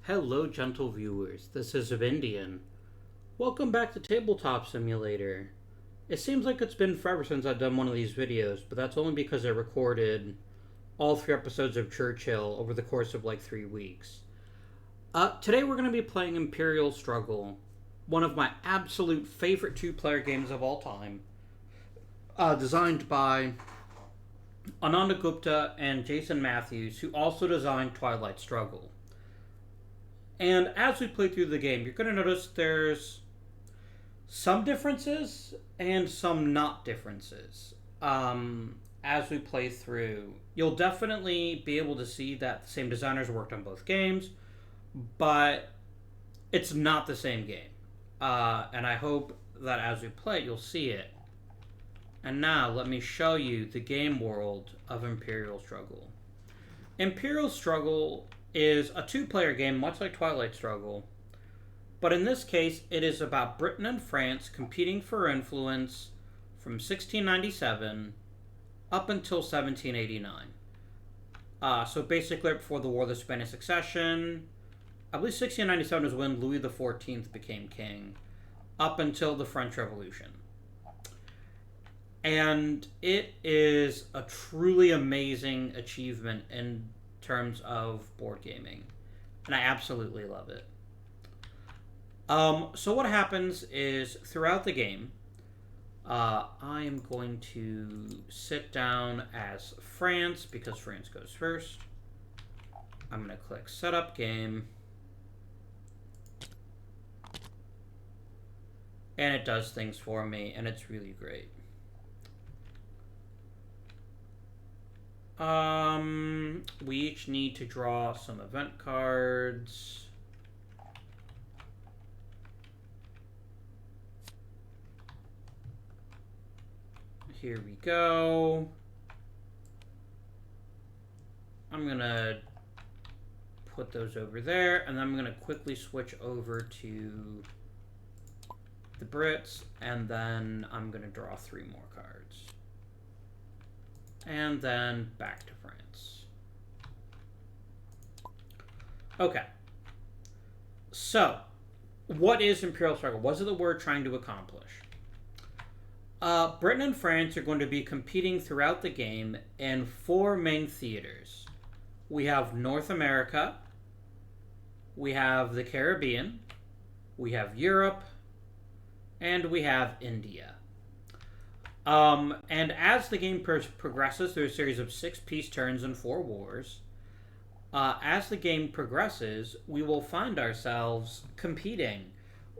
Hello, gentle viewers. This is Indian. Welcome back to Tabletop Simulator. It seems like it's been forever since I've done one of these videos, but that's only because I recorded all 3 episodes of Churchill over the course of like 3 weeks. Today we're going to be playing Imperial Struggle, one of my absolute favorite 2-player games of all time, designed by Ananda Gupta and Jason Matthews, who also designed Twilight Struggle. And as we play through the game, you're going to notice there's some differences and some not differences as we play through. You'll definitely be able to see that the same designers worked on both games, but it's not the same game. And I hope that as we play, you'll see it. And now, let me show you the game world of Imperial Struggle. Imperial Struggle is a 2-player game, much like Twilight Struggle. But in this case, it is about Britain and France competing for influence from 1697 up until 1789. So basically, before the War of the Spanish Succession, I believe 1697 is when Louis XIV became king, up until the French Revolution. And it is a truly amazing achievement in terms of board gaming, and I absolutely love it. So what happens is throughout the game, I am going to sit down as France because France goes first. I'm going to click Setup Game, and it does things for me, and it's really great. We each need to draw some event cards. Here we go. I'm gonna put those over there, and then I'm gonna quickly switch over to the Brits, and then I'm gonna draw 3 more cards. And then back to France. Okay. So, what is Imperial Struggle? What is the word trying to accomplish? Britain and France are going to be competing throughout the game in 4 main theaters. We have North America, we have the Caribbean, we have Europe, and we have India. And as the game progresses through a series of 6 peace turns and 4 wars, as the game progresses, we will find ourselves competing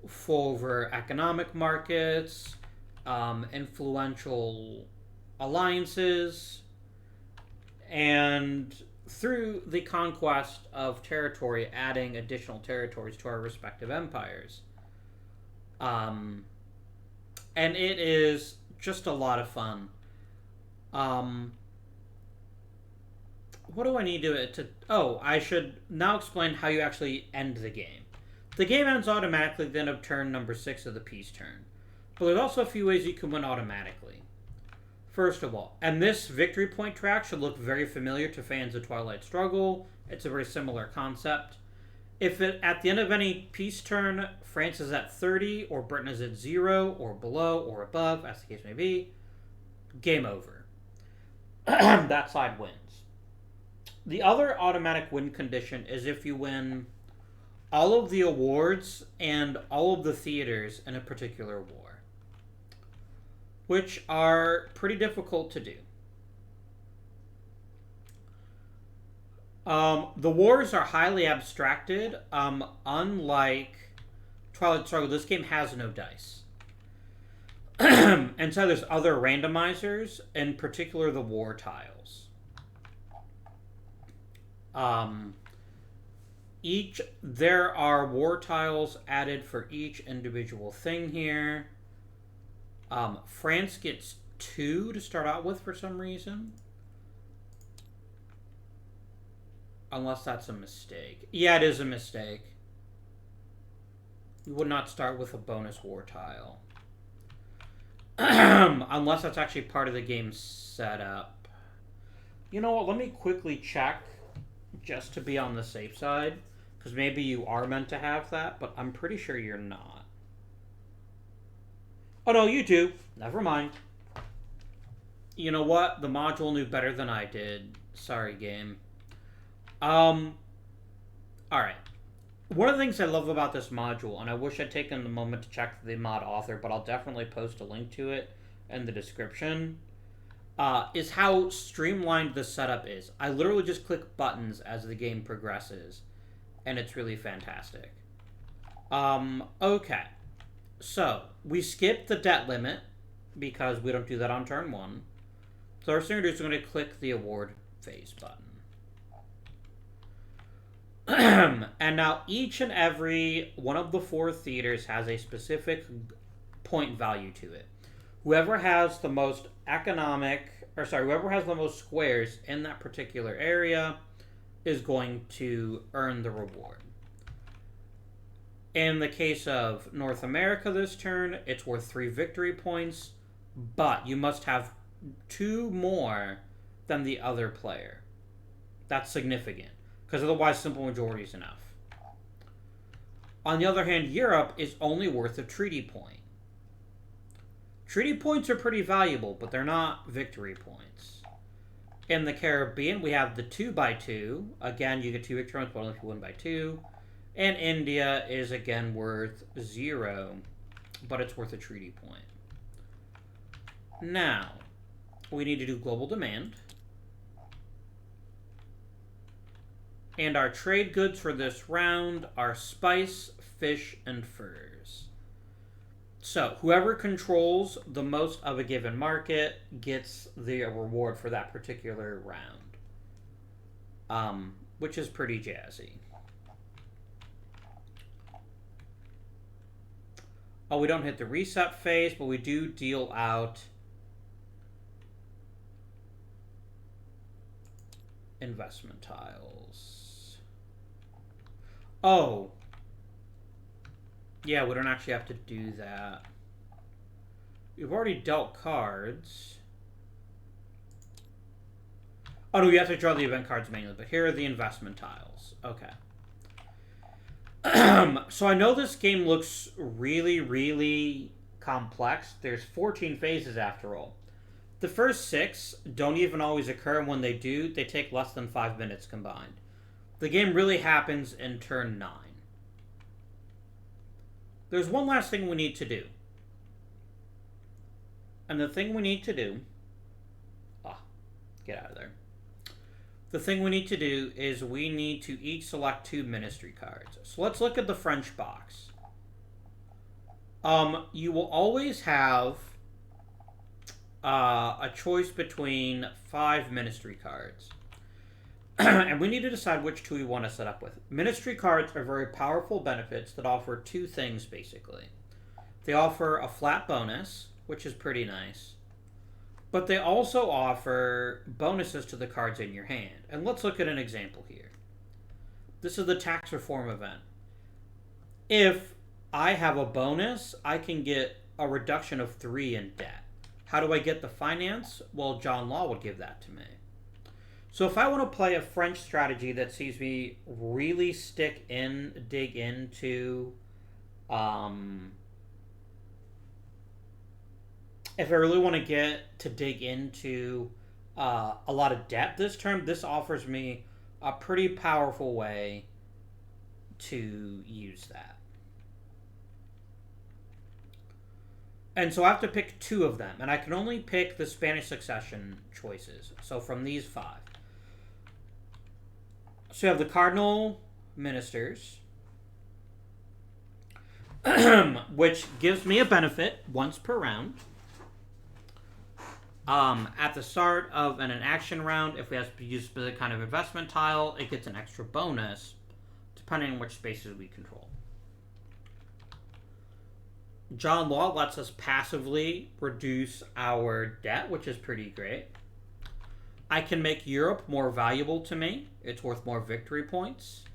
for economic markets, influential alliances, and through the conquest of territory, adding additional territories to our respective empires. And it is just a lot of fun. What do I need to... Oh, I should now explain how you actually end the game. The game ends automatically at the end of turn number 6 of the peace turn. But there's also a few ways you can win automatically. First of all, and this victory point track should look very familiar to fans of Twilight Struggle. It's a very similar concept. If at the end of any peace turn, France is at 30, or Britain is at 0, or below, or above, as the case may be, game over. That side wins. The other automatic win condition is if you win all of the awards and all of the theaters in a particular war, which are pretty difficult to do. The wars are highly abstracted. Unlike Twilight Struggle, this game has no dice. And so there's other randomizers, in particular the war tiles. There are war tiles added for each individual thing here. France gets 2 to start out with for some reason. Unless that's a mistake. Yeah, it is a mistake. You would not start with a bonus war tile. Unless that's actually part of the game setup. You know what? Let me quickly check just to be on the safe side. Because maybe you are meant to have that, but I'm pretty sure you're not. Oh no, you do. Never mind. You know what? The module knew better than I did. Sorry, game. Alright. One of the things I love about this module, and I wish I'd taken the moment to check the mod author, but I'll definitely post a link to it in the description, is how streamlined the setup is. I literally just click buttons as the game progresses, and it's really fantastic. Okay. So, we skipped the debt limit, because we don't do that on turn 1. So first thing we're going to do is we're going to click the award phase button. And now each and every one of the 4 theaters has a specific point value to it. Whoever has the most whoever has the most squares in that particular area is going to earn the reward. In the case of North America this turn, it's worth 3 victory points, but you must have 2 more than the other player. That's significant, because otherwise simple majority is enough. On the other hand, Europe is only worth a treaty point. Treaty points are pretty valuable, but they're not victory points. In the Caribbean, we have the 2x2. Again, you get 2 victory points, but only if you win by 2. And India is again worth 0, but it's worth a treaty point. Now, we need to do global demand. And our trade goods for this round are spice, fish, and furs. So, whoever controls the most of a given market gets the reward for that particular round. Which is pretty jazzy. Oh, we don't hit the reset phase, but we do deal out investment tiles. Oh. Yeah, we don't actually have to do that. We've already dealt cards. Oh, no, we have to draw the event cards manually, but here are the investment tiles. Okay. So I know this game looks really, really complex. There's 14 phases after all. The first 6 don't even always occur, and when they do, they take less than 5 minutes combined. The game really happens in turn 9. There's one last thing we need to do. And the thing we need to do... get out of there. The thing we need to do is we need to each select 2 ministry cards. So let's look at the French box. You will always have a choice between 5 ministry cards. And we need to decide which 2 we want to set up with. Ministry cards are very powerful benefits that offer 2 things, basically. They offer a flat bonus, which is pretty nice. But they also offer bonuses to the cards in your hand. And let's look at an example here. This is the tax reform event. If I have a bonus, I can get a reduction of 3 in debt. How do I get the finance? Well, John Law would give that to me. So if I want to play a French strategy that sees me really dig into... if I really want to dig into a lot of debt this term, this offers me a pretty powerful way to use that. And so I have to pick 2 of them, and I can only pick the Spanish succession choices. So from these 5. So you have the cardinal ministers, which gives me a benefit once per round. At the start of an action round, if we have to use a specific kind of investment tile, it gets an extra bonus, depending on which spaces we control. John Law lets us passively reduce our debt, which is pretty great. I can make Europe more valuable to me. It's worth more victory points.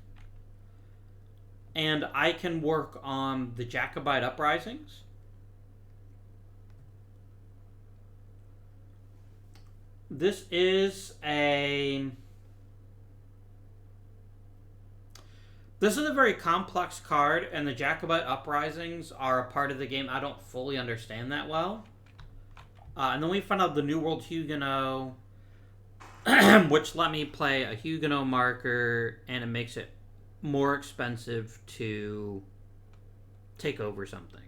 And I can work on the Jacobite uprisings. This is a This is a very complex card, and the Jacobite uprisings are a part of the game I don't fully understand that well. And then we found out the New World Huguenot, which let me play a Huguenot marker, and it makes it more expensive to take over something.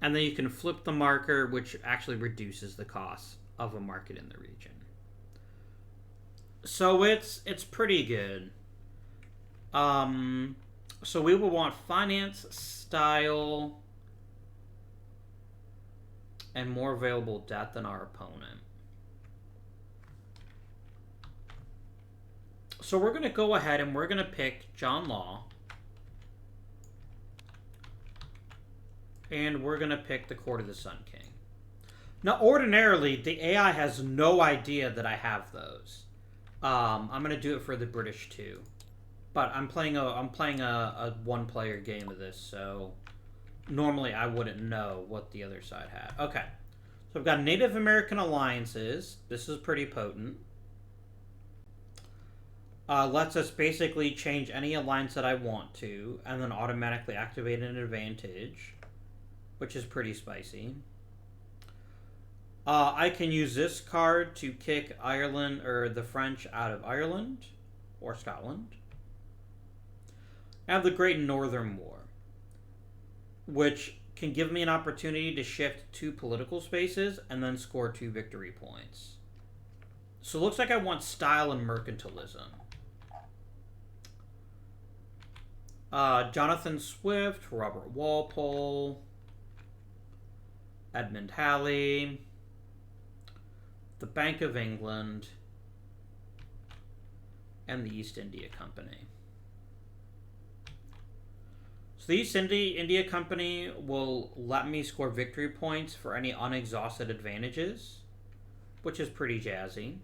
And then you can flip the marker, which actually reduces the cost of a market in the region. So it's pretty good. So we will want finance, style, and more available debt than our opponent. So we're going to go ahead and we're going to pick John Law. And we're going to pick the Court of the Sun King. Now, ordinarily, the AI has no idea that I have those. I'm going to do it for the British too. But I'm playing a one-player game of this, so normally I wouldn't know what the other side had. Okay. So I've got Native American alliances. This is pretty potent. Lets us basically change any alliance that I want to, and then automatically activate an advantage, which is pretty spicy. I can use this card to kick Ireland or the French out of Ireland or Scotland. I have the Great Northern War, which can give me an opportunity to shift 2 political spaces and then score 2 victory points. So it looks like I want style and mercantilism. Jonathan Swift, Robert Walpole, Edmund Halley, the Bank of England, and the East India Company. So the East India Company will let me score victory points for any unexhausted advantages, which is pretty jazzy.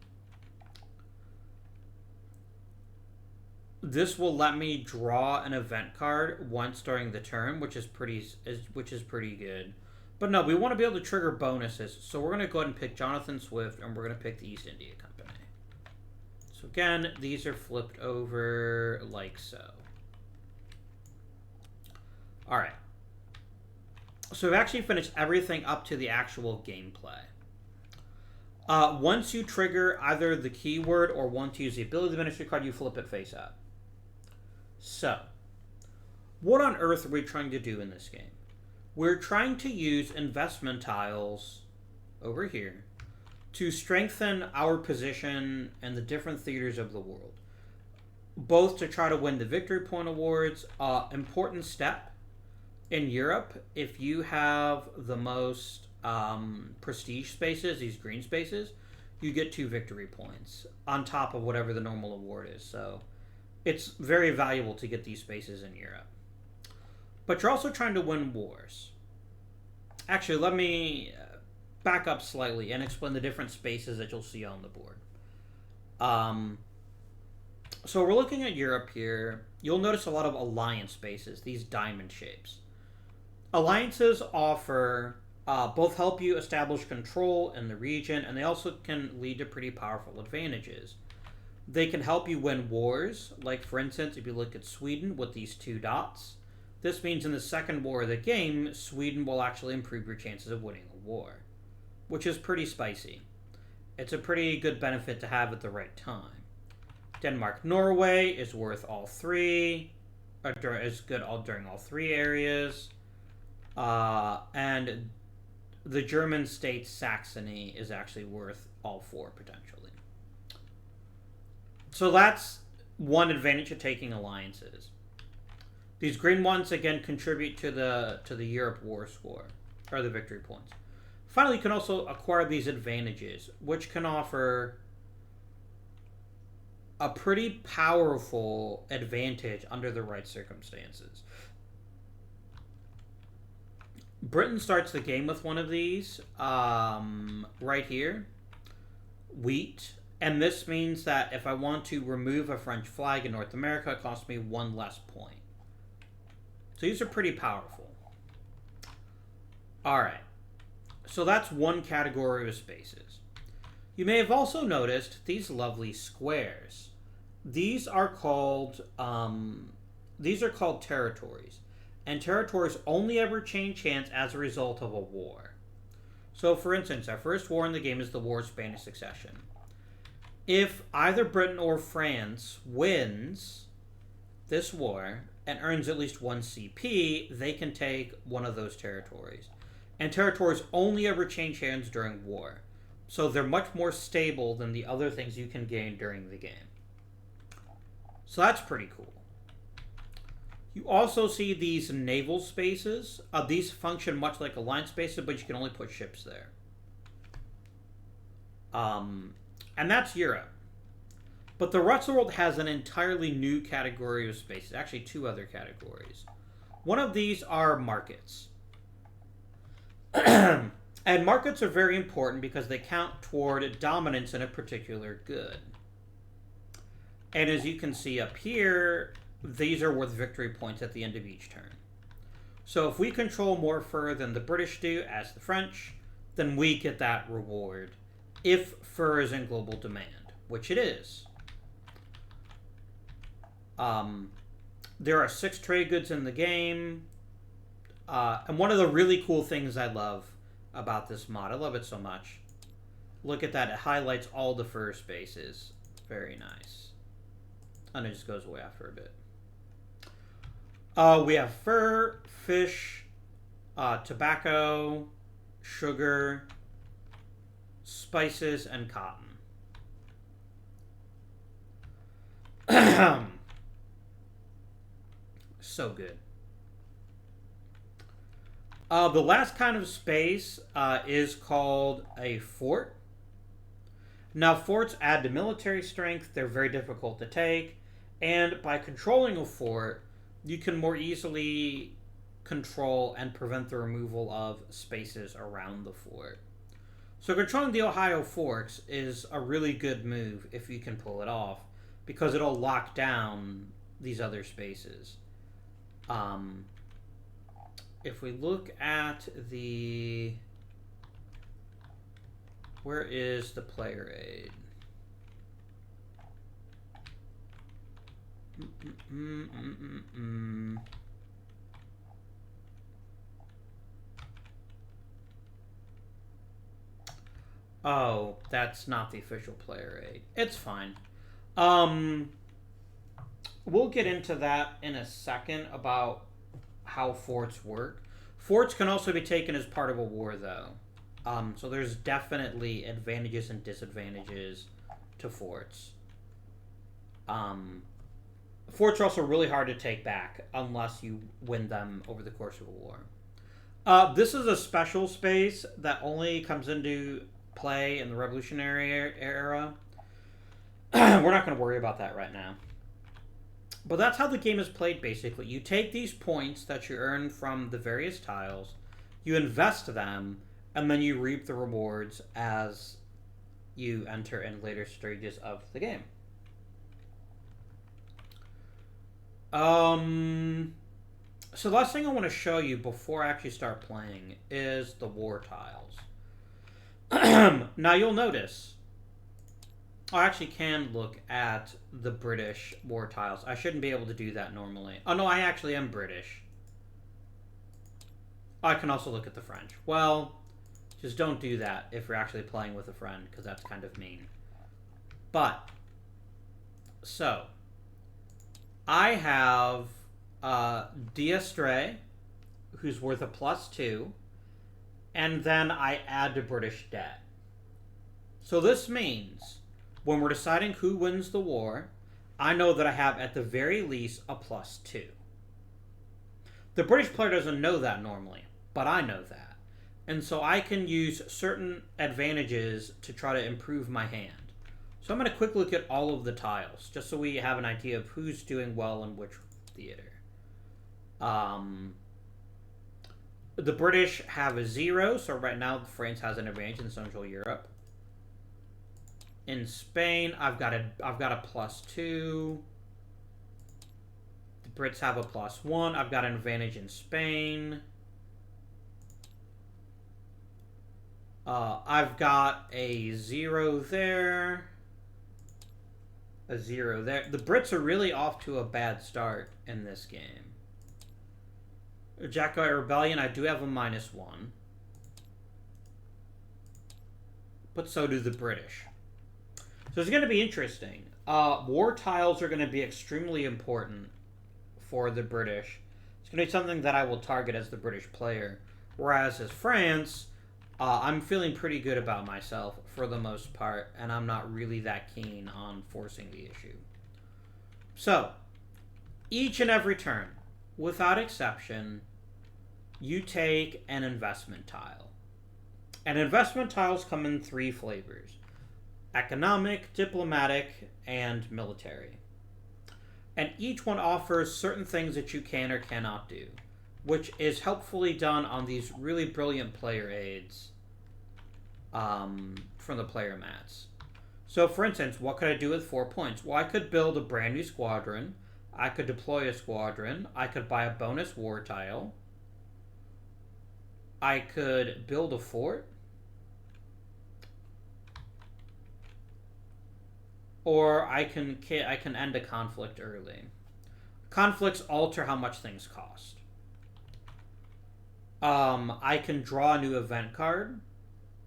This will let me draw an event card once during the turn, which is pretty good. But no, we want to be able to trigger bonuses, so we're going to go ahead and pick Jonathan Swift, and we're going to pick the East India Company. So again, these are flipped over like so. Alright. So we've actually finished everything up to the actual gameplay. Once you trigger either the keyword or want to use the ability to finish your card, you flip it face up. So, what on earth are we trying to do in this game? We're trying to use investment tiles over here to strengthen our position in the different theaters of the world. Both to try to win the victory point awards, important step in Europe, if you have the most prestige spaces, these green spaces, you get 2 victory points on top of whatever the normal award is. So it's very valuable to get these spaces in Europe. But you're also trying to win wars. Actually, let me back up slightly and explain the different spaces that you'll see on the board. So we're looking at Europe here. You'll notice a lot of alliance spaces, these diamond shapes. Alliances offer both help you establish control in the region, and they also can lead to pretty powerful advantages. They can help you win wars, like for instance, if you look at Sweden with these 2 dots. This means in the second war of the game, Sweden will actually improve your chances of winning a war, which is pretty spicy. It's a pretty good benefit to have at the right time. Denmark-Norway is worth all 3, or is good during all 3 areas. And the German state Saxony is actually worth all 4 potentially. So that's one advantage of taking alliances. These green ones again contribute to the Europe war score, or the victory points. Finally, you can also acquire these advantages, which can offer a pretty powerful advantage under the right circumstances. Britain starts the game with one of these right here, wheat, and this means that if I want to remove a French flag in North America, it costs me 1 less point. So these are pretty powerful. Alright, so that's one category of spaces. You may have also noticed these lovely squares. These are called territories, and territories only ever change hands as a result of a war. So, for instance, our first war in the game is the War of Spanish Succession. If either Britain or France wins this war and earns at least 1 CP, they can take one of those territories. And territories only ever change hands during war. So they're much more stable than the other things you can gain during the game. So that's pretty cool. You also see these naval spaces. These function much like alliance spaces, but you can only put ships there. And that's Europe. But the rest of the world has an entirely new category of spaces. Actually, 2 other categories. One of these are markets. And markets are very important because they count toward dominance in a particular good. And as you can see up here, these are worth victory points at the end of each turn. So if we control more fur than the British do, as the French, then we get that reward if fur is in global demand, which it is. There are 6 trade goods in the game. And one of the really cool things I love about this mod, I love it so much. Look at that, it highlights all the fur spaces. Very nice. And it just goes away after a bit. We have fur, fish, tobacco, sugar, spices, and cotton. So good. The last kind of space is called a fort. Now, forts add to military strength. They're very difficult to take. And by controlling a fort, you can more easily control and prevent the removal of spaces around the fort. So controlling the Ohio Forks is a really good move if you can pull it off, because it'll lock down these other spaces. If we look at the... Where is the player aid? Oh, that's not the official player aid. It's fine. We'll get into that in a second about how forts work. Forts can also be taken as part of a war, though. So there's definitely advantages and disadvantages to forts. Forts are also really hard to take back unless you win them over the course of a war. This is a special space that only comes into play in the Revolutionary era. We're not going to worry about that right now. But that's how the game is played, basically. You take these points that you earn from the various tiles, you invest them, and then you reap the rewards as you enter in later stages of the game. So the last thing I want to show you before I actually start playing is the war tiles. Now you'll notice, I actually can look at the British war tiles. I shouldn't be able to do that normally. Oh no, I actually am British. I can also look at the French. Well, just don't do that if you're actually playing with a friend, because that's kind of mean. But, so, I have D'Estrée, who's worth a +2, and then I add to British debt. So this means, when we're deciding who wins the war, I know that I have at the very least a +2. The British player doesn't know that normally, but I know that. And so I can use certain advantages to try to improve my hand. So I'm going to quick look at all of the tiles, just so we have an idea of who's doing well in which theater. The British have a 0, so right now France has an advantage in Central Europe. In Spain, I've got a +2. The Brits have a +1. I've got an advantage in Spain. I've got a 0 there, a 0 there. The Brits are really off to a bad start in this game. Jacobite Rebellion, I do have a -1. But so do the British. So it's going to be interesting. War tiles are going to be extremely important for the British. It's going to be something that I will target as the British player. Whereas as France, I'm feeling pretty good about myself for the most part, and I'm not really that keen on forcing the issue. So, each and every turn, without exception, you take an investment tile. And investment tiles come in 3 flavors: economic, diplomatic, and military. And each one offers certain things that you can or cannot do, which is helpfully done on these really brilliant player aids from the player mats. So, for instance, what could I do with 4 points? Well, I could build a brand new squadron. I could deploy a squadron. I could buy a bonus war tile. I could build a fort. Or I can end a conflict early. Conflicts alter how much things cost. I can draw a new event card.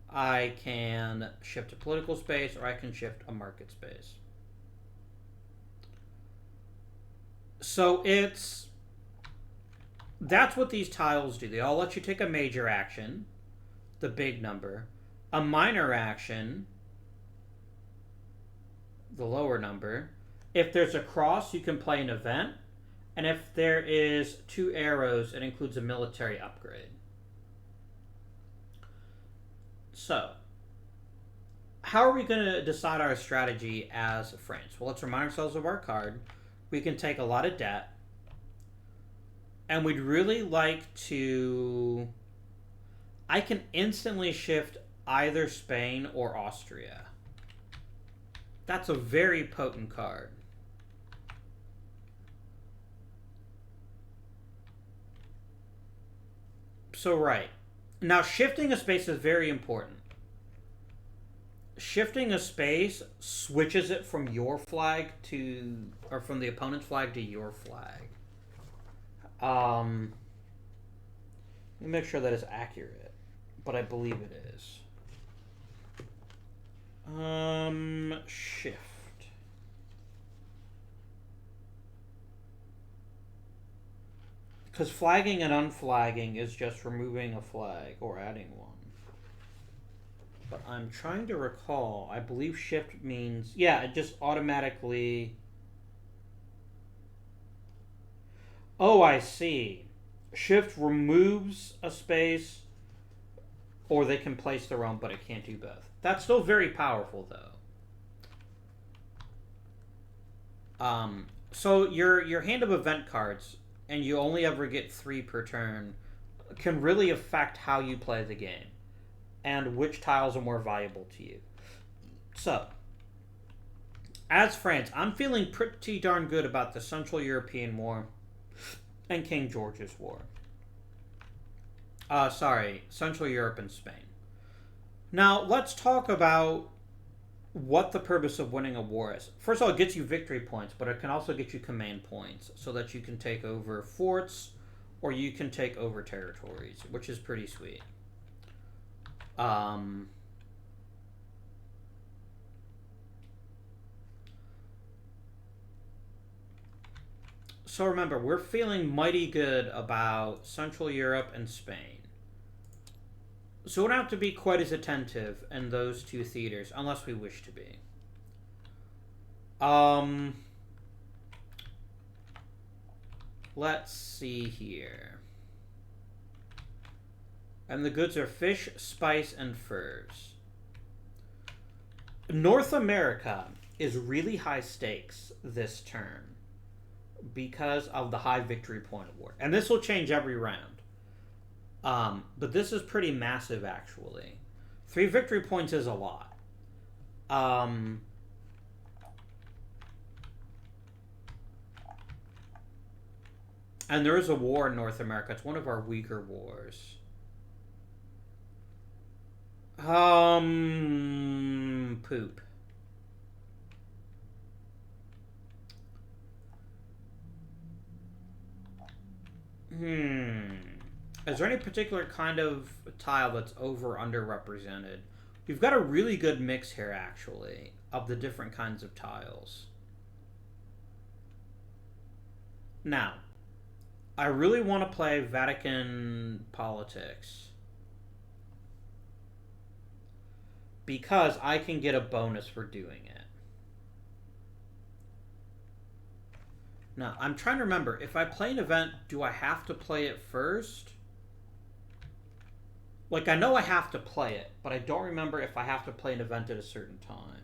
I can shift a political space, or I can shift a market space. So that's what these tiles do. They all let you take a major action, the big number, a minor action, the lower number. If there's a cross, you can play an event. And if there is 2 arrows, it includes a military upgrade. So, how are we going to decide our strategy as France? Well, let's remind ourselves of our card. We can take a lot of debt. And we'd really like to... I can instantly shift either Spain or Austria. That's a very potent card. So, right. Now, shifting a space is very important. Shifting a space switches it from your flag to... or from the opponent's flag to your flag. Let me make sure that is accurate. But I believe it is. Shift. Because flagging and unflagging is just removing a flag or adding one. But I'm trying to recall. I believe shift means... yeah, it just automatically... oh, I see. Shift removes a space, or they can place their own, but it can't do both. That's still very powerful, though. So your hand of event cards, and you only ever get 3 per turn, can really affect how you play the game and which tiles are more valuable to you. So, as France, I'm feeling pretty darn good about the Central European War and King George's War. Central Europe and Spain. Now, let's talk about what the purpose of winning a war is. First of all, it gets you victory points, but it can also get you command points so that you can take over forts or you can take over territories, which is pretty sweet. So remember, we're feeling mighty good about Central Europe and Spain. So we don't have to be quite as attentive in those 2 theaters, unless we wish to be. Let's see here. And the goods are fish, spice, and furs. North America is really high stakes this turn because of the high victory point award. And this will change every round. But this is pretty massive, actually. 3 victory points is a lot. And there is a war in North America. It's one of our weaker wars. Poop. Is there any particular kind of tile that's over or underrepresented? We've got a really good mix here, actually, of the different kinds of tiles. Now, I really want to play Vatican politics because I can get a bonus for doing it. Now, I'm trying to remember, if I play an event, do I have to play it first? Like, I know I have to play it, but I don't remember if I have to play an event at a certain time.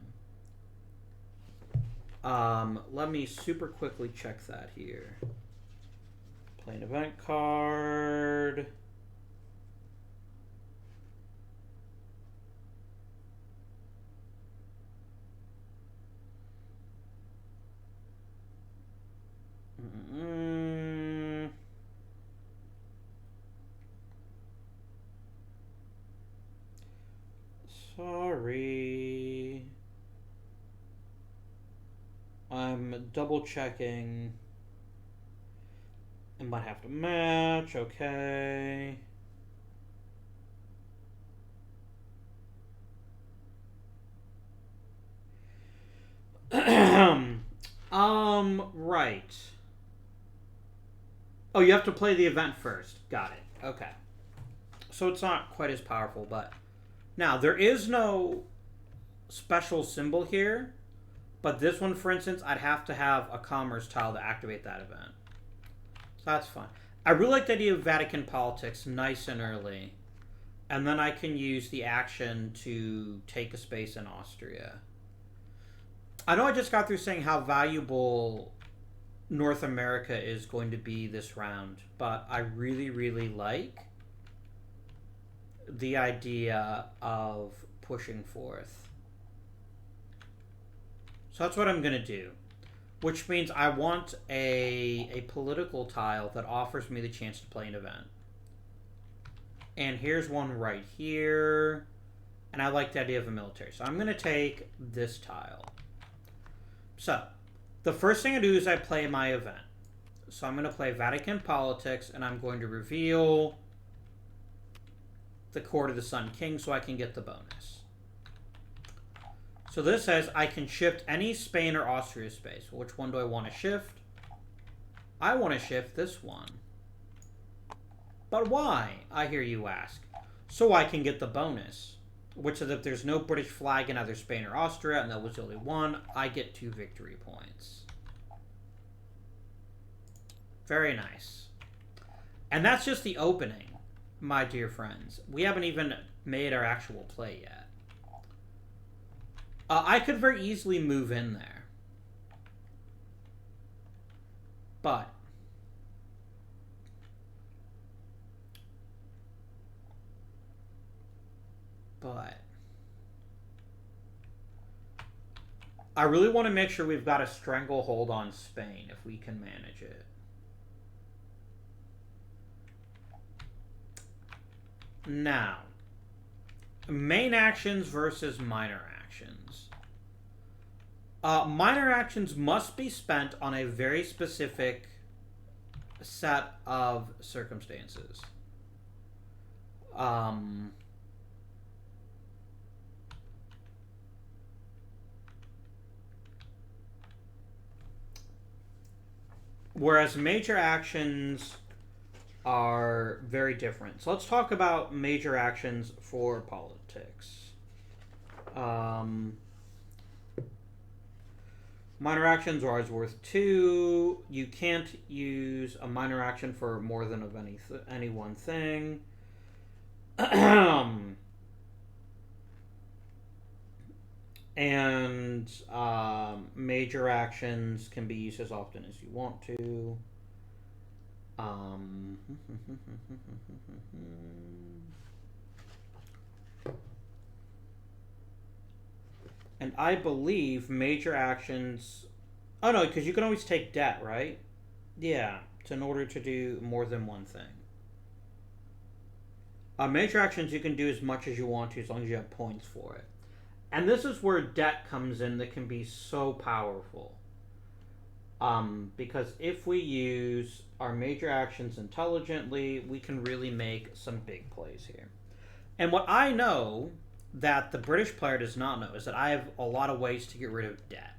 Let me super quickly check that here. Play an event card. Sorry. I'm double checking. It might have to match, okay. Right. Oh, you have to play the event first. Got it. Okay. So it's not quite as powerful, but... Now, there is no special symbol here, but this one, for instance, I'd have to have a commerce tile to activate that event. So that's fine. I really like the idea of Vatican politics nice and early, and then I can use the action to take a space in Austria. I know I just got through saying how valuable North America is going to be this round, but I really, really like the idea of pushing forth. So that's what I'm going to do, which means I want a political tile that offers me the chance to play an event. And here's one right here, and I like the idea of a military. So I'm going to take this tile. So, the first thing I do is I play my event. So I'm going to play Vatican Politics, and I'm going to reveal the Court of the Sun King so I can get the bonus. So this says I can shift any Spain or Austria space. Which one do I want to shift? I want to shift this one. But why, I hear you ask? So I can get the bonus, which is if there's no British flag in either Spain or Austria, and that was the only one, I get 2 victory points. Very nice. And that's just the opening, my dear friends. We haven't even made our actual play yet. I could very easily move in there. But I really want to make sure we've got a stranglehold on Spain if we can manage it. Now, main actions versus minor actions. Minor actions must be spent on a very specific set of circumstances. Whereas major actions are very different. So let's talk about major actions for politics. Minor actions are always worth 2. You can't use a minor action for more than of any one thing. And major actions can be used as often as you want to. And I believe major actions... Oh, no, because you can always take debt, right? Yeah, it's in order to do more than one thing. Major actions, you can do as much as you want to as long as you have points for it. And this is where debt comes in that can be so powerful. Because if we use our major actions intelligently, we can really make some big plays here. And what I know that the British player does not know is that I have a lot of ways to get rid of debt.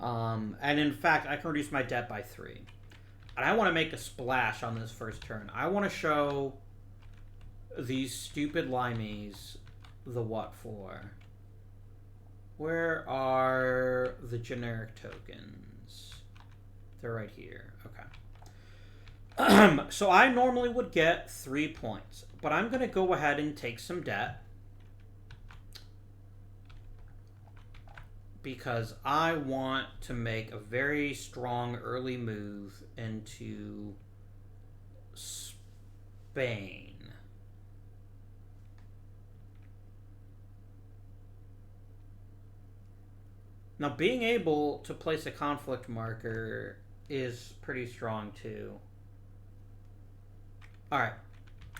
And in fact, I can reduce my debt by 3. And I want to make a splash on this first turn. I want to show these stupid limeys the what for. Where are the generic tokens? They're right here. Okay. So I normally would get 3 points, but I'm going to go ahead and take some debt because I want to make a very strong early move into Spain. Now, being able to place a conflict marker is pretty strong, too. Alright.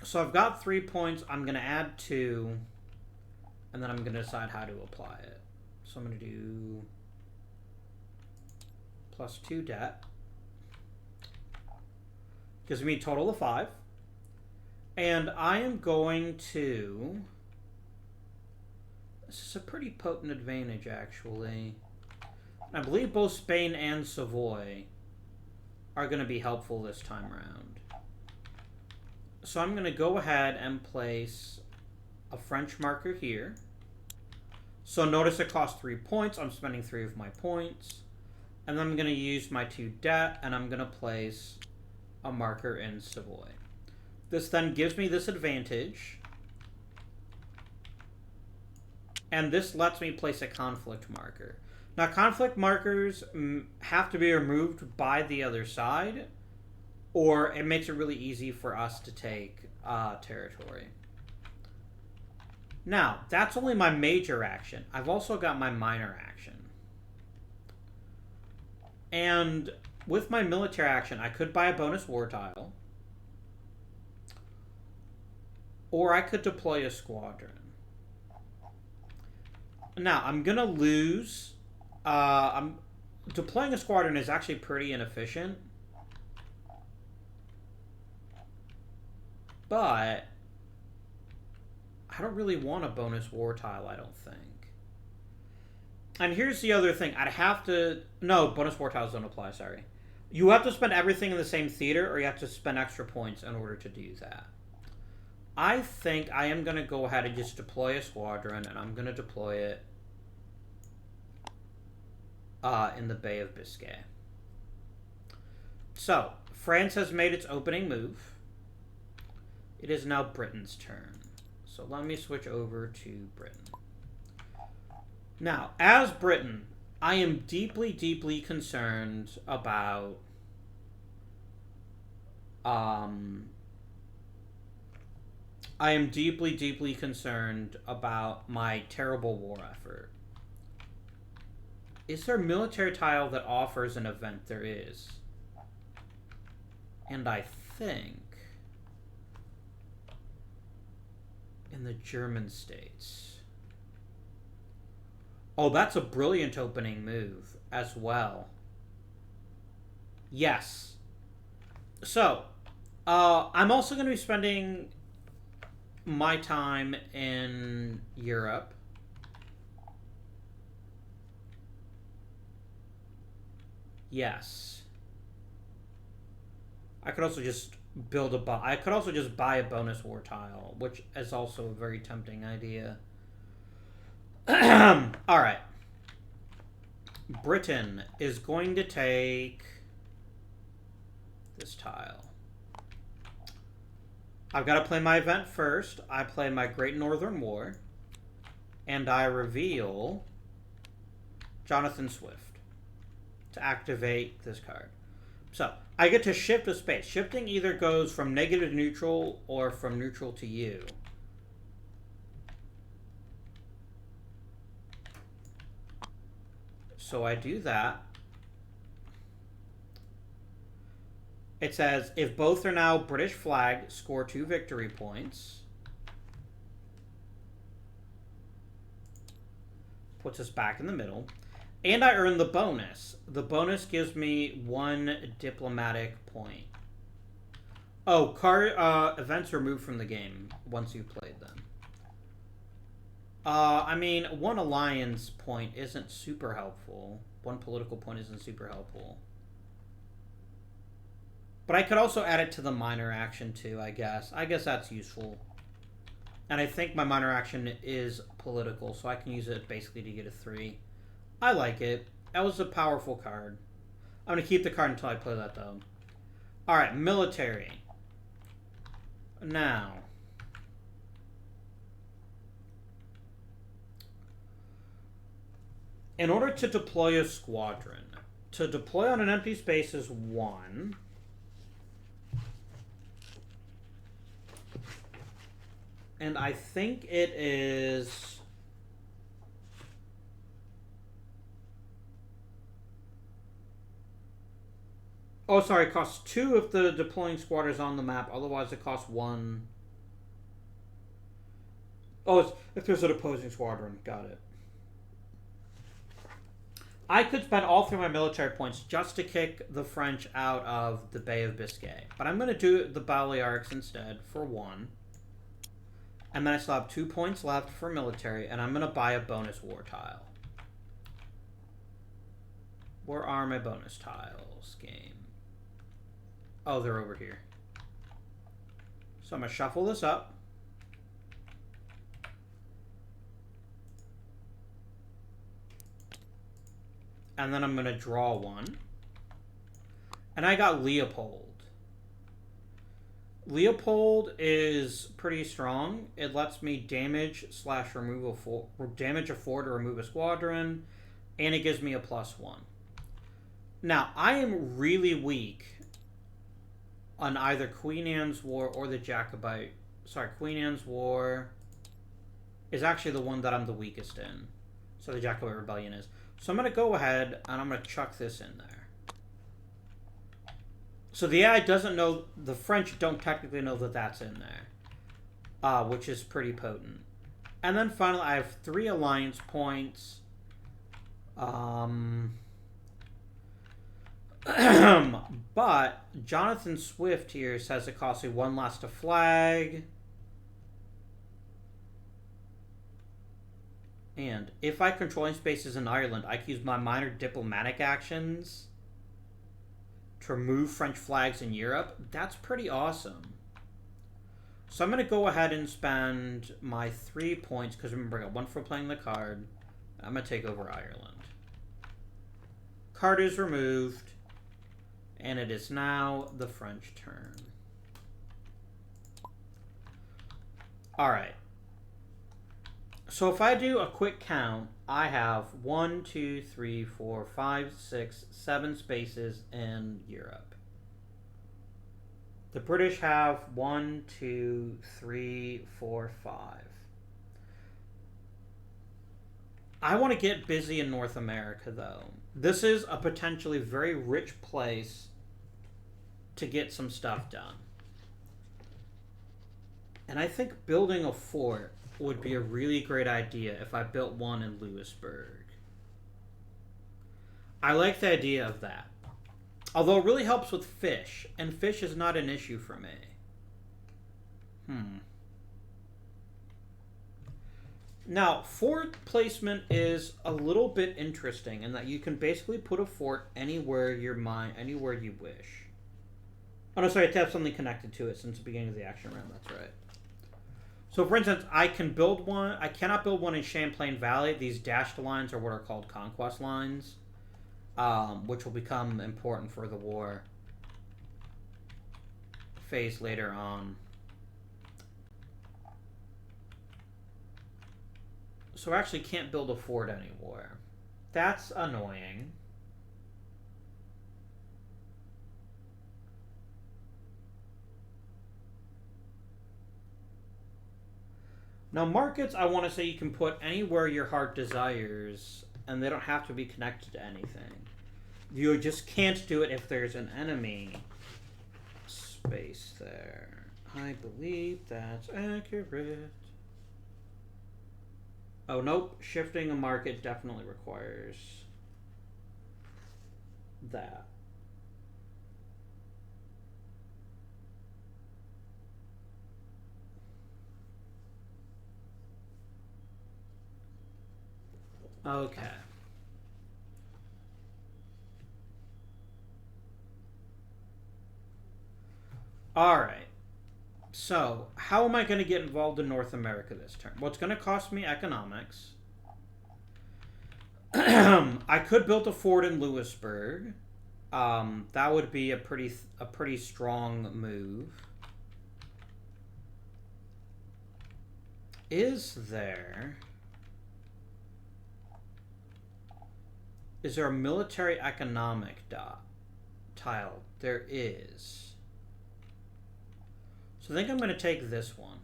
So I've got 3 points. I'm going to add 2. And then I'm going to decide how to apply it. So I'm going to do plus 2 debt. Gives me a total of 5. And I am going to... This is a pretty potent advantage, actually. I believe both Spain and Savoy are going to be helpful this time around. So I'm going to go ahead and place a French marker here. So notice it costs 3 points. I'm spending 3 of my points. And then I'm going to use my 2 debt, and I'm going to place a marker in Savoy. This then gives me this advantage. And this lets me place a conflict marker. Now, conflict markers have to be removed by the other side, or it makes it really easy for us to take territory. Now, that's only my major action. I've also got my minor action. And with my military action, I could buy a bonus war tile, or I could deploy a squadron. Now, I'm going to lose... deploying a squadron is actually pretty inefficient. But I don't really want a bonus war tile, I don't think. And here's the other thing. I'd have to... No, bonus war tiles don't apply, sorry. You have to spend everything in the same theater, or you have to spend extra points in order to do that. I think I am going to go ahead and just deploy a squadron, and I'm going to deploy it in the Bay of Biscay. So, France has made its opening move. It is now Britain's turn. So let me switch over to Britain. Now, as Britain, I am deeply, deeply concerned about I am deeply, deeply concerned about my terrible war effort. Is there a military tile that offers an event? There is. And I think in the German states. Oh, that's a brilliant opening move as well. Yes. So, I'm also going to be spending my time in Europe. Yes. I could also just build a... I could also just buy a bonus war tile, which is also a very tempting idea. Alright. Britain is going to take this tile. I've got to play my event first. I play my Great Northern War. And I reveal Jonathan Swift to activate this card. So, I get to shift a space. Shifting either goes from negative to neutral or from neutral to you. So I do that. It says, if both are now British flag, score 2 victory points. Puts us back in the middle. And I earn the bonus. The bonus gives me 1 diplomatic point. Oh, events removed from the game once you've played them. I mean, 1 alliance point isn't super helpful. 1 political point isn't super helpful. But I could also add it to the minor action too, I guess. I guess that's useful. And I think my minor action is political, so I can use it basically to get a 3. I like it. That was a powerful card. I'm going to keep the card until I play that, though. Alright, military. Now. In order to deploy a squadron, to deploy on an empty space is 1. And I think it is... Oh, sorry, it costs 2 if the deploying squadron is on the map. Otherwise, it costs 1. Oh, it's if there's an opposing squadron. Got it. I could spend all 3 of my military points just to kick the French out of the Bay of Biscay. But I'm going to do the Balearics instead for 1. And then I still have 2 points left for military, and I'm going to buy a bonus war tile. Where are my bonus tiles, game? Oh, they're over here. So I'm going to shuffle this up. And then I'm going to draw 1. And I got Leopold. Leopold is pretty strong. It lets me damage / remove damage a fort or remove a squadron, and it gives me a +1. Now, I am really weak on either Queen Anne's War or the Jacobite. Sorry, Queen Anne's War is actually the one that I'm the weakest in. So the Jacobite Rebellion is. So I'm going to go ahead and I'm going to chuck this in there. So the AI doesn't know, the French don't technically know that that's in there, which is pretty potent. And then finally, I have 3 alliance points. But Jonathan Swift here says it costs me 1 less to flag. And if I controlling spaces in Ireland, I can use my minor diplomatic actions to remove French flags in Europe. That's pretty awesome. So I'm going to go ahead and spend my 3 points, because remember, I got 1 for playing the card. I'm going to take over Ireland. Card is removed, and it is now the French turn. Alright. So if I do a quick count, I have 1, 2, 3, 4, 5, 6, 7 spaces in Europe. The British have 1, 2, 3, 4, 5. I want to get busy in North America, though. This is a potentially very rich place to get some stuff done. And I think building a fort would be a really great idea if I built one in Louisburg. I like the idea of that. Although it really helps with fish, and fish is not an issue for me. Now, fort placement is a little bit interesting in that you can basically put a fort anywhere anywhere you wish. Oh no, sorry, I have to have something connected to it since the beginning of the action round, that's right. So, for instance, I can build one. I cannot build one in Champlain Valley. These dashed lines are what are called conquest lines, which will become important for the war phase later on. So I actually can't build a fort anymore. That's annoying. Now, markets, I want to say you can put anywhere your heart desires, and they don't have to be connected to anything. You just can't do it if there's an enemy space there. I believe that's accurate. Oh, nope. Shifting a market definitely requires that. Okay. All right. So, how am I going to get involved in North America this turn? Well, it's going to cost me economics. I could build a fort in Louisburg. That would be a pretty strong move. Is there a military economic tile? There is. So I think I'm going to take this one.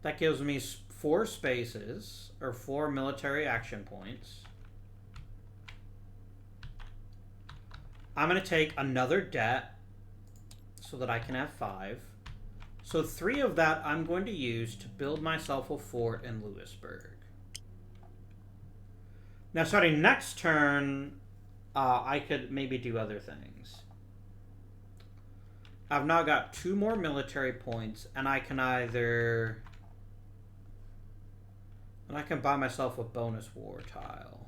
That gives me 4 spaces, or 4 military action points. I'm going to take another debt so that I can have 5. So 3 of that I'm going to use to build myself a fort in Louisburg. Now, starting next turn, I could maybe do other things. I've now got 2 more military points, and I can either... And I can buy myself a bonus war tile.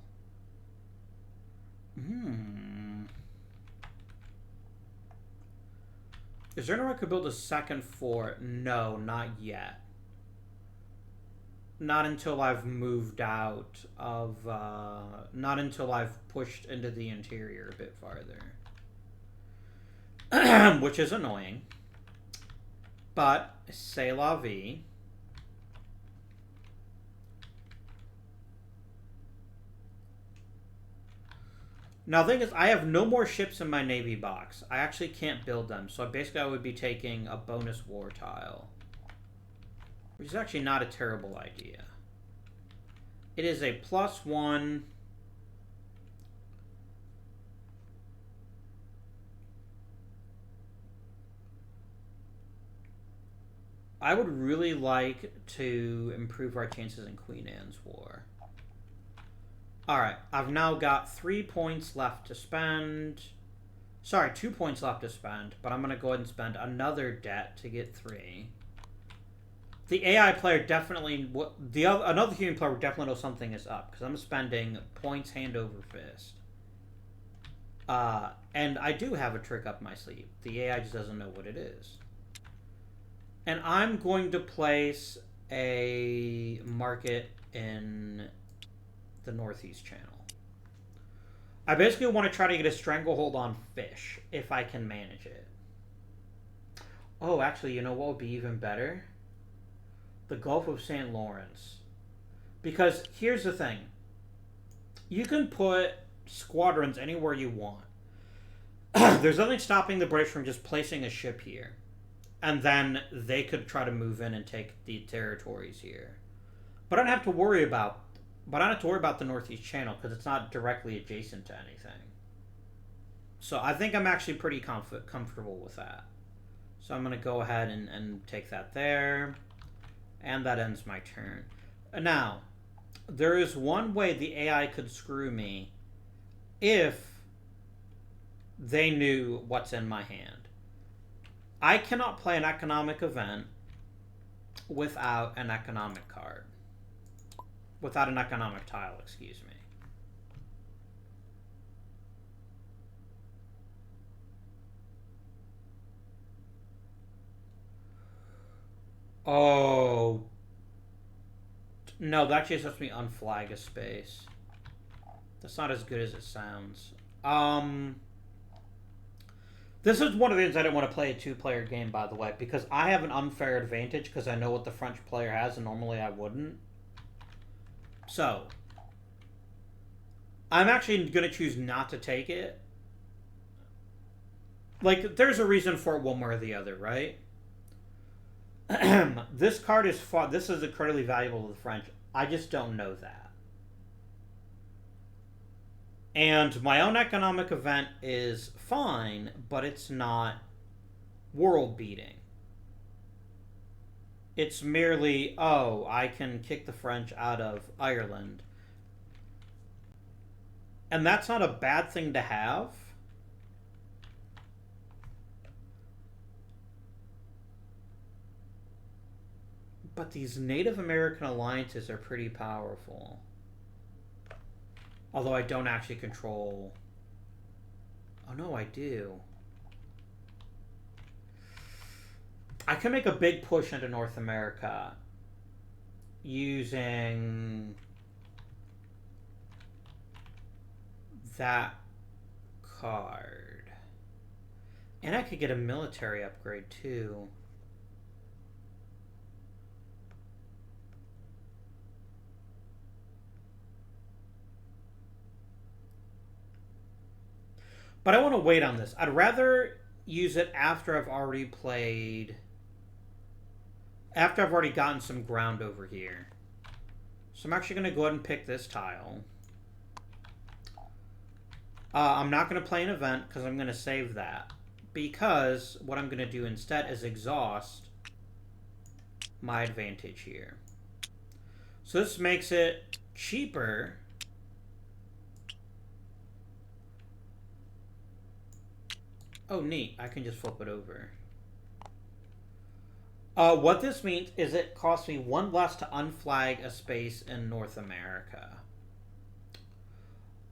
Is there no way I could build a second fort? No, not yet. Not until I've moved out of... not until I've pushed into the interior a bit farther. Which is annoying. But, c'est la vie. Now, the thing is, I have no more ships in my Navy box. I actually can't build them. So basically, I would be taking a bonus war tile. Which is actually not a terrible idea. It is a +1... I would really like to improve our chances in Queen Anne's War. Alright, I've now got 3 points left to spend. Sorry, 2 points left to spend, but I'm going to go ahead and spend another debt to get 3. The AI player definitely... another human player definitely knows something is up, because I'm spending points hand over fist. And I do have a trick up my sleeve. The AI just doesn't know what it is. And I'm going to place a market in the Northeast Channel. I basically want to try to get a stranglehold on fish, if I can manage it. Oh, actually, you know what would be even better? The Gulf of St. Lawrence. Because here's the thing. You can put squadrons anywhere you want. There's nothing stopping the British from just placing a ship here. And then they could try to move in and take the territories here. But I don't have to worry about the Northeast Channel because it's not directly adjacent to anything. So I think I'm actually pretty comfortable with that. So I'm going to go ahead and take that there. And that ends my turn. Now, there is one way the AI could screw me if they knew what's in my hand. I cannot play an economic event without an economic card. Without an economic tile, excuse me. Oh. No, that actually lets me unflag a space. That's not as good as it sounds. This is one of the reasons I didn't want to play a 2-player game, by the way, because I have an unfair advantage because I know what the French player has, and normally I wouldn't. So, I'm actually going to choose not to take it. Like, there's a reason for it one way or the other, right? This card is this is incredibly valuable to the French. I just don't know that. And my own economic event is fine, but it's not world beating. It's merely, oh, I can kick the French out of Ireland. And that's not a bad thing to have. But these Native American alliances are pretty powerful. Although I don't actually control... Oh no, I do. I can make a big push into North America using that card. And I could get a military upgrade too. But I want to wait on this. I'd rather use it after I've already played... After I've already gotten some ground over here. So I'm actually going to go ahead and pick this tile. I'm not going to play an event because I'm going to save that. Because what I'm going to do instead is exhaust my advantage here. So this makes it cheaper. Oh, neat. I can just flip it over. What this means is it costs me one less to unflag a space in North America.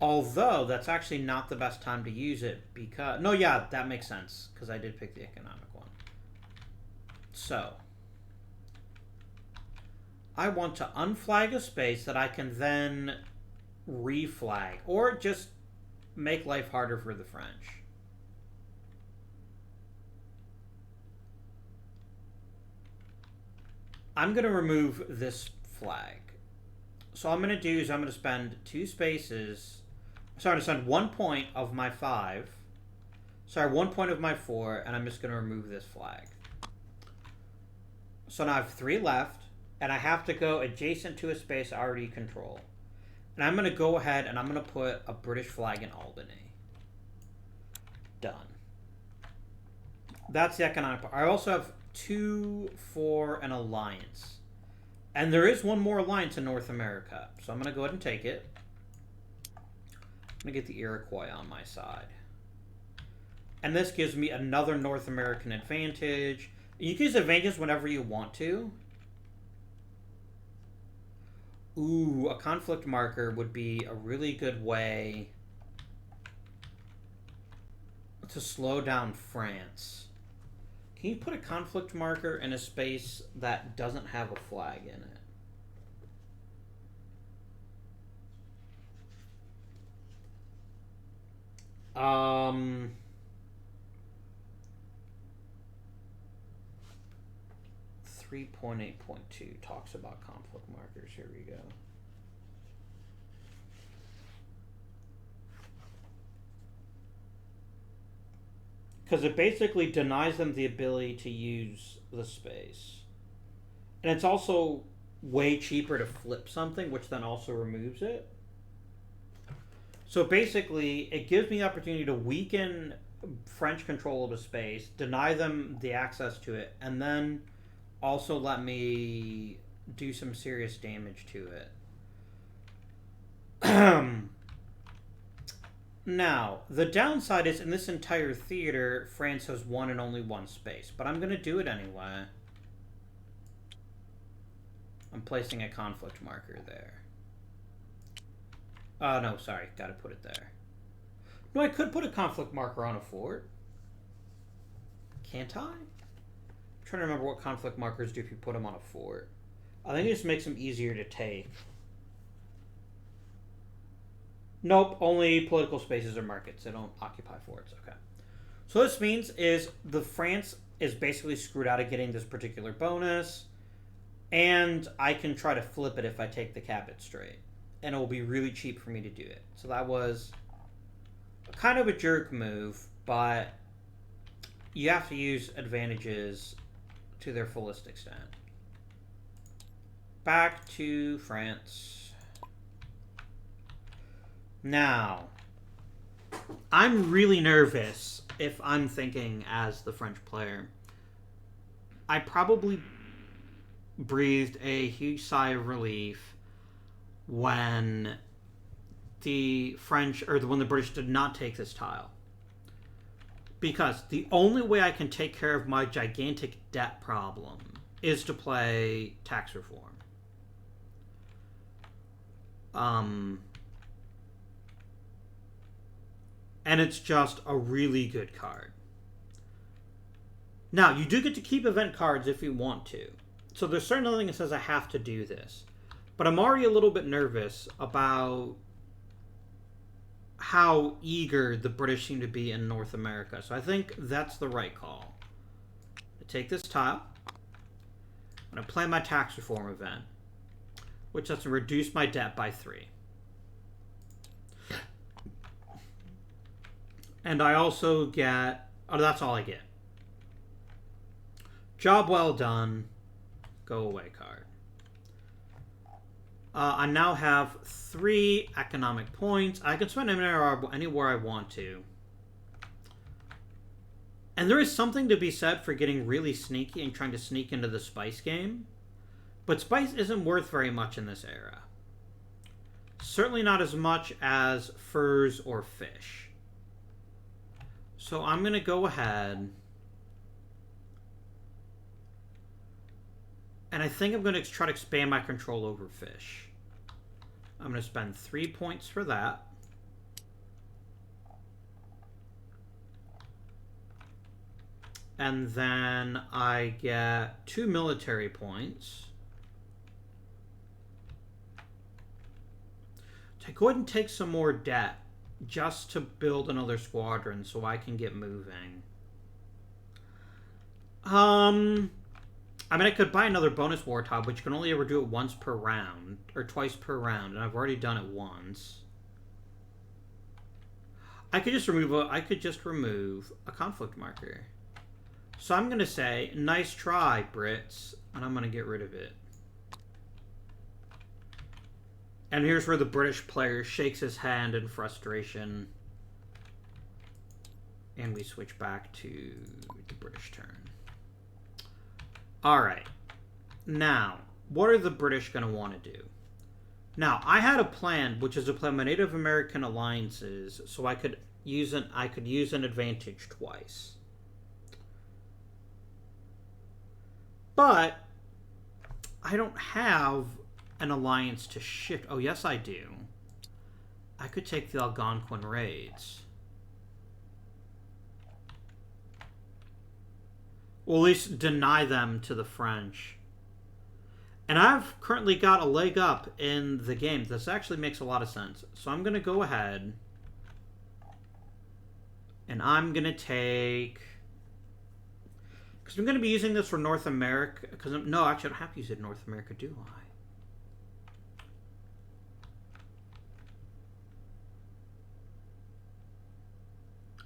Although, that's actually not the best time to use it because... No, yeah, that makes sense because I did pick the economic one. So, I want to unflag a space that I can then reflag or just make life harder for the French. I'm going to remove this flag. So all I'm going to do is I'm going to spend 2 spaces. Sorry, I'm going to spend 1 point of my 5. Sorry, 1 point of my 4, and I'm just going to remove this flag. So now I have 3 left, and I have to go adjacent to a space I already control. And I'm going to go ahead and I'm going to put a British flag in Albany. Done. That's the economic part. I also have 2 for an alliance. And there is one more alliance in North America. So I'm going to go ahead and take it. I'm going to get the Iroquois on my side. And this gives me another North American advantage. You can use advantages whenever you want to. Ooh, a conflict marker would be a really good way to slow down France. Can you put a conflict marker in a space that doesn't have a flag in it? Um... 3.8.2 talks about conflict markers. Here we go. Because it basically denies them the ability to use the space. And it's also way cheaper to flip something, which then also removes it. So basically, it gives me the opportunity to weaken French control of a space, deny them the access to it, and then also let me do some serious damage to it. Now, the downside is in this entire theater, France has one and only one space. But I'm going to do it anyway. I'm placing a conflict marker there. Oh, no, sorry. Got to put it there. No, I could put a conflict marker on a fort. Can't I? I'm trying to remember what conflict markers do if you put them on a fort. I think it just makes them easier to take. Nope, only political spaces or markets. They don't occupy forts. Okay. So this means is the France is basically screwed out of getting this particular bonus. And I can try to flip it if I take the Cabot straight. And it will be really cheap for me to do it. So that was kind of a jerk move, but you have to use advantages to their fullest extent. Back to France. Now, I'm really nervous if I'm thinking as the French player. I probably breathed a huge sigh of relief when the French, or when the British did not take this tile. Because the only way I can take care of my gigantic debt problem is to play tax reform. And it's just a really good card. Now, you do get to keep event cards if you want to. So there's certain nothing that says I have to do this. But I'm already a little bit nervous about how eager the British seem to be in North America. So I think that's the right call. I take this tile. I'm going to play my tax reform event, which has to reduce my debt by 3. And I also get... Oh, that's all I get. Job well done. Go away card. I now have 3 economic points. I can spend anywhere I want to. And there is something to be said for getting really sneaky and trying to sneak into the spice game. But spice isn't worth very much in this era. Certainly not as much as furs or fish. So I'm going to go ahead. And I think I'm going to try to expand my control over fish. I'm going to spend 3 points for that. And then I get 2 military points. To go ahead and take some more debt just to build another squadron so I can get moving. I mean, I could buy another bonus war tile, but you can only ever do it once per round, or twice per round, and I've already done it once. I could just remove a conflict marker. So I'm going to say, nice try, Brits, and I'm going to get rid of it. And here's where the British player shakes his hand in frustration. And we switch back to the British turn. Alright. Now, what are the British going to want to do? Now, I had a plan, which is to play my Native American alliances, so I could use an advantage twice. But I don't have an alliance to shift. Oh, yes, I do. I could take the Algonquin raids. Or at least deny them to the French. And I've currently got a leg up in the game. This actually makes a lot of sense. So I'm going to go ahead. And I'm going to take... Because I'm going to be using this for North America. No, actually, I don't have to use it in North America, do I?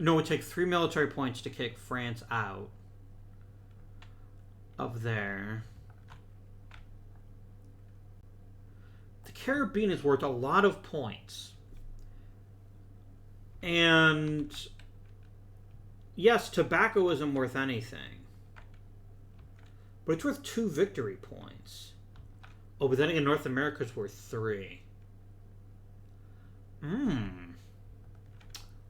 No, it would take 3 military points to kick France out of there. The Caribbean is worth a lot of points. And yes, tobacco isn't worth anything. But it's worth 2 victory points. Oh, but then again, North America's worth 3.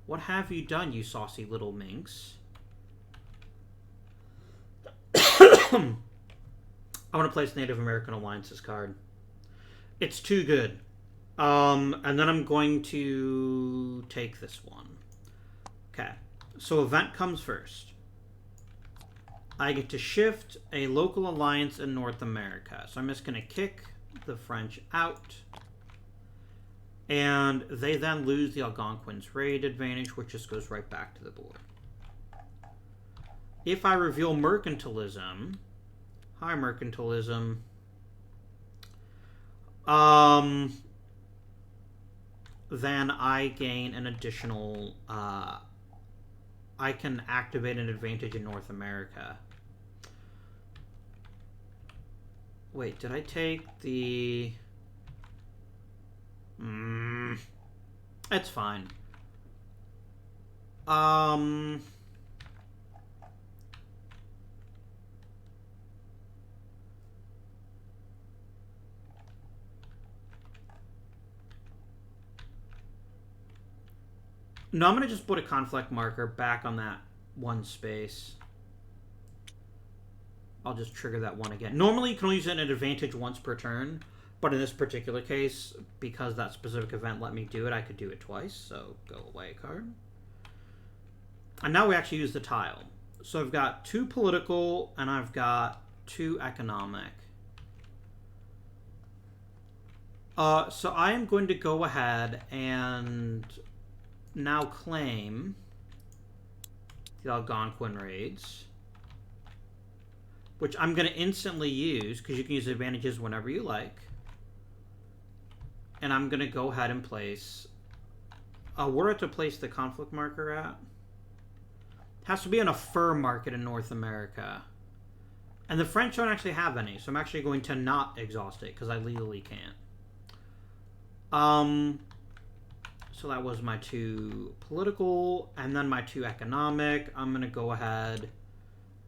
What have you done, you saucy little minx? I want to place Native American Alliances card. It's too good. And then I'm going to take this one. Okay. So event comes first. I get to shift a local alliance in North America. So I'm just going to kick the French out. And they then lose the Algonquin's raid advantage, which just goes right back to the board. If I reveal mercantilism, hi mercantilism, then I gain an additional, I can activate an advantage in North America. Wait, did I take the... It's fine. Um... No, I'm going to just put a conflict marker back on that one space. I'll just trigger that one again. Normally, you can only use an advantage once per turn, but in this particular case, because that specific event let me do it, I could do it twice, so go away card. And now we actually use the tile. So I've got 2 political, and I've got 2 economic. So I am going to go ahead and now claim the Algonquin raids, which I'm going to instantly use because you can use advantages whenever you like. And I'm going to go ahead and place... where do I have to place the conflict marker at? It has to be in a fur market in North America. And the French don't actually have any, so I'm actually going to not exhaust it because I legally can't. So that was my 2 political, and then my 2 economic. I'm going to go ahead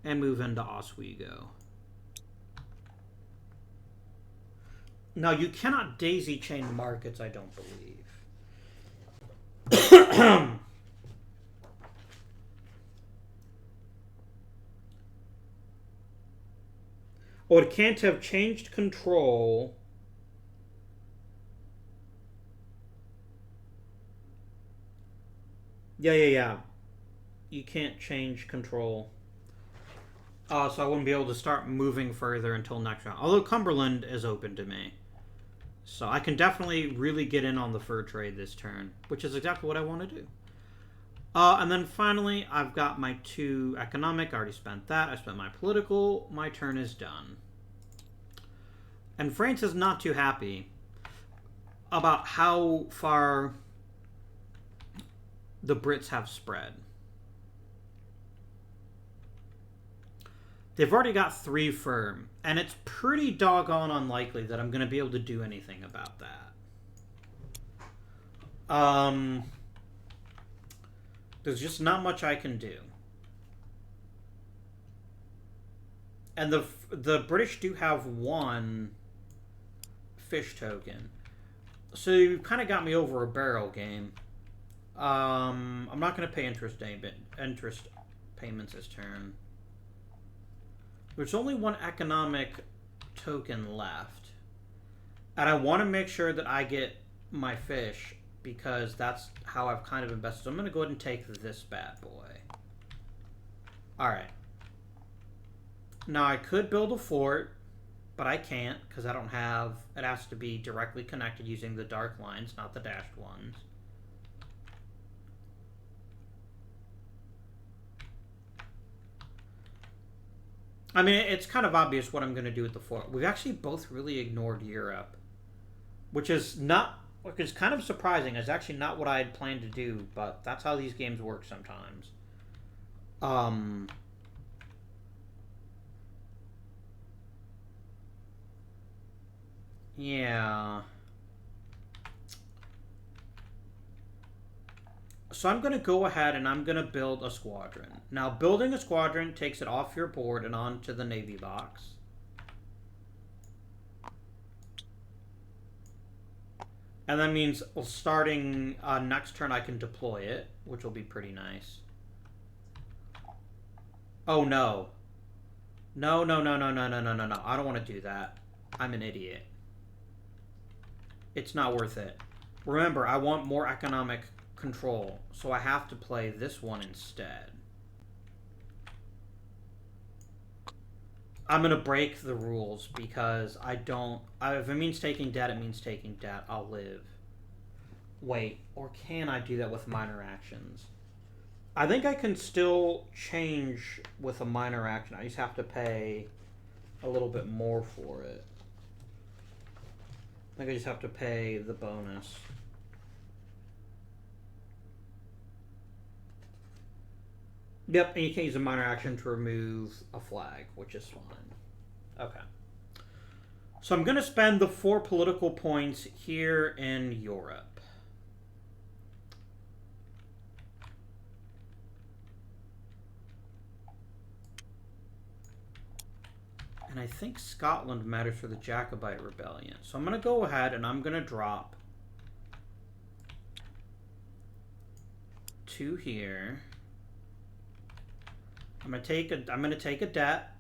and move into Oswego. Now, you cannot daisy chain markets, I don't believe. Oh, it can't have changed control. Yeah. You can't change control. So I wouldn't be able to start moving further until next round. Although Cumberland is open to me. So I can definitely really get in on the fur trade this turn, which is exactly what I want to do. And then finally, I've got my 2 economic. I already spent that. I spent my political. My turn is done. And France is not too happy about how far the Brits have spread. They've already got 3 firm, and it's pretty doggone unlikely that I'm going to be able to do anything about that. There's just not much I can do. And the British do have 1 fish token. So you've kind of got me over a barrel game. I'm not going to pay interest payments this turn. There's only 1 economic token left. And I want to make sure that I get my fish because that's how I've kind of invested. So I'm going to go ahead and take this bad boy. Alright. Now I could build a fort, but I can't because I don't have... It has to be directly connected using the dark lines, not the dashed ones. I mean, it's kind of obvious what I'm going to do with the fort. We've actually both really ignored Europe, which is kind of surprising. It's actually not what I had planned to do, but that's how these games work sometimes. Yeah. So I'm going to go ahead and I'm going to build a squadron. Now, building a squadron takes it off your board and onto the Navy box. And that means starting next turn I can deploy it, which will be pretty nice. Oh, no. No. I don't want to do that. I'm an idiot. It's not worth it. Remember, I want more economic control, so I have to play this one instead. I'm gonna break the rules because if it means taking debt, it means taking debt. I'll live. Wait, or can I do that with minor actions? I think I can still change with a minor action. I just have to pay a little bit more for it. I think I just have to pay the bonus. Yep, and you can use a minor action to remove a flag, which is fine. Okay. So I'm going to spend the 4 political points here in Europe. And I think Scotland matters for the Jacobite Rebellion. So I'm going to go ahead and I'm going to drop 2 here. I'm going to take a debt.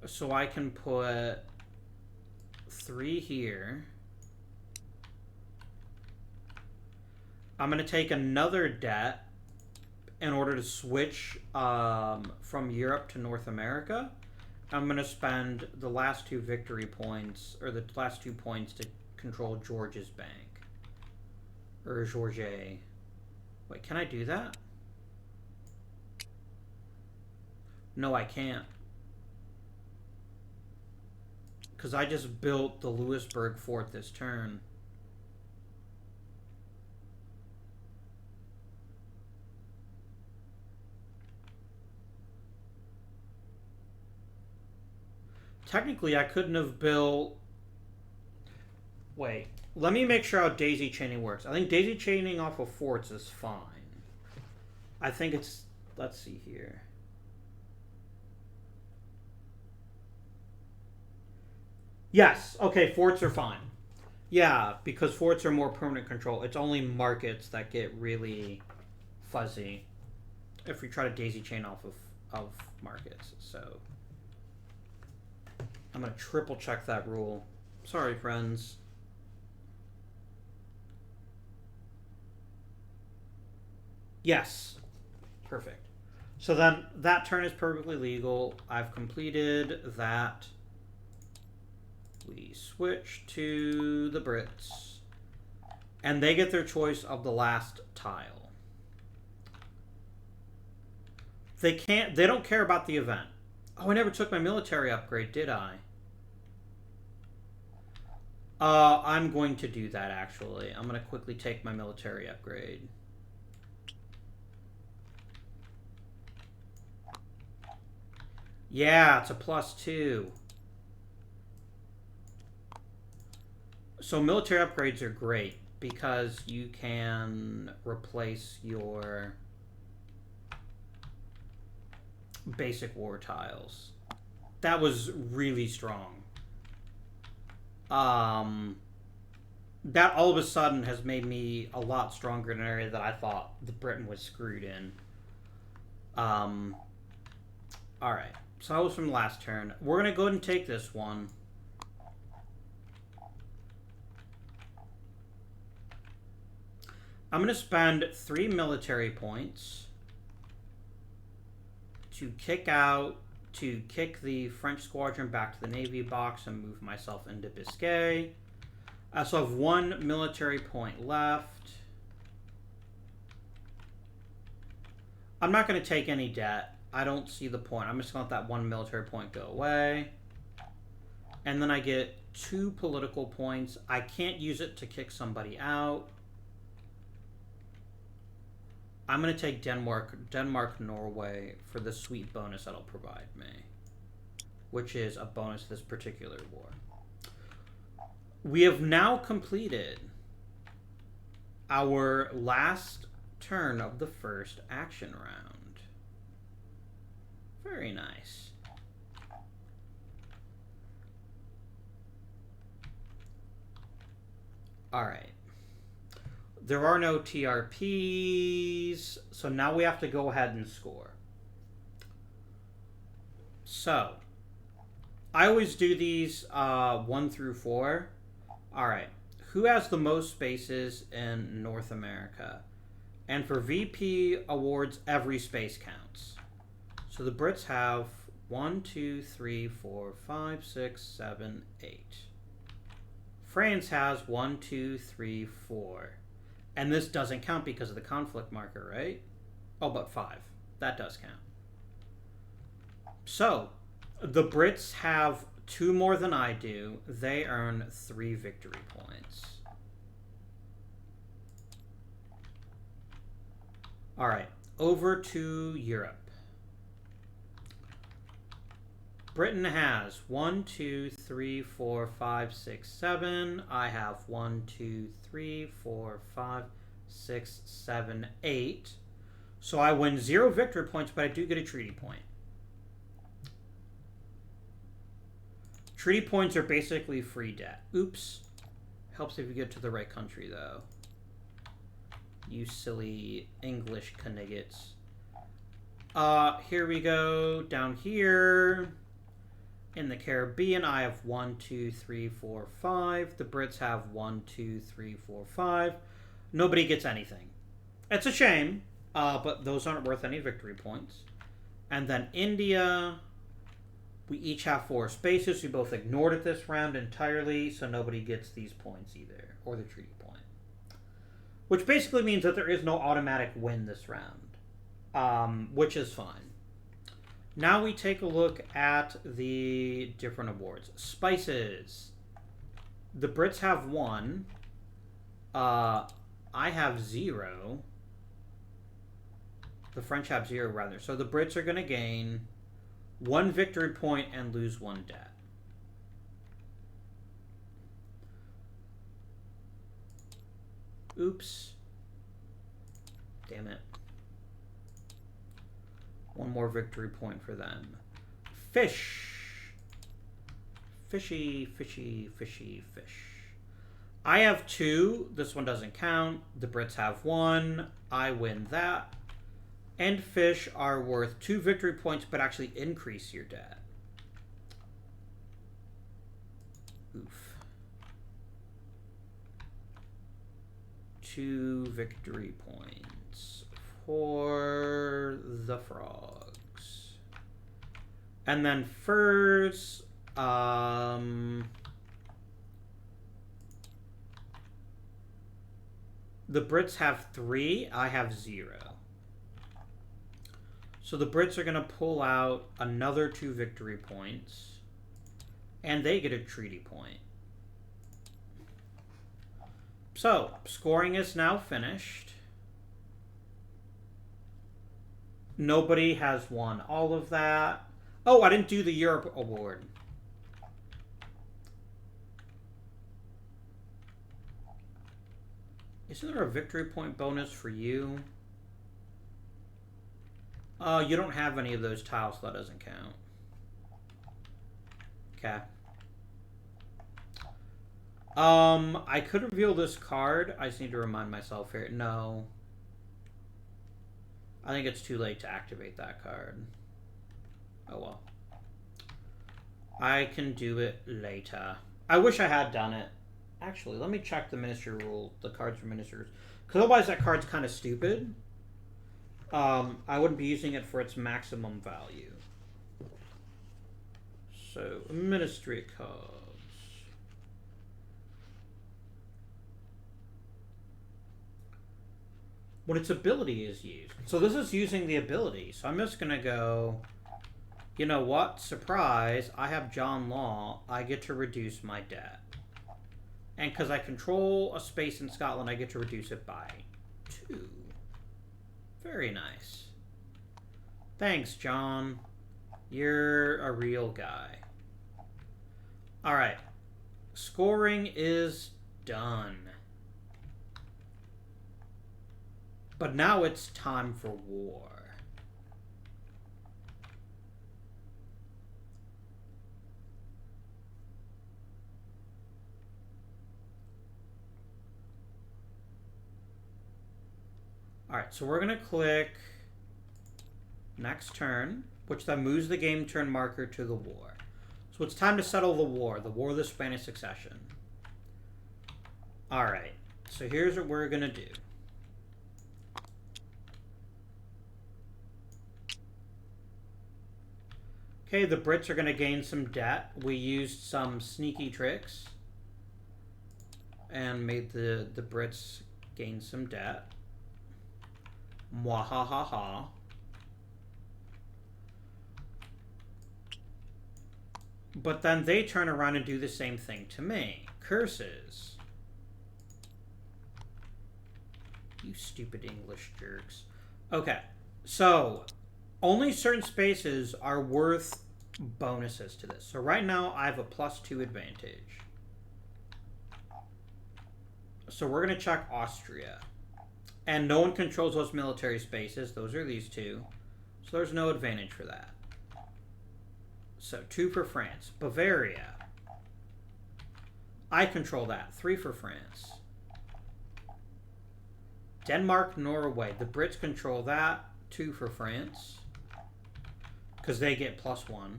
So I can put 3 here. I'm going to take another debt in order to switch from Europe to North America. I'm going to spend the last 2 victory points, or the last 2 points to control George's bank. Or Georges. Wait, can I do that? No, I can't. Because I just built the Louisburg fort this turn. Technically, I couldn't have built... Wait, let me make sure how daisy chaining works. I think daisy chaining off of forts is fine. I think it's... Let's see here. Yes, okay, forts are fine. Yeah, because forts are more permanent control. It's only markets that get really fuzzy if we try to daisy chain off of markets. So I'm going to triple check that rule. Sorry, friends. Yes. Perfect. So then that turn is perfectly legal. I've completed that. We switch to the Brits. And they get their choice of the last tile. They don't care about the event. Oh, I never took my military upgrade, did I? I'm going to do that, actually. I'm going to quickly take my military upgrade. Yeah, it's a +2. So military upgrades are great because you can replace your basic war tiles. That was really strong. That all of a sudden has made me a lot stronger in an area that I thought the Britain was screwed in. Alright, so that was from last turn. We're going to go ahead and take this one. I'm going to spend 3 military points to kick the French squadron back to the Navy box and move myself into Biscay. So I have 1 military point left. I'm not going to take any debt. I don't see the point. I'm just going to let that 1 military point go away. And then I get 2 political points. I can't use it to kick somebody out. I'm going to take Denmark, Norway for the sweet bonus that'll provide me, which is a bonus to this particular war. We have now completed our last turn of the first action round. Very nice. All right. There are no TRPs, so now we have to go ahead and score. So, I always do these 1 through 4. Alright, who has the most spaces in North America? And for VP awards, every space counts. So the Brits have 1, 2, 3, 4, 5, 6, 7, 8. France has 1, 2, 3, 4. And this doesn't count because of the conflict marker, right? Oh, but 5. That does count. So, the Brits have 2 more than I do. They earn 3 victory points. Alright, over to Europe. Britain has 1, 2, 3, 4, 5, 6, 7. I have 1, 2, 3, 4, 5, 6, 7, 8. So I win 0 victory points, but I do get a treaty point. Treaty points are basically free debt. Oops. Helps if you get to the right country, though. You silly English caniggets. Here we go. Down here. In the Caribbean, I have 1, 2, 3, 4, 5. The Brits have 1, 2, 3, 4, 5. Nobody gets anything. It's a shame, but those aren't worth any victory points. And then India, we each have 4 spaces. We both ignored it this round entirely, so nobody gets these points either, or the treaty point. Which basically means that there is no automatic win this round, which is fine. Now we take a look at the different awards. Spices. The Brits have 1. I have 0. The French have 0, rather. So the Brits are going to gain 1 victory point and lose 1 debt. Oops. Damn it. 1 more victory point for them. Fish. Fishy, fishy, fishy, fish. I have 2. This one doesn't count. The Brits have 1. I win that. And fish are worth 2 victory points, but actually increase your debt. Oof. 2 victory points for the frogs. And then furs, the Brits have 3, I have 0. So the Brits are going to pull out another 2 victory points, and they get a treaty point. So, scoring is now finished. Nobody has won all of that. Oh, I didn't do the Europe award. Isn't there a victory point bonus for you? You don't have any of those tiles, so that doesn't count. Okay. I could reveal this card. I just need to remind myself here. No. I think it's too late to activate that card. Oh well. I can do it later. I wish I had done it. Actually, let me check the ministry rule, the cards for ministers. Because otherwise that card's kind of stupid. I wouldn't be using it for its maximum value. So, ministry cards. When its ability is used. So this is using the ability. So I'm just going to go, you know what? Surprise, I have John Law. I get to reduce my debt. And because I control a space in Scotland, I get to reduce it by 2. Very nice. Thanks, John. You're a real guy. Alright. Scoring is done. But now it's time for war. Alright, so we're going to click next turn, which then moves the game turn marker to the war. So it's time to settle the War of the Spanish Succession. Alright, so here's what we're going to do. Okay, the Brits are going to gain some debt. We used some sneaky tricks and made the Brits gain some debt. Mwahaha. But then they turn around and do the same thing to me. Curses. You stupid English jerks. Okay, so only certain spaces are worth bonuses to this. So right now I have a +2 advantage. So we're going to check Austria. And no one controls those military spaces. Those are these two. So there's no advantage for that. So 2 for France. Bavaria. I control that. 3 for France. Denmark, Norway. The Brits control that. 2 for France. Because they get +1.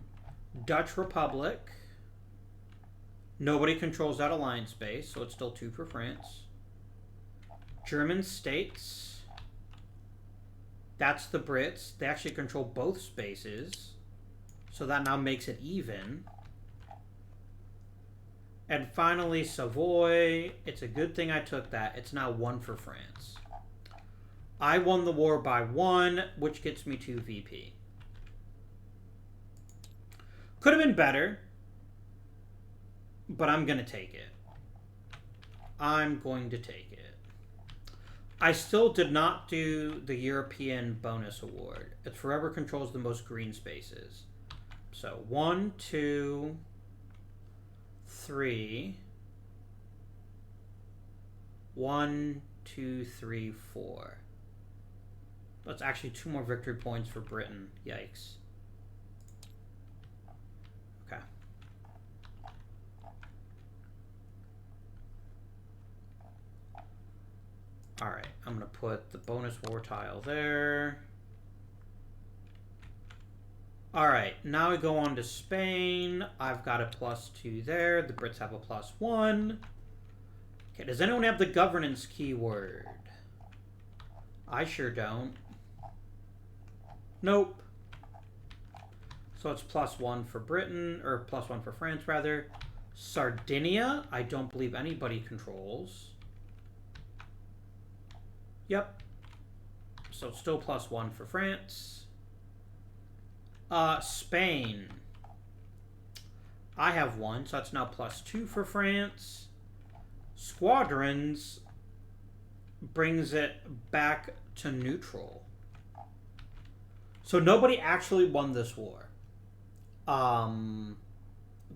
Dutch Republic. Nobody controls that alliance space, so it's still 2 for France. German states. That's the Brits. They actually control both spaces. So that now makes it even. And finally, Savoy. It's a good thing I took that. It's now 1 for France. I won the war by 1, which gets me 2 VP. Could have been better, but I'm going to take it. I'm going to take it. I still did not do the European bonus award. It forever controls the most green spaces. So 1, 2, 3. 1, 2, 3, 4. That's actually 2 more victory points for Britain. Yikes. Okay. Alright, I'm going to put the bonus war tile there. Alright, now we go on to Spain. I've got a +2 there. The Brits have a +1. Okay, does anyone have the governance keyword? I sure don't. Nope. So it's +1 for Britain, or +1 for France, rather. Sardinia, I don't believe anybody controls. Yep. So it's still +1 for France. Spain. I have 1, so that's now +2 for France. Squadrons brings it back to neutral. So nobody actually won this war.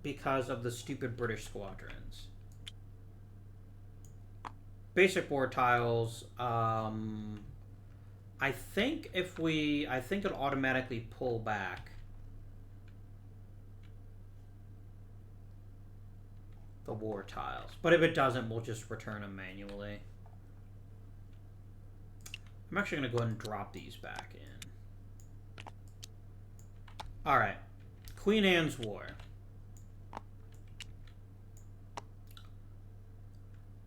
Because of the stupid British squadrons. Basic war tiles. I think it'll automatically pull back the war tiles. But if it doesn't, we'll just return them manually. I'm actually going to go ahead and drop these back in. Alright. Queen Anne's War.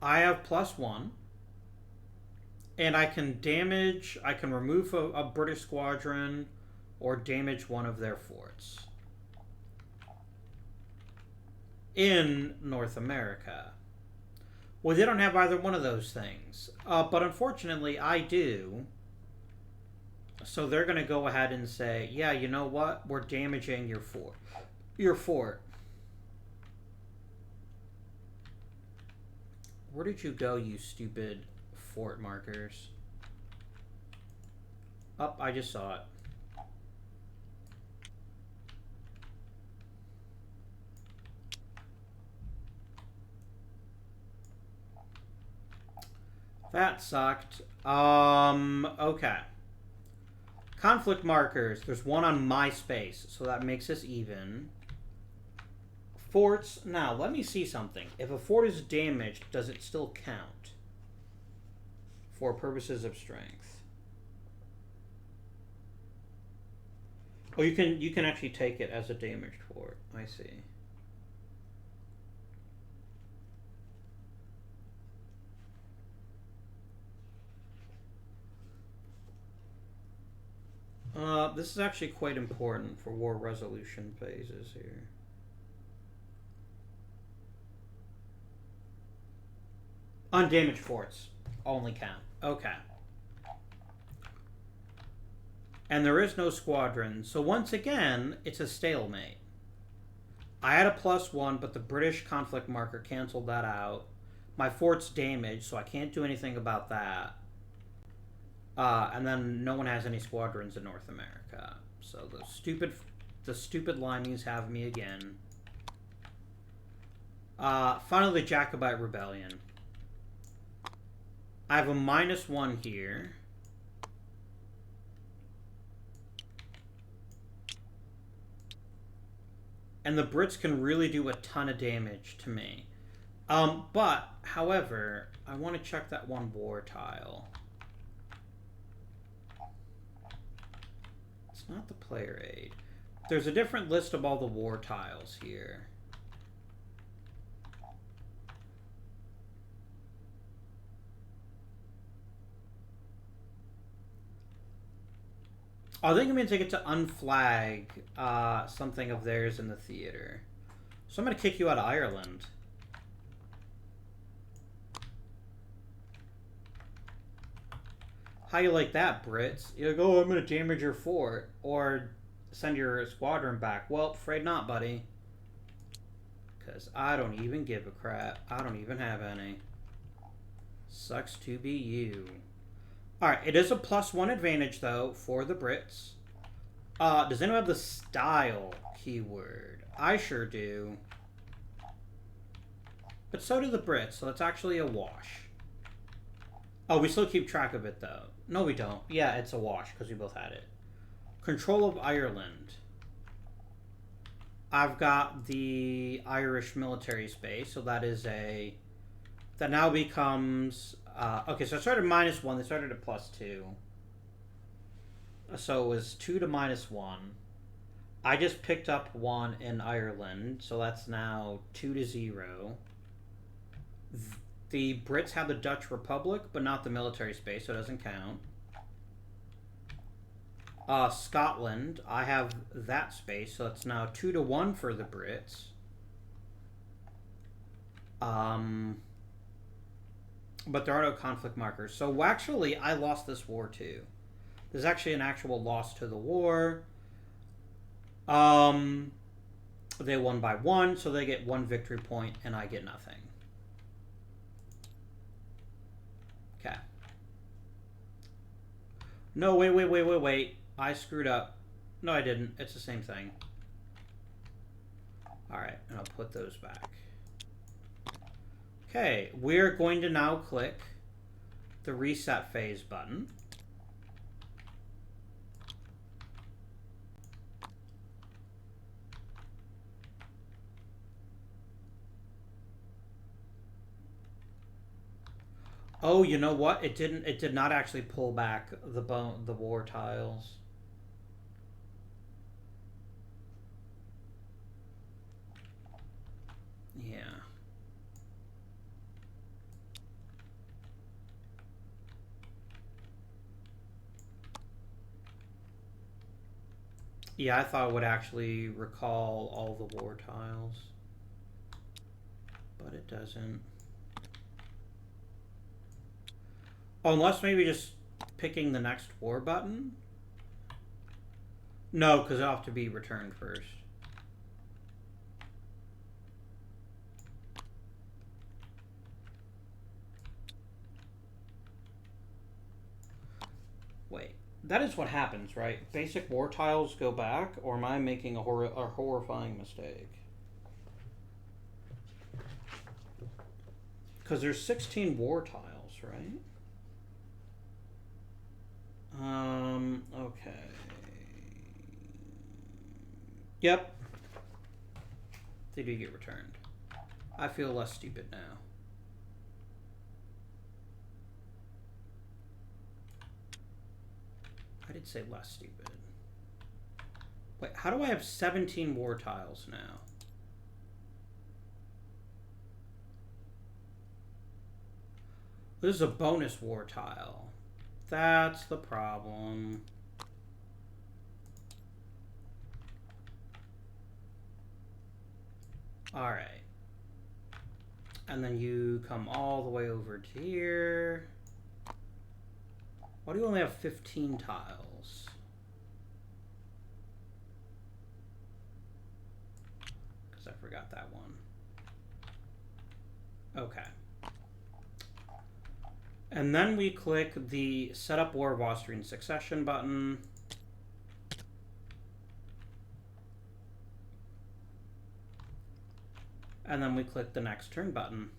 I have +1. And I can remove a British squadron or damage one of their forts. In North America. Well, they don't have either one of those things. But unfortunately, I do. So they're going to go ahead and say, yeah, you know what? We're damaging your fort. Where did you go, you stupid fort markers? Oh, I just saw it. That sucked. Okay. Conflict markers. There's one on my space, so that makes us even. Forts. Now, let me see something. If a fort is damaged, does it still count? For purposes of strength. Oh, you can actually take it as a damaged fort. I see. This is actually quite important for war resolution phases here. Undamaged forts only count. Okay. And there is no squadron, so once again, it's a stalemate. I had a +1, but the British conflict marker canceled that out. My fort's damaged, so I can't do anything about that. And then no one has any squadrons in North America. So the stupid limeys have me again. Finally, the Jacobite Rebellion. I have a -1 here. And the Brits can really do a ton of damage to me. But, however, I want to check that one war tile. It's not the player aid. There's a different list of all the war tiles here. I think I'm going to take it to unflag something of theirs in the theater. So I'm going to kick you out of Ireland. How you like that, Brits? You're like, oh, I'm going to damage your fort. Or send your squadron back. Well, afraid not, buddy. Because I don't even give a crap. I don't even have any. Sucks to be you. Alright, it is a +1 advantage, though, for the Brits. Does anyone have the style keyword? I sure do. But so do the Brits, so it's actually a wash. Oh, we still keep track of it, though. No, we don't. Yeah, it's a wash, because we both had it. Control of Ireland. I've got the Irish military space, so that is a... That now becomes... okay, so I started -1. They started at +2. So it was 2 to -1. I just picked up 1 in Ireland, so that's now 2 to 0. The Brits have the Dutch Republic, but not the military space, so it doesn't count. Scotland, I have that space, so it's now 2 to 1 for the Brits. But there are no conflict markers. So actually, I lost this war too. There's actually an actual loss to the war. They won by 1, so they get 1 victory point, and I get nothing. Okay. No, wait. I screwed up. No, I didn't. It's the same thing. Alright, and I'll put those back. Okay, we're going to now click the reset phase button. Oh, you know what? It did not actually pull back the war tiles. Yeah. Yeah, I thought it would actually recall all the war tiles. But it doesn't. Oh, unless maybe just picking the next war button? No, because it'll have to be returned first. Wait, that is what happens, right? Basic war tiles go back, or am I making a horrifying mistake? Because there's 16 war tiles, right? Okay. Yep. They do get returned. I feel less stupid now. I did say less stupid. Wait, how do I have 17 war tiles now? This is a bonus war tile. That's the problem. Alright. And then you come all the way over to here. Why do you only have 15 tiles? Because I forgot that one. Okay. And then we click the Set Up War of Austrian Succession button. And then we click the Next Turn button.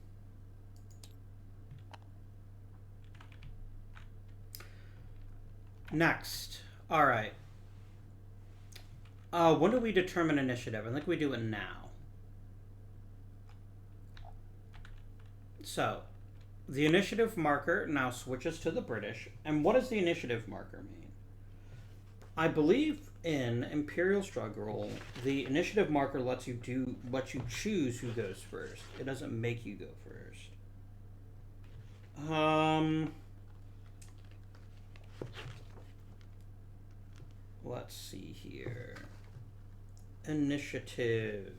Next. Alright. When do we determine initiative? I think we do it now. So, the initiative marker now switches to the British. And what does the initiative marker mean? I believe in Imperial Struggle, the initiative marker lets you choose who goes first. It doesn't make you go first. Let's see here. Initiative.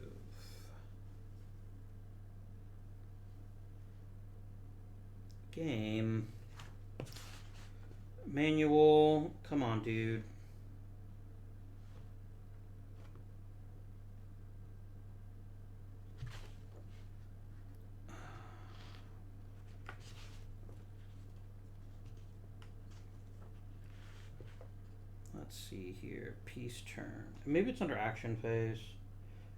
Game. Manual. Come on, dude. Let's see here. Peace turn. Maybe it's under action phase.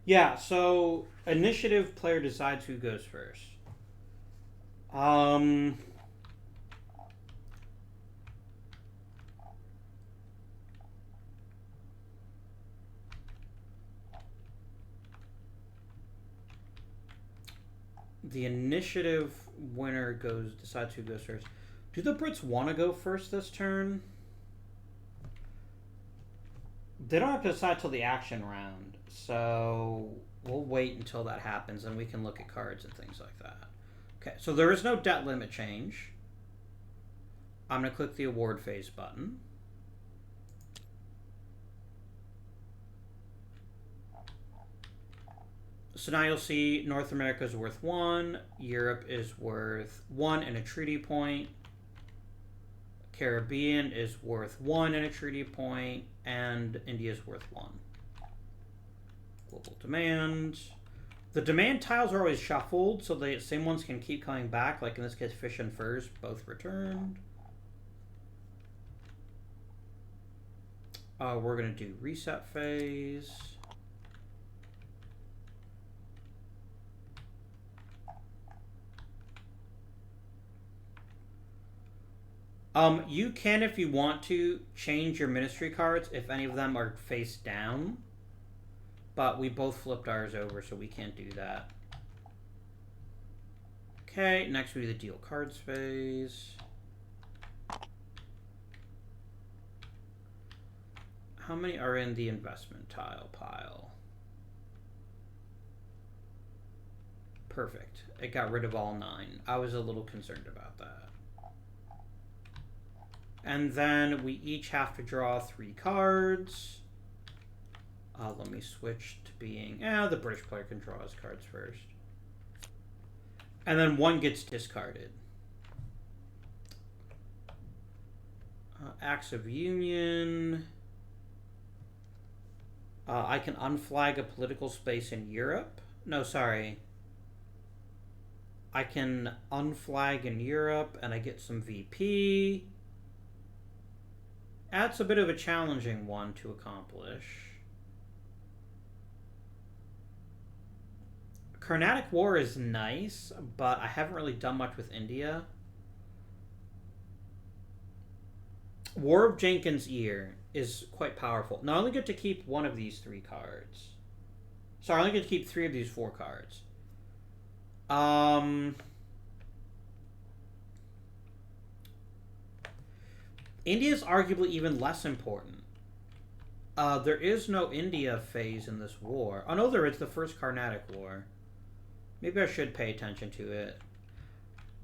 Yeah, so initiative player decides who goes first. The initiative winner decides who goes first. Do the Brits want to go first this turn? They don't have to decide till the action round, so we'll wait until that happens and we can look at cards and things like that. Okay, so there is no debt limit change. I'm going to click the award phase button. So now you'll see North America is worth 1, Europe is worth 1 and a treaty point, Caribbean is worth 1 and a treaty point, and India is worth 1. Global demand. The demand tiles are always shuffled, so the same ones can keep coming back, like in this case fish and furs both returned. We're going to do reset phase. You can, if you want to, change your ministry cards if any of them are face down. But we both flipped ours over, so we can't do that. Okay, next we do the deal cards phase. How many are in the investment tile pile? Perfect. It got rid of all 9. I was a little concerned about that. And then we each have to draw 3 cards. Let me switch to being... the British player can draw his cards first. And then 1 gets discarded. Acts of Union. I can unflag a political space in Europe. No, sorry. I can unflag in Europe and I get some VP. That's a bit of a challenging one to accomplish. Carnatic War is nice, but I haven't really done much with India. War of Jenkins' Ear is quite powerful. Now I only get to keep 1 of these 3 cards. Sorry, I only get to keep 3 of these 4 cards. India is arguably even less important. There is no India phase in this war. Oh no, there is the first Carnatic War. Maybe I should pay attention to it.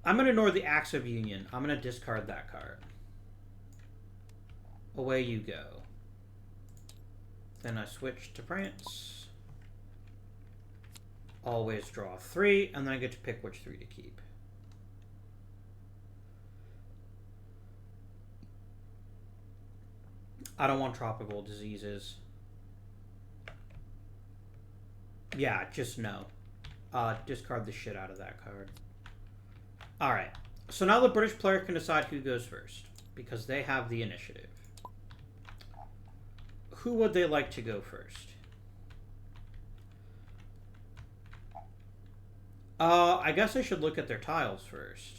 I'm going to ignore the Acts of Union. I'm going to discard that card. Away you go. Then I switch to France. Always draw 3, and then I get to pick which 3 to keep. I don't want tropical diseases. Yeah, just no. Discard the shit out of that card. Alright. So now the British player can decide who goes first, because they have the initiative. Who would they like to go first? I guess I should look at their tiles first.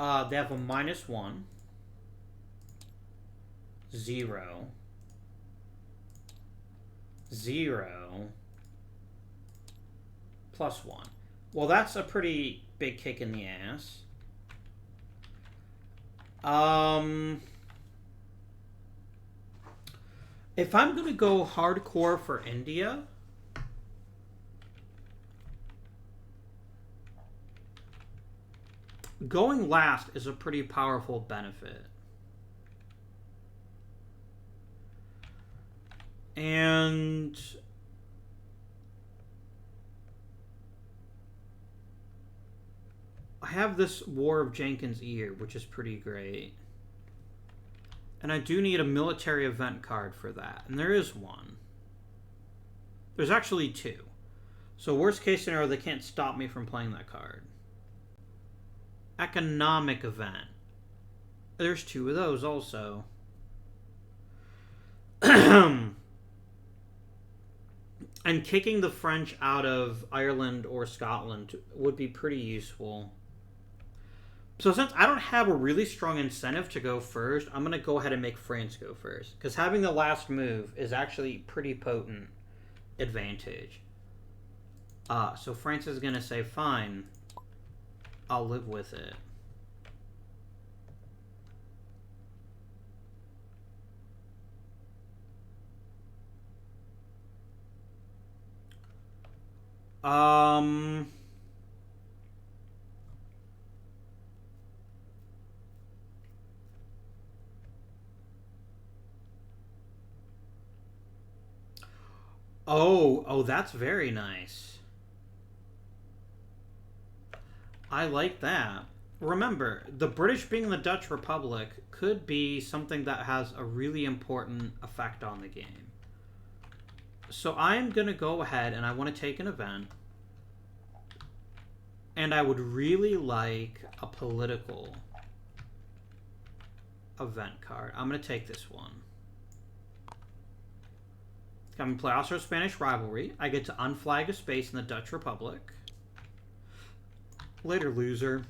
They have a -1, 0, 0, +1. Well, that's a pretty big kick in the ass. If I'm going to go hardcore for India, going last is a pretty powerful benefit. And I have this War of Jenkins' Ear, which is pretty great. And I do need a military event card for that. And there is one. There's actually two. So worst case scenario, they can't stop me from playing that card. Economic event. There's two of those also. And kicking the French out of Ireland or Scotland would be pretty useful. So since I don't have a really strong incentive to go first, I'm going to go ahead and make France go first. Because having the last move is actually pretty potent advantage. So France is going to say, fine, I'll live with it. Oh, that's very nice. I like that. Remember, the British being the Dutch Republic could be something that has a really important effect on the game. So I'm going to go ahead and I want to take an event. And I would really like a political event card. I'm going to take this one. I'm going to play Austro-Spanish Rivalry. I get to unflag a space in the Dutch Republic. Later, loser.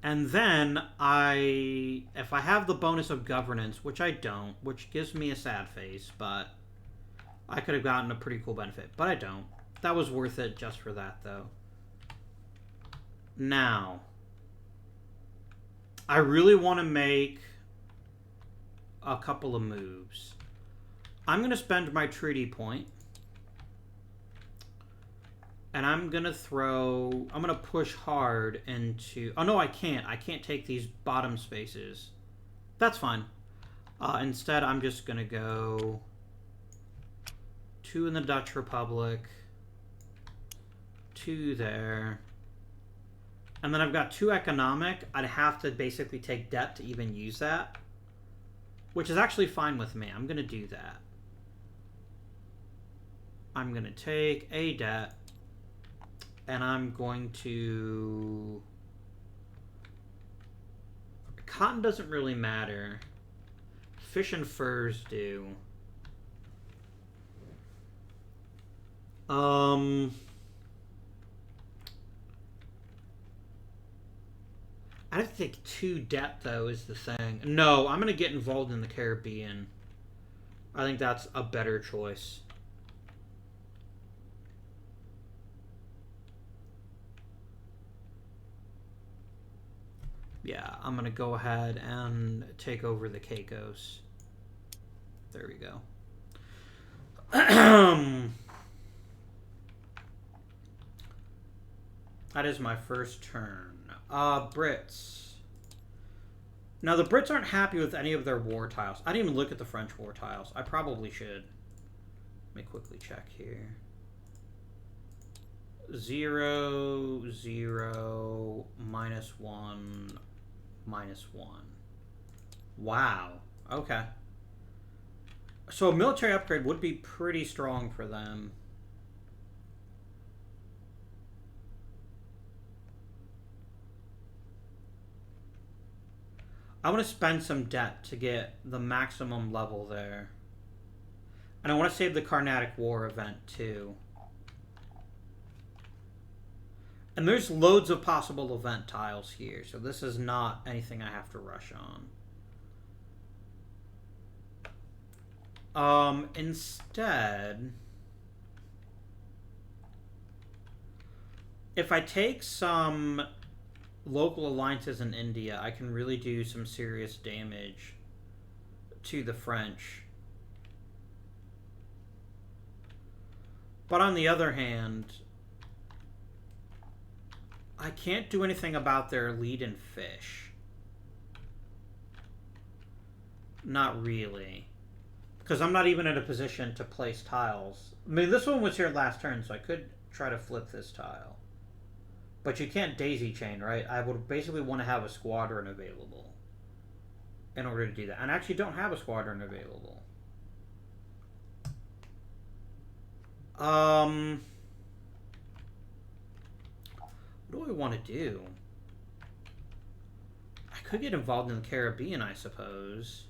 And then if I have the bonus of governance, which I don't, which gives me a sad face, but I could have gotten a pretty cool benefit, but I don't. That was worth it just for that, though. Now, I really want to make a couple of moves. I'm going to spend my treaty point. And I'm going to push hard into... Oh, no, I can't. I can't take these bottom spaces. That's fine. Instead, I'm just going to go 2 in the Dutch Republic, 2 there. And then I've got 2 economic. I'd have to basically take debt to even use that, which is actually fine with me. I'm going to do that. I'm going to take a debt, and I'm going to... Cotton doesn't really matter. Fish and furs do. I have to take 2 debt, though, is the thing. No, I'm going to get involved in the Caribbean. I think that's a better choice. Yeah, I'm going to go ahead and take over the Caicos. There we go. That is my first turn. Brits. Now, the Brits aren't happy with any of their war tiles. I didn't even look at the French war tiles. I probably should. Let me quickly check here. 0, 0, -1, -1. Wow. Okay. So a military upgrade would be pretty strong for them. I want to spend some debt to get the maximum level there. And I want to save the Carnatic War event too. And there's loads of possible event tiles here, so this is not anything I have to rush on. Instead, if I take some local alliances in India, I can really do some serious damage to the French. But on the other hand, I can't do anything about their lead in fish. Not really. Because I'm not even in a position to place tiles. I mean, this one was here last turn, so I could try to flip this tile. But you can't daisy chain, right? I would basically want to have a squadron available in order to do that. And I actually don't have a squadron available. What do I want to do? I could get involved in the Caribbean, I suppose.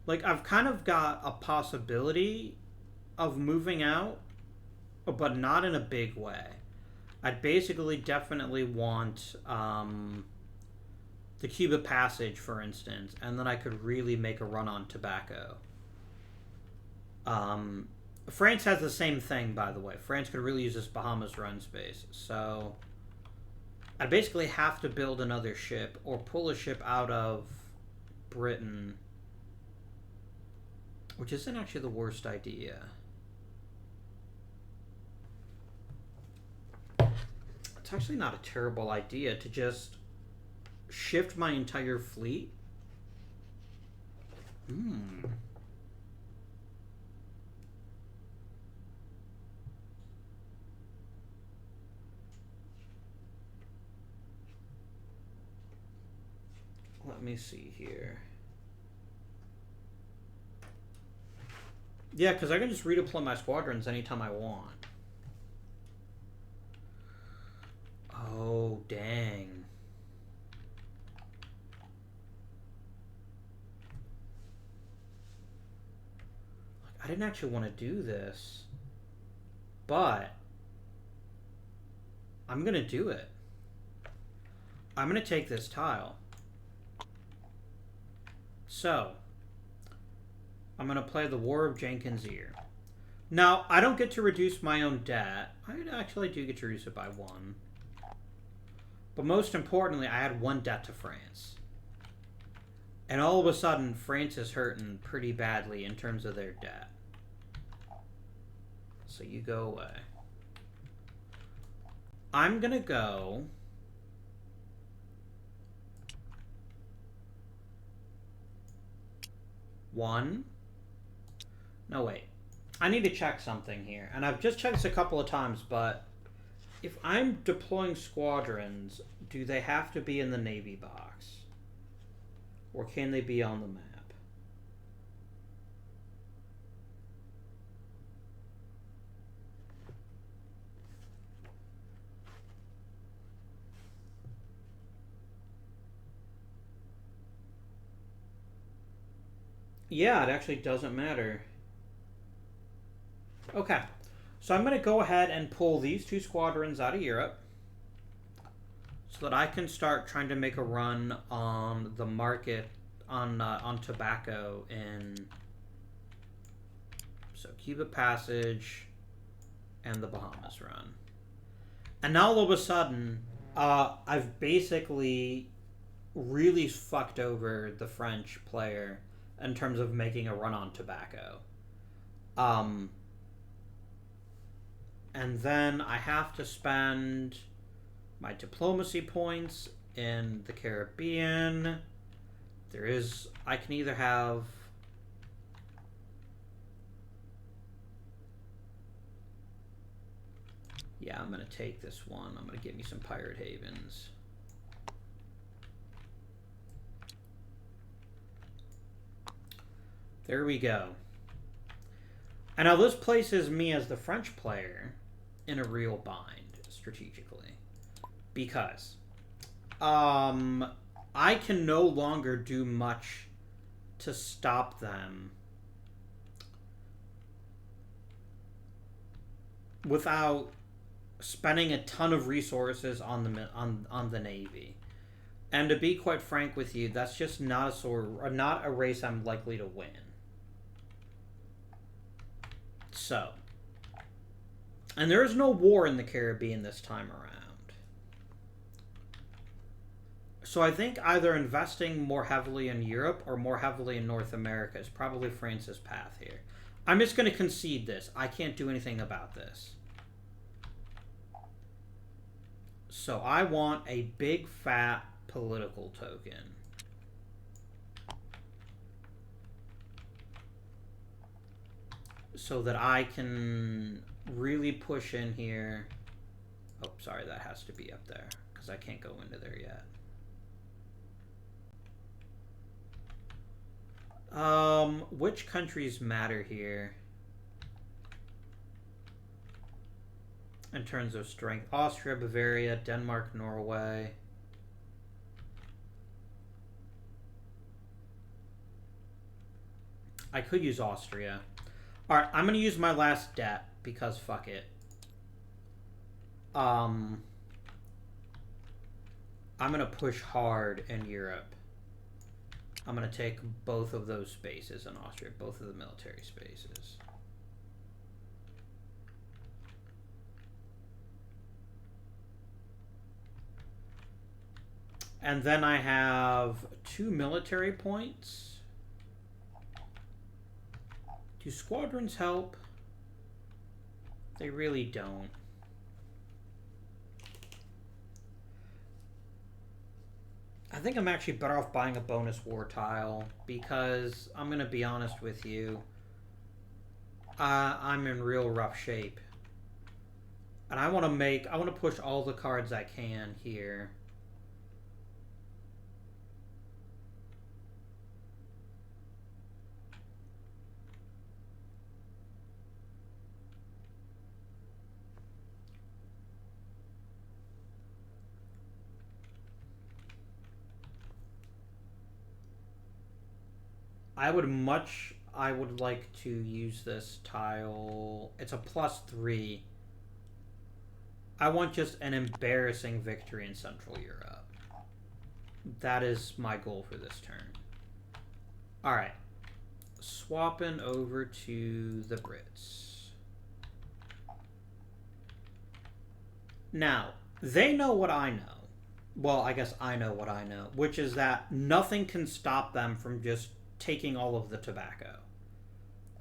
Like, I've kind of got a possibility of moving out, but not in a big way. I'd basically definitely want the Cuba Passage, for instance, and then I could really make a run on tobacco. France has the same thing, by the way. France could really use this Bahamas run space. So I basically have to build another ship or pull a ship out of Britain, which isn't actually the worst idea. It's actually not a terrible idea to just shift my entire fleet. Let me see here. Yeah, because I can just redeploy my squadrons anytime I want. Oh, dang. I didn't actually want to do this, but I'm going to do it. I'm going to take this tile. So, I'm going to play the War of Jenkins Ear. Now, I don't get to reduce my own debt. I actually do get to reduce it by 1. But most importantly, I had 1 debt to France. And all of a sudden, France is hurting pretty badly in terms of their debt. So you go away. I'm going to go... One. No, wait. I need to check something here. And I've just checked this a couple of times, but if I'm deploying squadrons, do they have to be in the Navy box? Or can they be on the map? Yeah, it actually doesn't matter. Okay, so I'm going to go ahead and pull these 2 squadrons out of Europe so that I can start trying to make a run on the market on tobacco in Cuba Passage and the Bahamas run. And now all of a sudden, I've basically really fucked over the French player in terms of making a run on tobacco. And then I have to spend my diplomacy points in the Caribbean. I can either have... Yeah, I'm going to take this one. I'm going to get me some pirate havens. There we go. And now this places me as the French player in a real bind strategically. Because I can no longer do much to stop them without spending a ton of resources on the Navy. And to be quite frank with you, that's just not a race I'm likely to win. So, and there is no war in the Caribbean this time around. So I think either investing more heavily in Europe or more heavily in North America is probably France's path here. I'm just going to concede this. I can't do anything about this. So I want a big fat political token. So that I can really push in here. Oh, sorry, that has to be up there because I can't go into there yet. Which countries matter here in terms of strength? Austria, Bavaria, Denmark, Norway. I could use Austria. Alright, I'm gonna use my last debt because fuck it. I'm gonna push hard in Europe. I'm going to take both of those spaces in Austria, both of the military spaces. And then I have 2 military points. Do squadrons help? They really don't. I think I'm actually better off buying a bonus war tile because I'm going to be honest with you. I'm in real rough shape. And I want to push all the cards I can here. I would like to use this tile. It's a +3. I want just an embarrassing victory in Central Europe. That is my goal for this turn. Alright. Swapping over to the Brits. Now, they know what I know. Well, I guess I know what I know, which is that nothing can stop them from just taking all of the tobacco.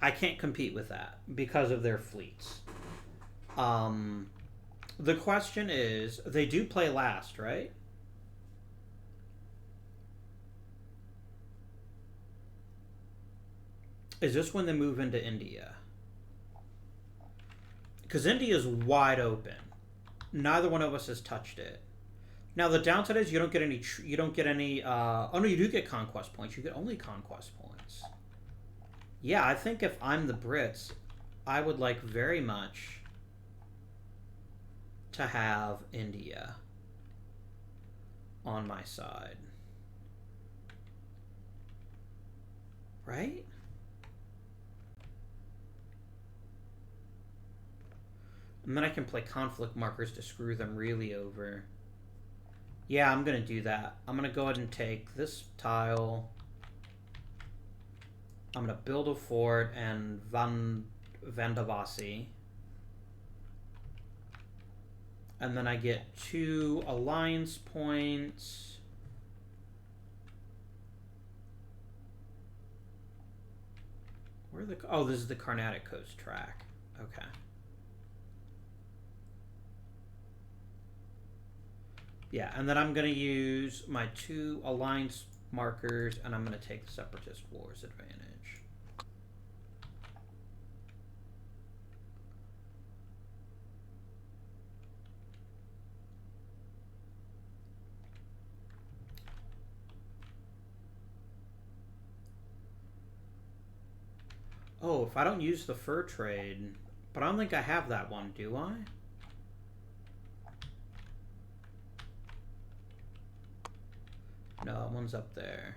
I can't compete with that because of their fleets. The question is, they do play last, right? Is this when they move into India? Because India is wide open. Neither one of us has touched it. Now the downside is you don't get any. Oh no, you do get conquest points. You get only conquest points. Yeah, I think if I'm the Brits, I would like very much to have India on my side. Right? And then I can play conflict markers to screw them really over. Yeah, I'm going to do that. I'm going to go ahead and take this tile. I'm going to build a fort and Vandavasi. And then I get 2 alliance points. Where are the... Oh, this is the Carnatic Coast track. Okay. Yeah, and then I'm going to use my 2 alliance markers, and I'm going to take the Separatist Wars advantage. Oh, if I don't use the fur trade, but I don't think I have that one, do I? No, that one's up there.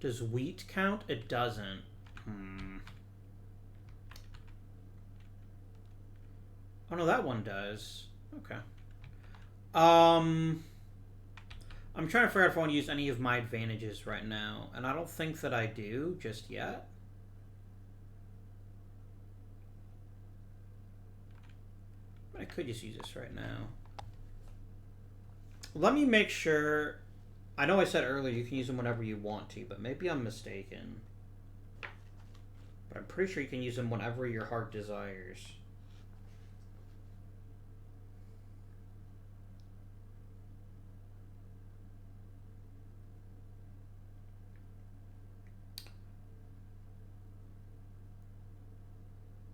Does wheat count? It doesn't. Oh no, that one does. Okay. I'm trying to figure out if I want to use any of my advantages right now, and I don't think that I do just yet. I could just use this right now. Let me make sure. I know I said earlier you can use them whenever you want to, but maybe I'm mistaken. But I'm pretty sure you can use them whenever your heart desires.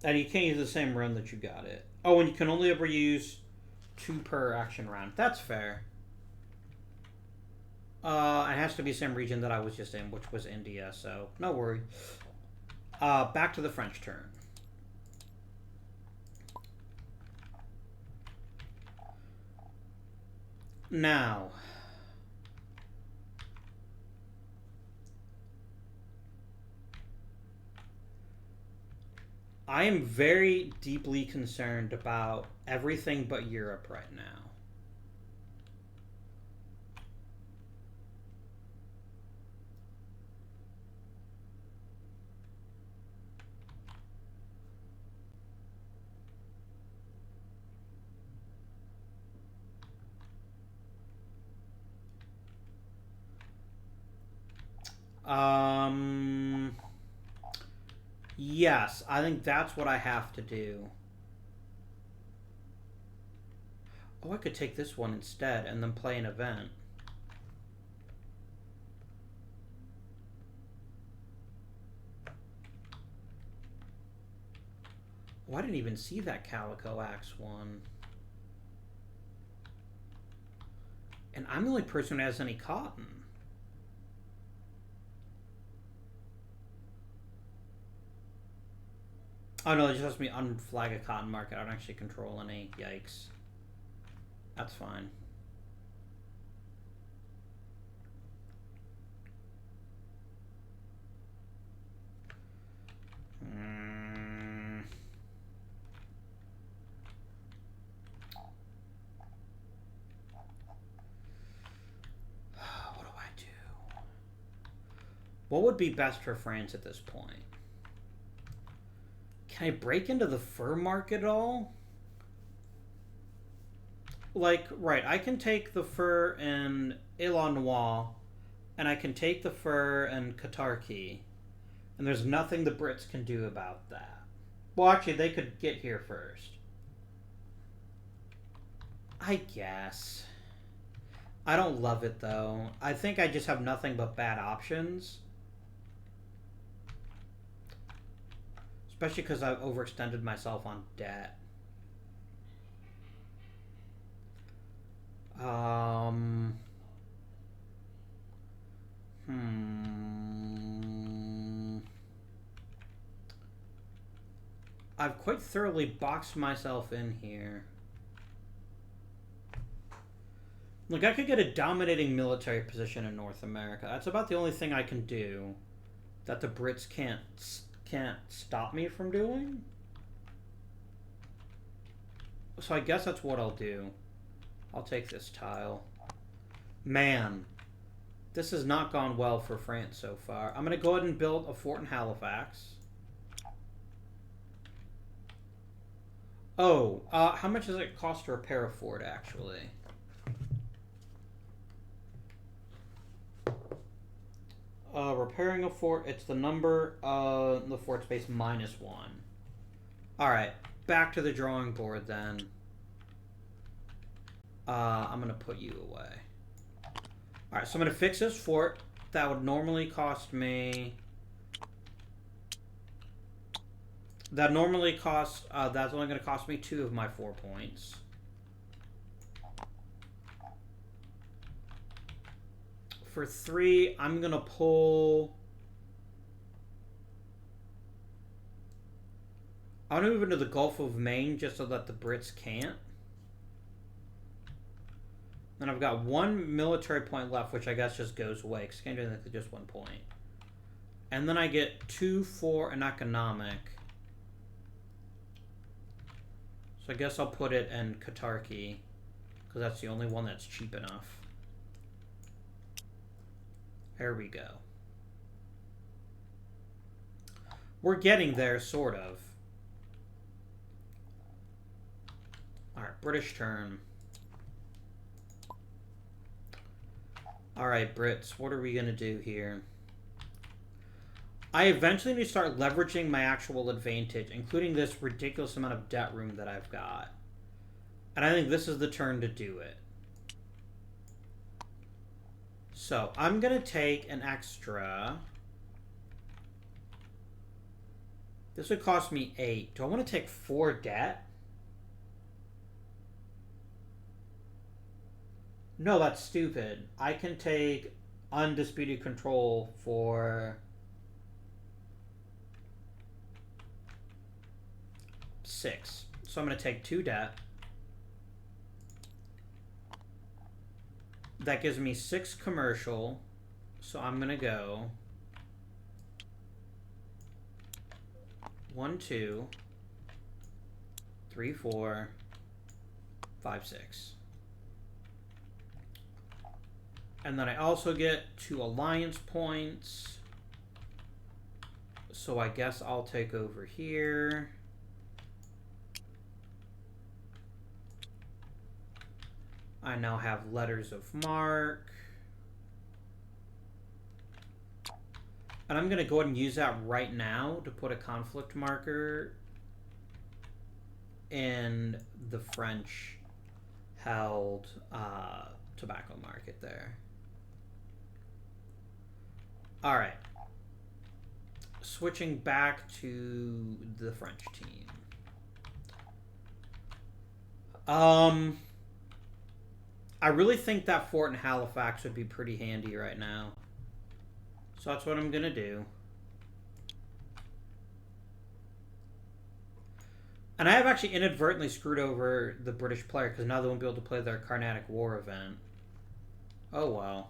And you can't use the same run that you got it. Oh, and you can only ever use 2 per action round. That's fair. It has to be the same region that I was just in, which was India, so no worry. Back to the French turn. Now, I am very deeply concerned about everything but Europe right now. Yes, I think that's what I have to do. Oh, I could take this one instead and then play an event. Oh, I didn't even see that Calico Axe one. And I'm the only person who has any cotton. Oh no, it just lets me unflag a cotton market. I don't actually control any. Yikes. That's fine. What do I do? What would be best for France at this point? Can I break into the fur market at all? Like, right, I can take the fur in Illinois, and I can take the fur in Catarqui, and there's nothing the Brits can do about that. Well, actually, they could get here first. I guess. I don't love it, though. I think I just have nothing but bad options. Especially because I've overextended myself on debt. I've quite thoroughly boxed myself in here. Look, I could get a dominating military position in North America. That's about the only thing I can do that the Brits can't stop me from doing. So I guess that's what I'll do. I'll take this tile. Man, this has not gone well for France so far. I'm going to go ahead and build a fort in Halifax. Oh, how much does it cost to repair a fort, actually? Repairing a fort, it's the number of the fort space -1. Alright, back to the drawing board then. I'm going to put you away. Alright, so I'm going to fix this fort. That would normally cost me... That normally costs... that's only going to cost me 2 of my 4 points. For 3, I'm going to pull... I want to move into the Gulf of Maine just so that the Brits can't. Then I've got 1 military point left, which I guess just goes away, because I can't do anything with just 1 point. And then I get 2 for an economic. So I guess I'll put it in Katarki, because that's the only one that's cheap enough. There we go. We're getting there, sort of. Alright, British turn. Alright, Brits, what are we going to do here? I eventually need to start leveraging my actual advantage, including this ridiculous amount of debt room that I've got. And I think this is the turn to do it. So, I'm going to take an extra. This would cost me 8. Do I want to take 4 debt? No, that's stupid. I can take undisputed control for 6. So I'm going to take 2 debt. That gives me 6 commercial. So I'm going to go 1, 2, 3, 4, 5, 6. And then I also get 2 alliance points. So I guess I'll take over here. I now have letters of marque. And I'm going to go ahead and use that right now to put a conflict marker in the French held tobacco market there. All right. Switching back to the French team. I really think that fort in Halifax would be pretty handy right now. So that's what I'm going to do. And I have actually inadvertently screwed over the British player because now they won't be able to play their Carnatic War event. Oh well.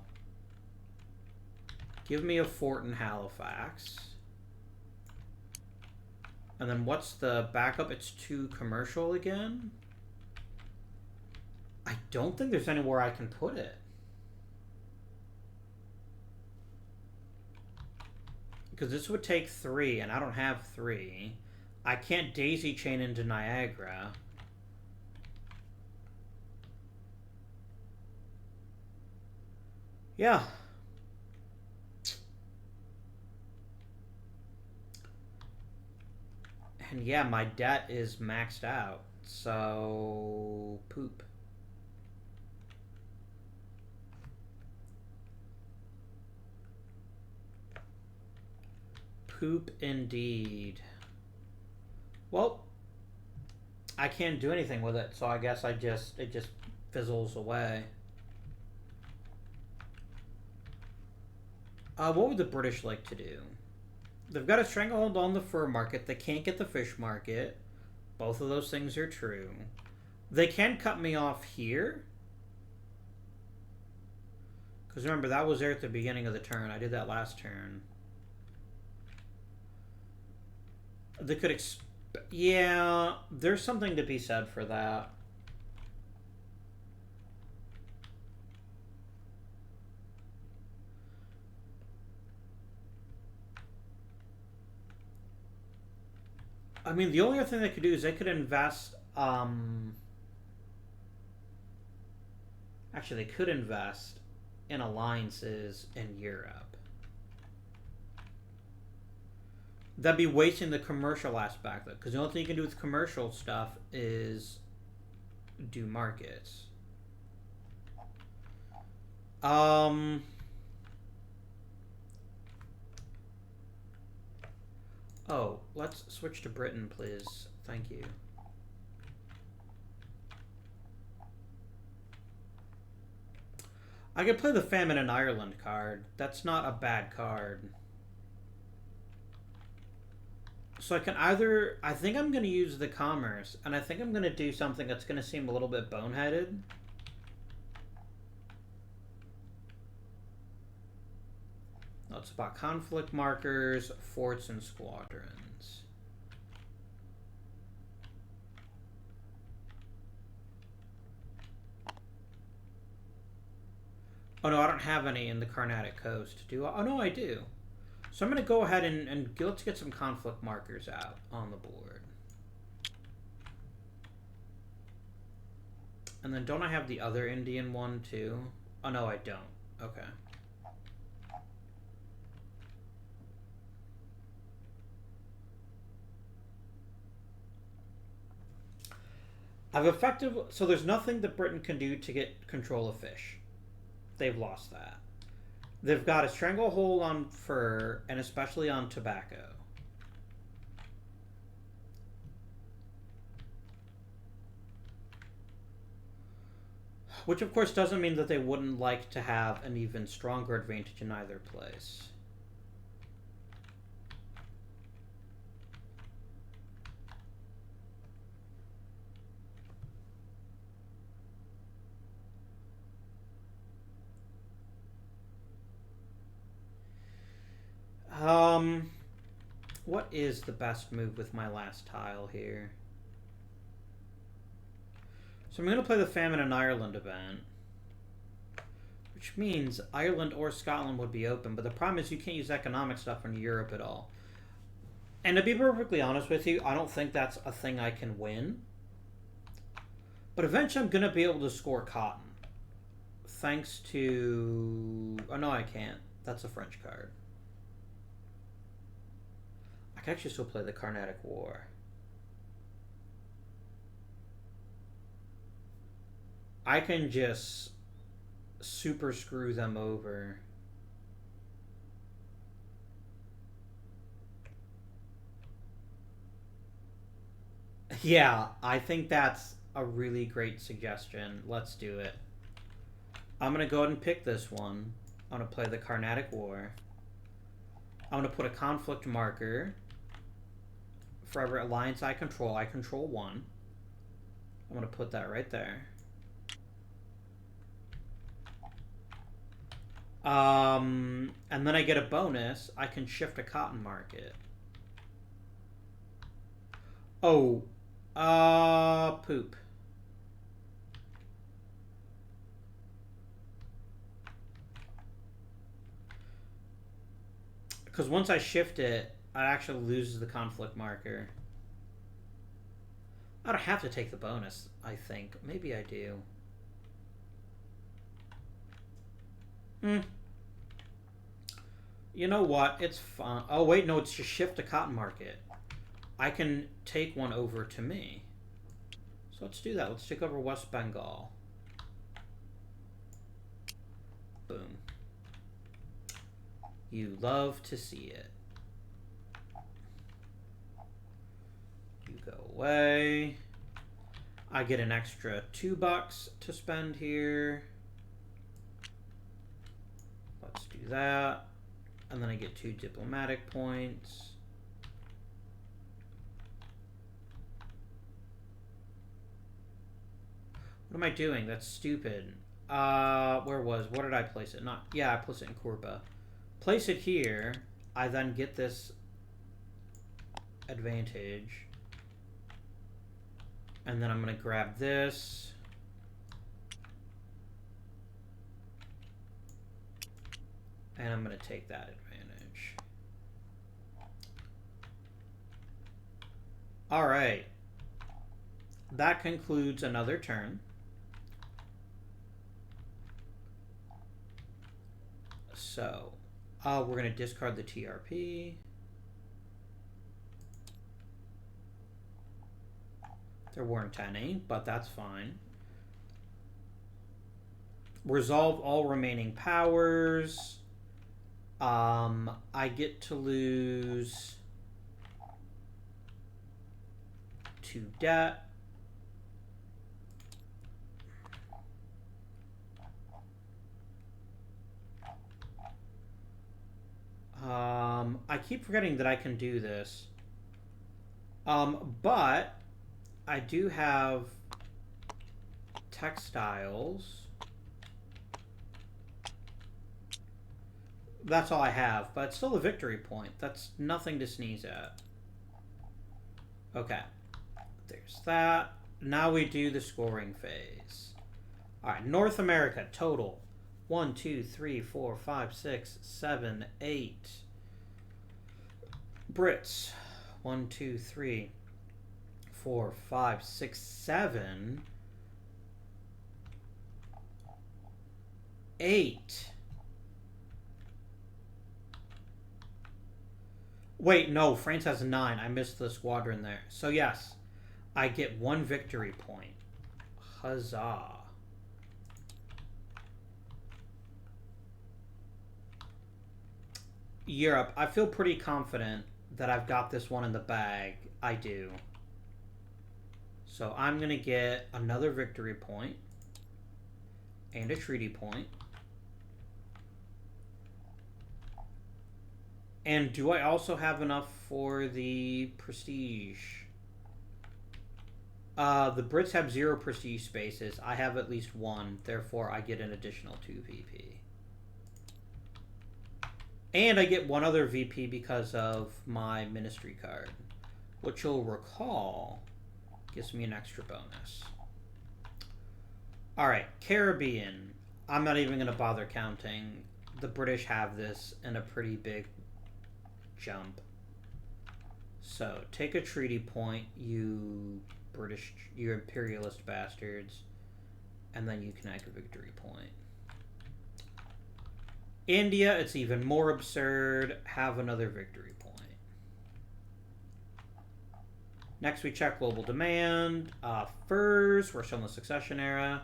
Give me a fort in Halifax. And then what's the backup? It's 2 commercial again. I don't think there's anywhere I can put it. Because this would take 3, and I don't have 3. I can't daisy chain into Niagara. Yeah. And yeah, my debt is maxed out. So, poop. Poop indeed. Well, I can't do anything with it, so I guess it just fizzles away. What would the British like to do? They've got a stranglehold on the fur market. They can't get the fish market. Both of those things are true. They can cut me off here. Because remember, that was there at the beginning of the turn. I did that last turn. They could yeah, there's something to be said for that. I mean, the only other thing they could do is they could invest, actually, they could invest in alliances in Europe. That'd be wasting the commercial aspect, though, because the only thing you can do with commercial stuff is do markets. Oh, let's switch to Britain, please. Thank you. I could play the Famine in Ireland card. That's not a bad card. So I can either... I think I'm going to use the commerce, and I think I'm going to do something that's going to seem a little bit boneheaded. No, it's about conflict markers, forts, and squadrons. Oh no, I don't have any in the Carnatic Coast, do I? Oh no, I do. So I'm going to go ahead and let's get some conflict markers out on the board. And then don't I have the other Indian one too? Oh no, I don't. Okay. So there's nothing that Britain can do to get control of fish. They've lost that. They've got a stranglehold on fur and especially on tobacco. Which of course doesn't mean that they wouldn't like to have an even stronger advantage in either place. What is the best move with my last tile here? So I'm going to play the Famine in Ireland event. Which means Ireland or Scotland would be open, but the problem is you can't use economic stuff in Europe at all. And to be perfectly honest with you, I don't think that's a thing I can win. But eventually I'm going to be able to score cotton. Thanks to... Oh no, I can't. That's a French card. I can actually still play the Carnatic War. I can just super screw them over. Yeah, I think that's a really great suggestion. Let's do it. I'm going to go ahead and pick this one. I'm going to play the Carnatic War. I'm going to put a conflict marker for every alliance I control. I control one. I'm going to put that right there. And then I get a bonus. I can shift a cotton market. Oh, poop. Because once I shift it, it actually loses the conflict marker. I don't have to take the bonus, I think. Maybe I do. You know what? It's fine. Oh, wait, no, it's just shift a cotton market. I can take one over to me. So let's do that. Let's take over West Bengal. Boom. You love to see it. You go away. I get an extra $2 to spend here. Let's do that. And then I get 2 diplomatic points. What am I doing? That's stupid. What did I place it? Yeah, I placed it in Corba. Place it here. I then get this advantage. And then I'm going to grab this. And I'm going to take that advantage. All right. That concludes another turn. So, we're going to discard the TRP. There weren't any, but that's fine. Resolve all remaining powers. I get to lose 2 debt. I keep forgetting that I can do this. But I do have textiles. That's all I have, but it's still a victory point. That's nothing to sneeze at. Okay. There's that. Now we do the scoring phase. Alright, North America, total 1, 2, 3, 4, 5, 6, 7, 8. Brits. 1, 2, 3, 4, 5, 6, 7, 8. Wait, no, France has 9. I missed the squadron there. So yes, I get 1 victory point. Huzzah. Europe, I feel pretty confident that I've got this one in the bag. I do. So I'm going to get another victory point and a treaty point. And do I also have enough for the prestige? The Brits have 0 prestige spaces. I have at least 1. Therefore, I get an additional 2 VP. And I get 1 other VP because of my ministry card, which you'll recall gives me an extra bonus. All right, Caribbean. I'm not even going to bother counting. The British have this in a pretty big jump. So take a treaty point, you imperialist bastards, and then you connect a victory point. India, it's even more absurd. Have another victory point. Next, we check global demand. Furs, we're still in the succession era.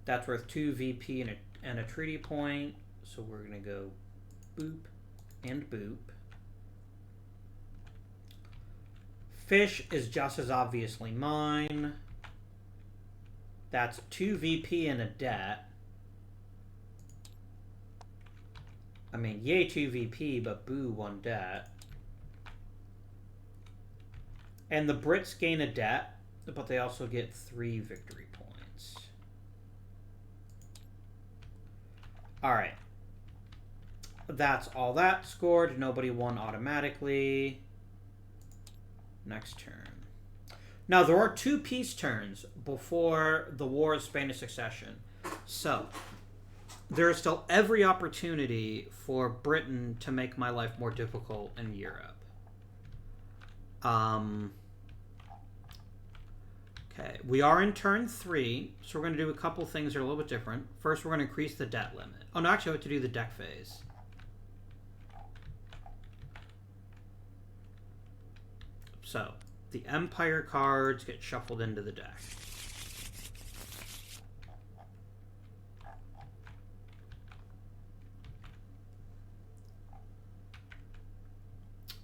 That's worth 2 VP and a treaty point. So we're going to go boop and boop. Fish is just as obviously mine. That's 2 VP and a debt. I mean, yay 2 VP, but boo 1 debt. And the Brits gain a debt, but they also get 3 victory points. Alright. That's all that scored. Nobody won automatically. Next turn. Now, there are 2 peace turns before the War of Spanish Succession. So, there is still every opportunity for Britain to make my life more difficult in Europe. Okay, we are in turn 3, so we're going to do a couple things that are a little bit different. First, we're going to increase the debt limit. Oh, no, actually, I have to do the deck phase. So, the Empire cards get shuffled into the deck.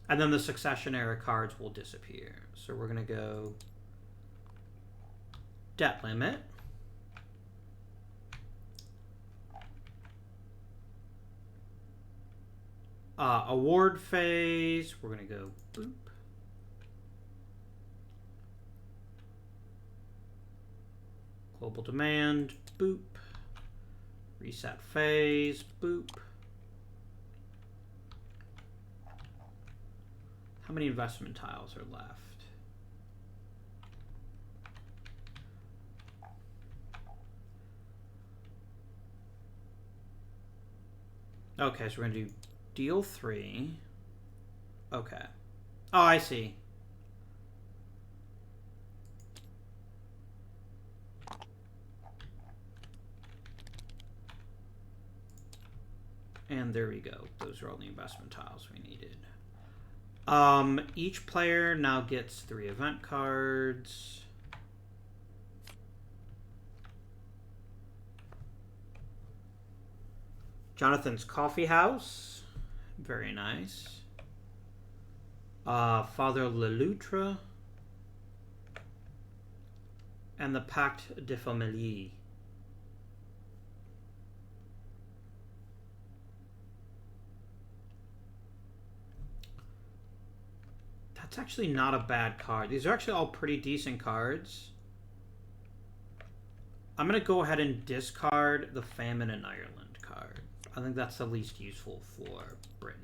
And then the succession era cards will disappear. So we're going to go debt limit. Award phase. We're going to go boop. Global demand, boop. Reset phase, boop. How many investment tiles are left? Okay, so we're going to do deal 3. Okay. Oh, I see. And there we go. Those are all the investment tiles we needed. Each player now gets 3 event cards. Jonathan's Coffee House. Very nice. Father Leloutre. And the Pacte de Famille. That's actually not a bad card. These are actually all pretty decent cards. I'm going to go ahead and discard the Famine in Ireland card. I think that's the least useful for Britain.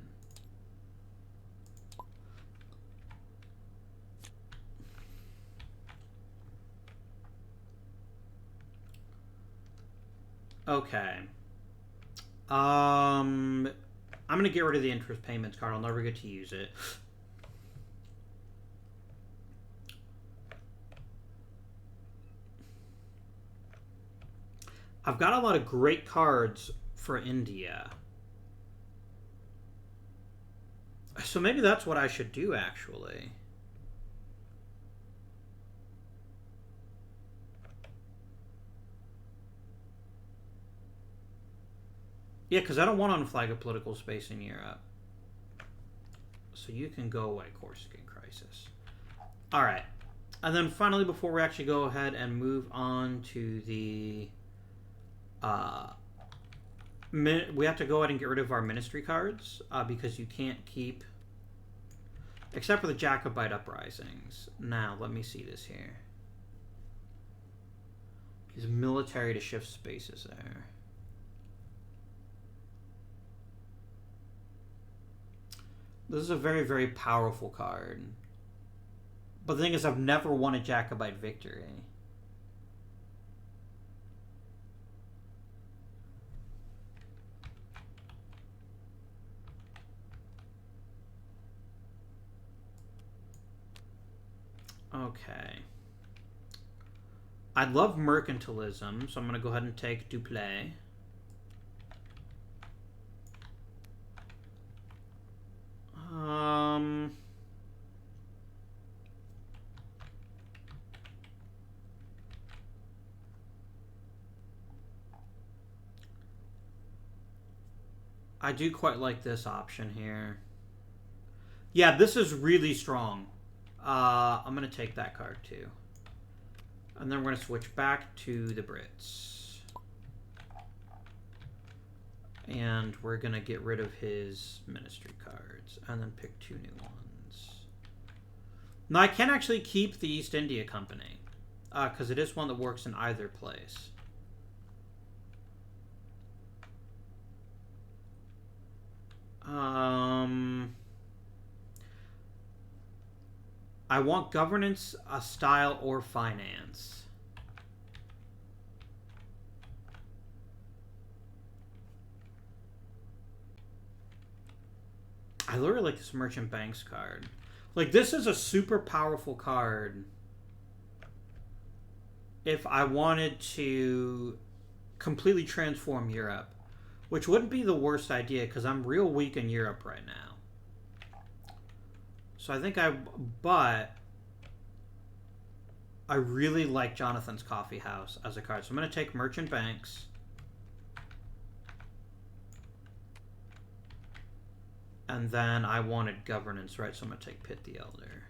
Okay. I'm going to get rid of the interest payments card. I'll never get to use it. I've got a lot of great cards for India. So maybe that's what I should do, actually. Yeah, because I don't want to unflag a political space in Europe. So you can go away, Corsican Crisis. Alright. And then finally, before we actually go ahead and move on to the... we have to go ahead and get rid of our ministry cards, because you can't keep... Except for the Jacobite uprisings. Now, let me see this here. Use military to shift spaces there. This is a very, very powerful card. But the thing is, I've never won a Jacobite victory. Okay. I love mercantilism, so I'm going to go ahead and take Duplay. I do quite like this option here. Yeah, this is really strong. I'm going to take that card too. And then we're going to switch back to the Brits. And we're going to get rid of his ministry cards. And then pick 2 new ones. Now, I can actually keep the East India Company. Because it is one that works in either place. I want governance, style, or finance. I literally like this Merchant Banks card. Like, this is a super powerful card if I wanted to completely transform Europe. Which wouldn't be the worst idea, because I'm real weak in Europe right now. So I think but I really like Jonathan's Coffee House as a card. So I'm going to take Merchant Banks. And then I wanted governance, right? So I'm going to take Pitt the Elder.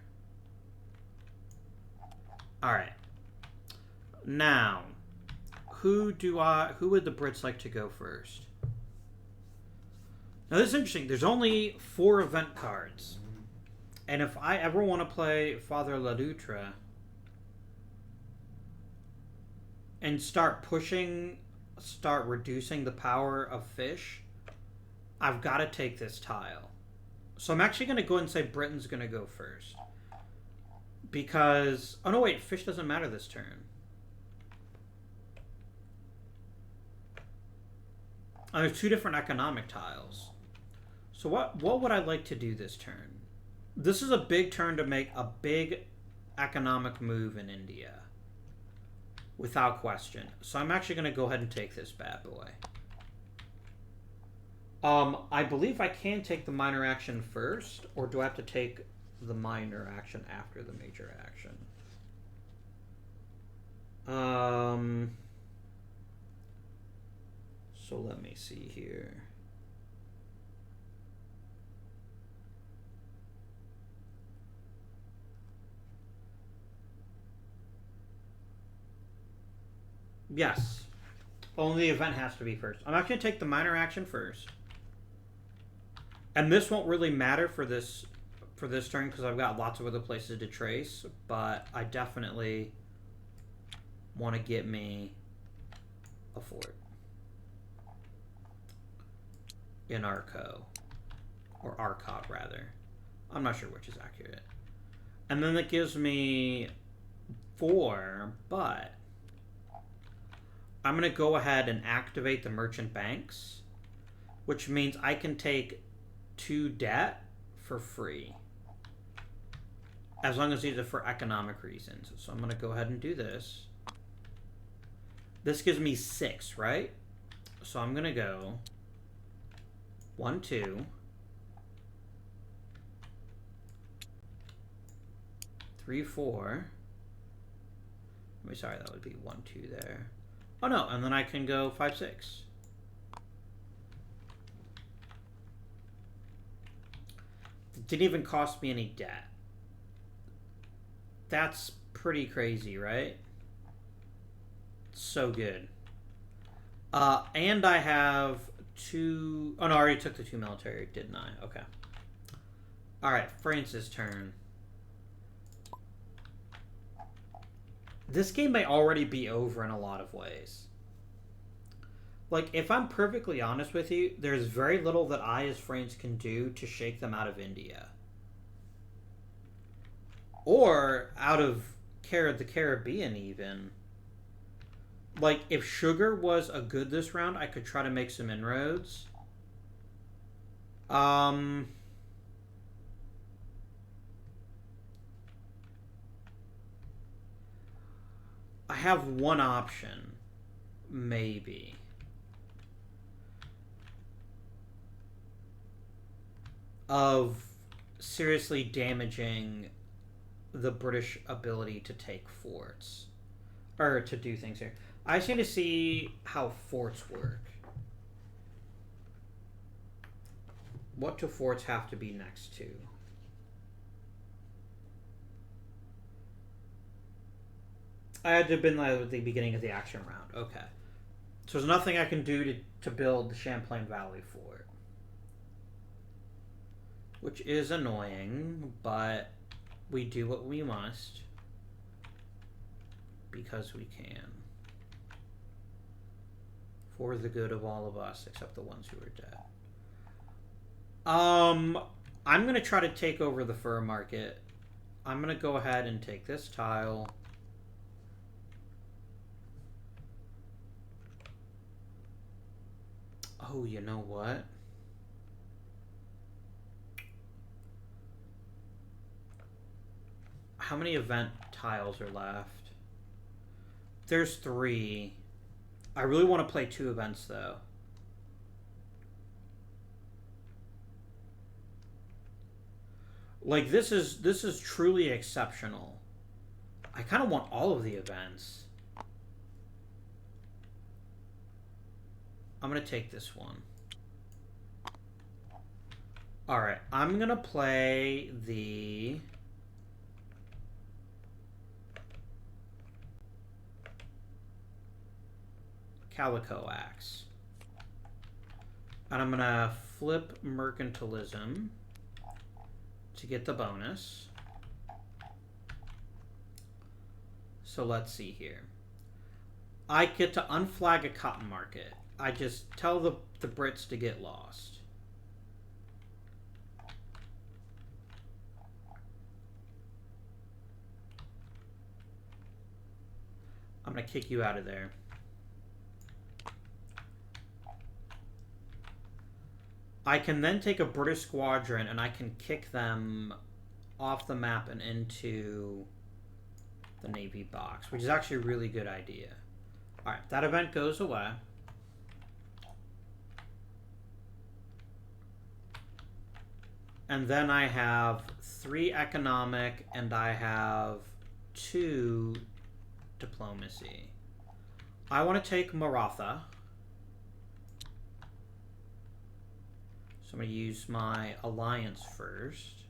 Alright. Now, who would the Brits like to go first? Now this is interesting. There's only 4 event cards. And if I ever want to play Father Ladoutre and start reducing the power of fish, I've got to take this tile. So I'm actually going to go ahead and say Britain's going to go first. Because... Oh, no, wait. Fish doesn't matter this turn. There's 2 different economic tiles. So what would I like to do this turn? This is a big turn to make a big economic move in India. Without question. So I'm actually going to go ahead and take this bad boy. I believe I can take the minor action first, or do I have to take the minor action after the major action? So let me see here. Yes. Only the event has to be first. I'm actually going to take the minor action first. And this won't really matter for this turn because I've got lots of other places to trace, but I definitely want to get me a fort in Arco, or Arcot rather. I'm not sure which is accurate. And then that gives me 4, but I'm going to go ahead and activate the merchant banks which means I can take 2 debt for free. As long as these are for economic reasons. So I'm going to go ahead and do this. This gives me 6, right? So I'm going to go 1, 2, 3, 4. Sorry, that would be 1, 2 there. Oh no, and then I can go 5, 6. It didn't even cost me any debt. That's pretty crazy, right? So good. And I have 2... Oh no, I already took the 2 military, didn't I? Okay. Alright, France's turn. This game may already be over in a lot of ways. Like, if I'm perfectly honest with you, there's very little that I as France can do to shake them out of India. Or out of the Caribbean, even. Like, if sugar was a good this round, I could try to make some inroads. I have one option. Maybe. Of seriously damaging the British ability to take forts. Or to do things here. I just need to see how forts work. What do forts have to be next to? I had to have been like at the beginning of the action round. Okay. So there's nothing I can do to build the Champlain Valley fort. Which is annoying, but we do what we must. Because we can. For the good of all of us, except the ones who are dead. I'm going to try to take over the fur market. I'm going to go ahead and take this tile. Oh, you know what? How many event tiles are left? There's 3. I really want to play 2 events, though. Like, this is truly exceptional. I kind of want all of the events. I'm going to take this one. Alright, I'm going to play the... Calico Axe. And I'm going to flip Mercantilism to get the bonus. So let's see here. I get to unflag a cotton market. I just tell the Brits to get lost. I'm going to kick you out of there. I can then take a British squadron and I can kick them off the map and into the Navy box, which is actually a really good idea. Alright, that event goes away. And then I have 3 economic and I have 2 diplomacy. I want to take Maratha. So I'm going to use my alliance first.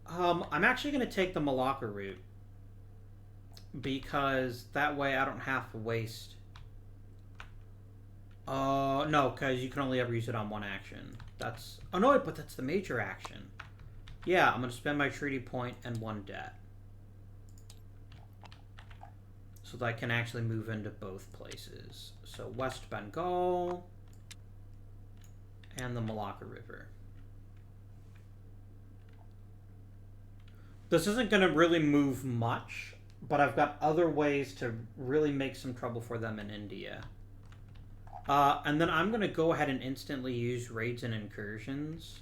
I'm actually going to take the Malacca route. Because that way I don't have to waste... no, because you can only ever use it on one action. That's... Oh, no, but that's the major action. Yeah, I'm going to spend my treaty point and 1 debt. So that I can actually move into both places. So West Bengal and the Malacca River. This isn't going to really move much But I've got other ways to really make some trouble for them in India. And then I'm going to go ahead and instantly use raids and incursions.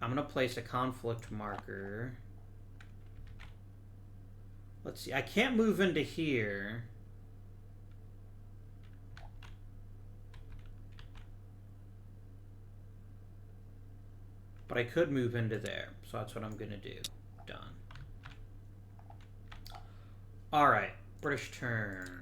I'm going to place a conflict marker. Let's see. I can't move into here. But I could move into there. So that's what I'm going to do. Done. Alright. British turn.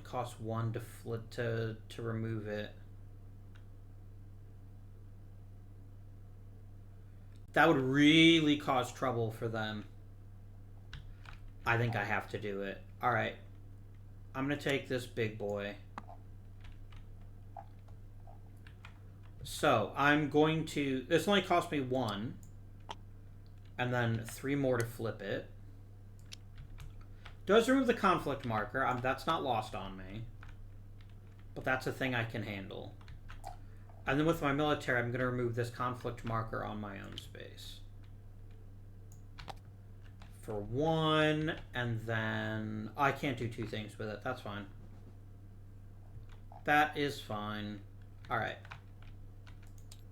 Costs 1 to flip to remove it. That would really cause trouble for them. I think I have to do it. Alright. I'm going to take this big boy. So, I'm going to... This only cost me 1. And then 3 more to flip it. Does remove the conflict marker. That's not lost on me. But that's a thing I can handle. And then with my military, I'm going to remove this conflict marker on my own space. For 1, and then... I can't do 2 things with it. That's fine. That is fine. Alright.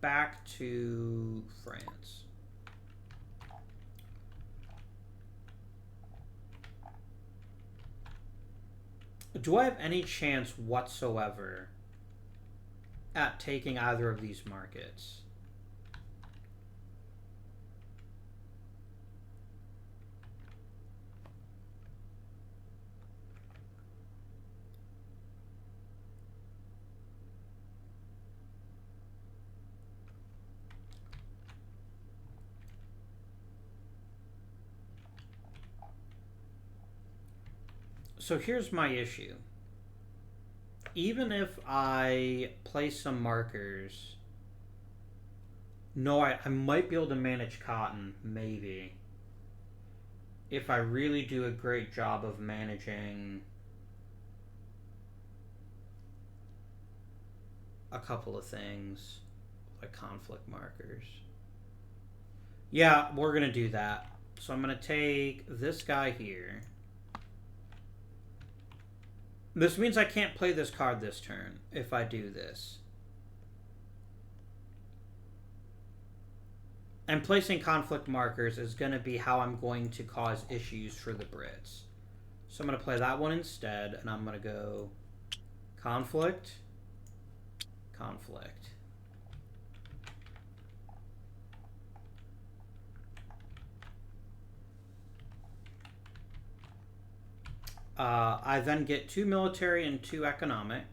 Back to France. Do I have any chance whatsoever at taking either of these markets? So here's my issue. Even if I place some markers... No, I might be able to manage cotton, maybe. If I really do a great job of managing a couple of things, like conflict markers. Yeah, we're going to do that. So I'm going to take this guy here. This means I can't play this card this turn if I do this. And placing conflict markers is going to be how I'm going to cause issues for the Brits. So I'm going to play that one instead, and I'm going to go conflict, conflict. I then get 2 military and 2 economic.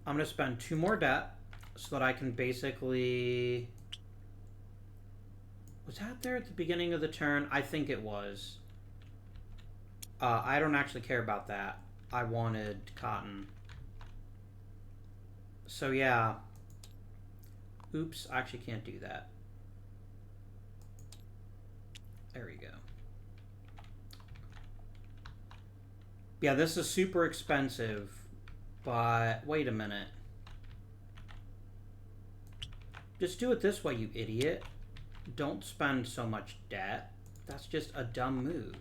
I'm going to spend 2 more debt so that I can basically... Was that there at the beginning of the turn? I think it was. I don't actually care about that. I wanted cotton. So yeah. Oops, I actually can't do that. There we go. Yeah, this is super expensive, but wait a minute. Just do it this way, you idiot. Don't spend so much debt. That's just a dumb move.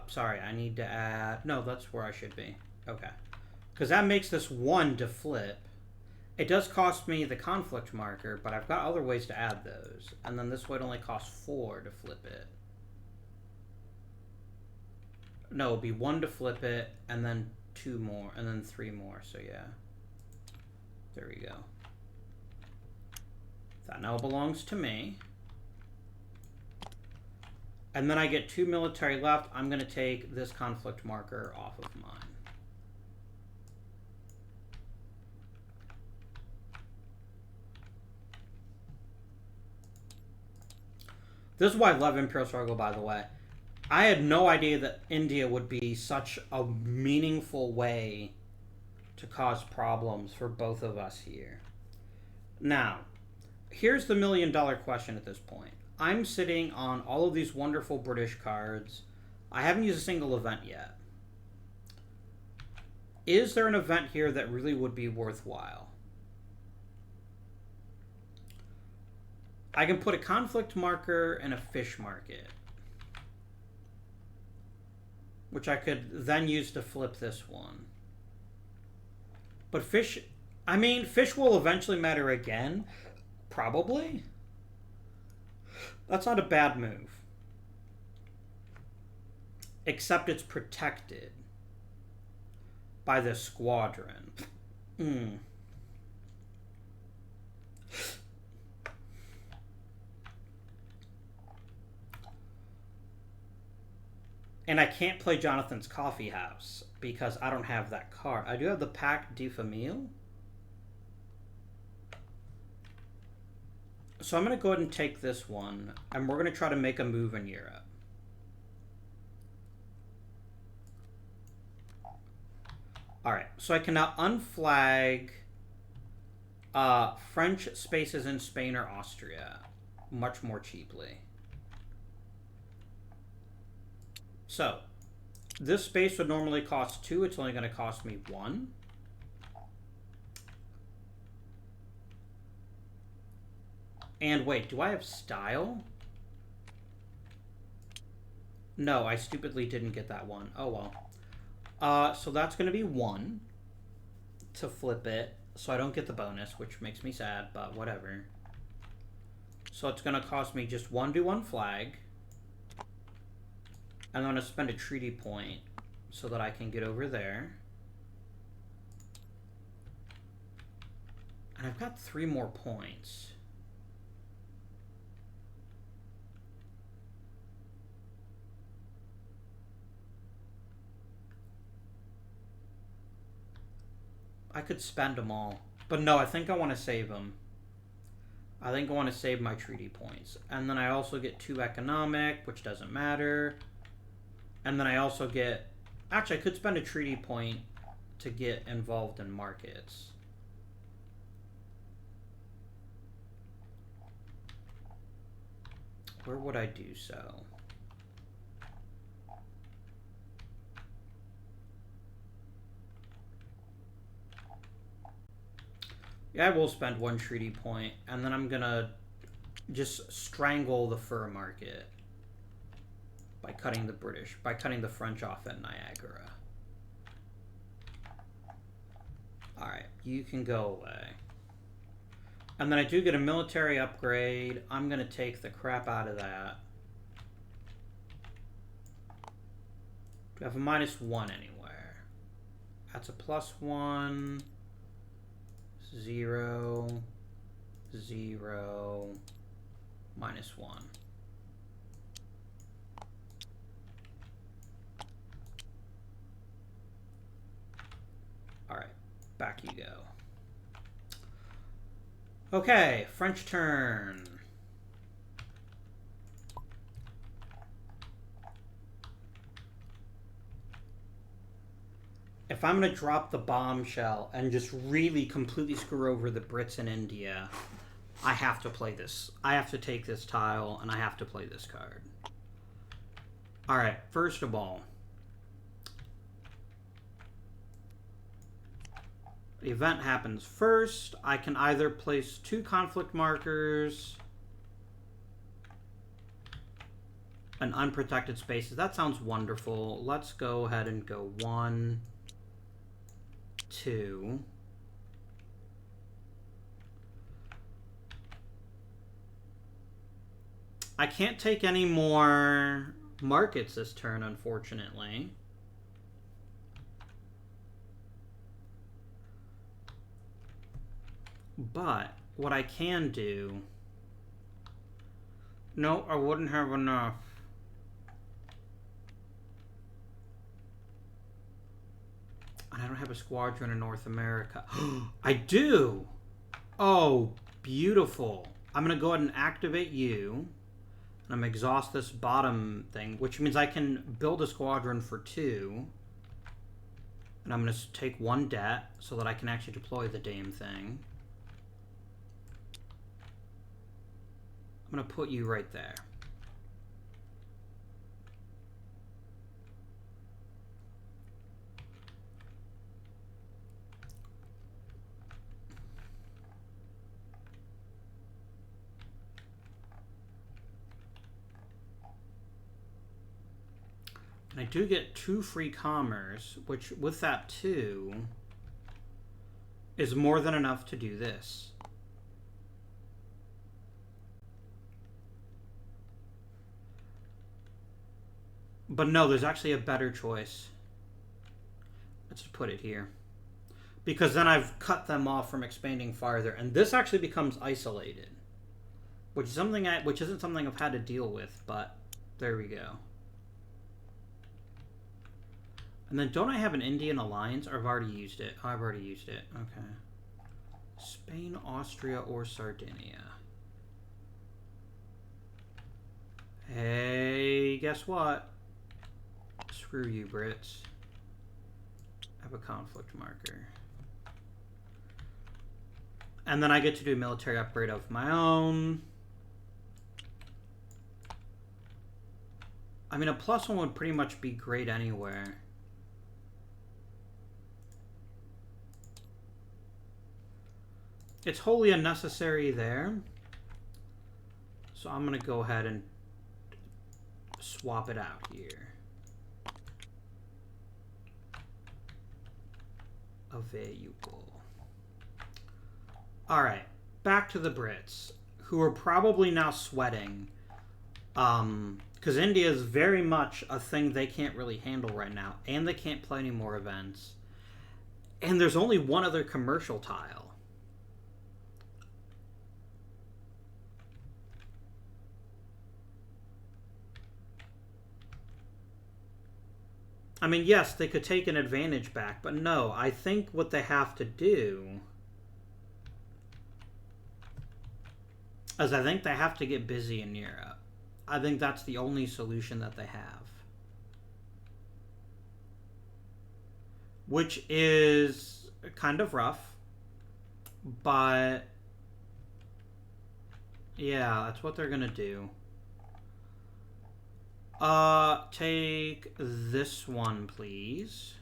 Sorry, I need to add... No, that's where I should be. Okay. Because that makes this 1 to flip. It does cost me the conflict marker, but I've got other ways to add those. And then this would only cost 4 to flip it. No, it'd be 1 to flip it, and then 2 more, and then 3 more, so yeah. There we go. That now belongs to me. And then I get 2 military left. I'm going to take this conflict marker off of mine. This is why I love Imperial Struggle, by the way. I had no idea that India would be such a meaningful way to cause problems for both of us here. Now, here's the million-dollar question at this point. I'm sitting on all of these wonderful British cards. I haven't used a single event yet. Is there an event here that really would be worthwhile? I can put a conflict marker and a fish market, which I could then use to flip this one. But fish, I mean, fish will eventually matter again. Probably. That's not a bad move. Except it's protected by the Squadron. And I can't play Jonathan's Coffee House because I don't have that card. I do have the Pack de Famille. So I'm going to go ahead and take this one, and we're going to try to make a move in Europe. Alright, so I can now unflag French spaces in Spain or Austria much more cheaply. So, this space would normally cost 2. It's only going to cost me 1. And wait, do I have style? No, I stupidly didn't get that one. Oh well. So that's going to be 1 to flip it. So I don't get the bonus, which makes me sad, but whatever. So it's going to cost me just 1 to unflag. And I'm going to spend a treaty point so that I can get over there. And I've got 3 more points. I could spend them all. But no, I think I want to save them. I think I want to save my treaty points. And then I also get 2 economic, which doesn't matter. And then I also get... Actually, I could spend a treaty point to get involved in markets. Where would I do so? Yeah, I will spend 1 treaty point, and then I'm gonna just strangle the fur market by cutting the French off at Niagara. Alright, you can go away. And then I do get a military upgrade. I'm gonna take the crap out of that. Do I have a -1 anywhere? That's a +1. 0, 0, -1. Alright, back you go. Okay, French turn. If I'm going to drop the bombshell and just really completely screw over the Brits in India, I have to play this. I have to take this tile, and I have to play this card. Alright, first of all, the event happens first. I can either place 2 conflict markers and unprotected spaces. That sounds wonderful. Let's go ahead and go 1, 2. I can't take any more markets this turn, unfortunately. But what I can do... No, I wouldn't have enough. And I don't have a squadron in North America. I do! Oh, beautiful. I'm going to go ahead and activate you. And I'm going to exhaust this bottom thing, which means I can build a squadron for 2. And I'm going to take 1 debt so that I can actually deploy the damn thing. I'm going to put you right there. And I do get 2 free commerce, which with that 2 is more than enough to do this. But no, there's actually a better choice. Let's put it here. Because then I've cut them off from expanding farther. And this actually becomes isolated. Which is something which isn't something I've had to deal with, but there we go. And then don't I have an Indian alliance? Or I've already used it. Oh, I've already used it. Okay. Spain, Austria, or Sardinia. Hey, guess what? Screw you, Brits. I have a conflict marker. And then I get to do a military upgrade of my own. I mean, a +1 would pretty much be great anywhere. It's wholly unnecessary there. So I'm going to go ahead and swap it out here. Available. Alright, back to the Brits, who are probably now sweating. Because India is very much a thing they can't really handle right now. And they can't play any more events. And there's only one other commercial tile. I mean, yes, they could take an advantage back, but no, I think what they have to do is I think they have to get busy in Europe. I think that's the only solution that they have. Which is kind of rough, but yeah, that's what they're gonna do. Take this one, please.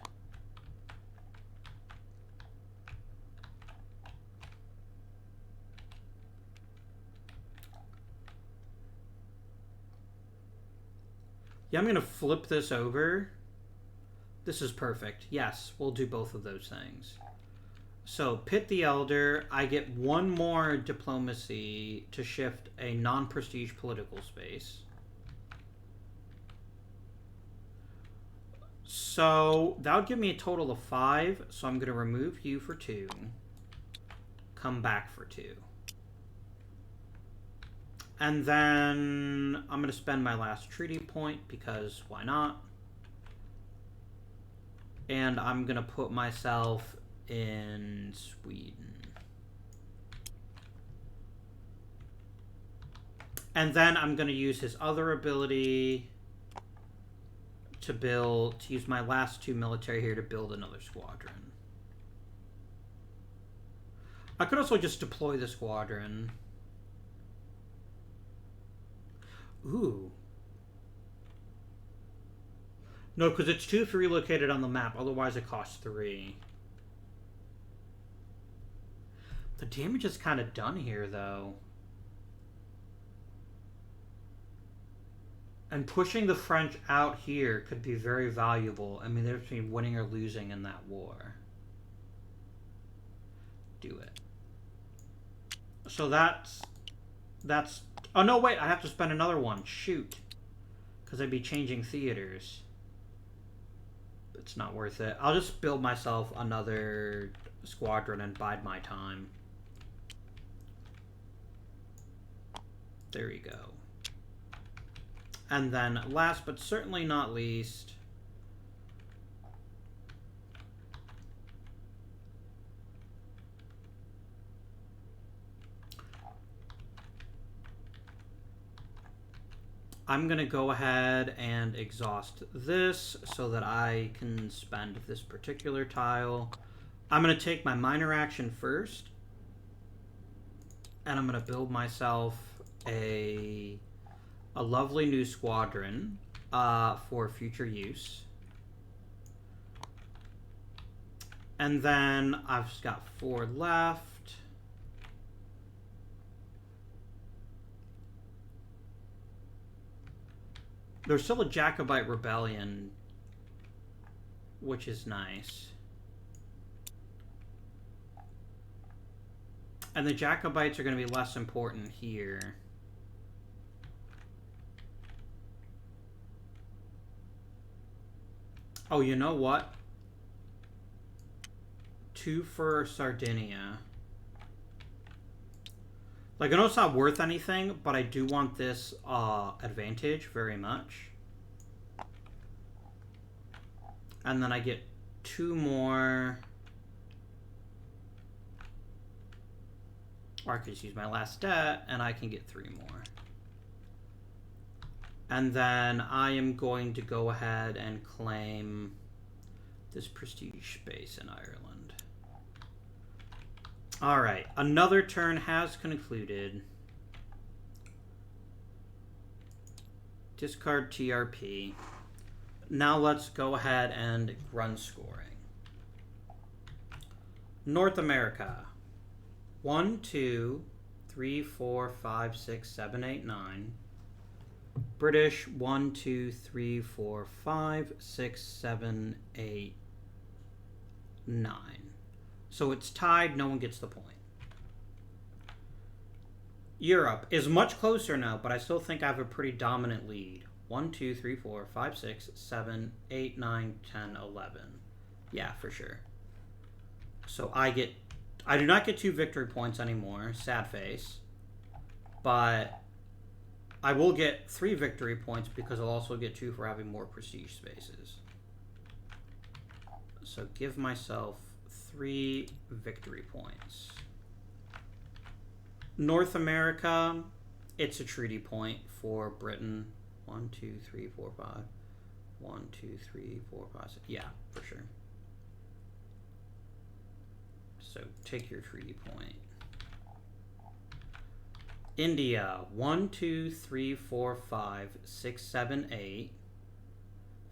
Yeah, I'm gonna flip this over. This is perfect. Yes, we'll do both of those things. So, Pitt the Elder, I get 1 more diplomacy to shift a non-prestige political space. So, that would give me a total of 5. So, I'm going to remove you for 2. Come back for 2. And then I'm going to spend my last treaty point because why not? And I'm going to put myself in Sweden. And then I'm going to use his other ability to use my last 2 military here to build another squadron. I could also just deploy the squadron. Ooh. No, because it's 2 if relocated on the map. Otherwise, it costs 3. The damage is kind of done here, though. And pushing the French out here could be very valuable. I mean, they're between winning or losing in that war. Do it. So that's... Oh, no, wait. I have to spend another one. Shoot. Because I'd be changing theaters. It's not worth it. I'll just build myself another squadron and bide my time. There we go. And then, last but certainly not least, I'm going to go ahead and exhaust this so that I can spend this particular tile. I'm going to take my minor action first, and I'm going to build myself a lovely new squadron for future use. And then I've just got 4 left. There's still a Jacobite rebellion, which is nice. And the Jacobites are going to be less important here. Oh, you know what? 2 for Sardinia. Like, I know it's not worth anything, but I do want this advantage very much. And then I get 2 more. Or I could just use my last debt, and I can get 3 more. And then I am going to go ahead and claim this prestige space in Ireland. Alright, another turn has concluded. Discard TRP. Now let's go ahead and run scoring. North America. 1, 2, 3, 4, 5, 6, 7, 8, 9. British 1, 2, 3, 4, 5, 6, 7, 8, 9. So it's tied, no one gets the point. Europe is much closer now, but I still think I have a pretty dominant lead. 1, 2, 3, 4, 5, 6, 7, 8, 9, 10, 11. Yeah, for sure. So I do not get 2 victory points anymore, sad face. But I will get 3 victory points because I'll also get 2 for having more prestige spaces. So give myself 3 victory points. North America, it's a treaty point for Britain. 1, 2, 3, 4, 5. 1, 2, 3, 4, 5, 6. Yeah, for sure. So take your treaty point. India, 1, 2, 3, 4, 5, 6, 7, 8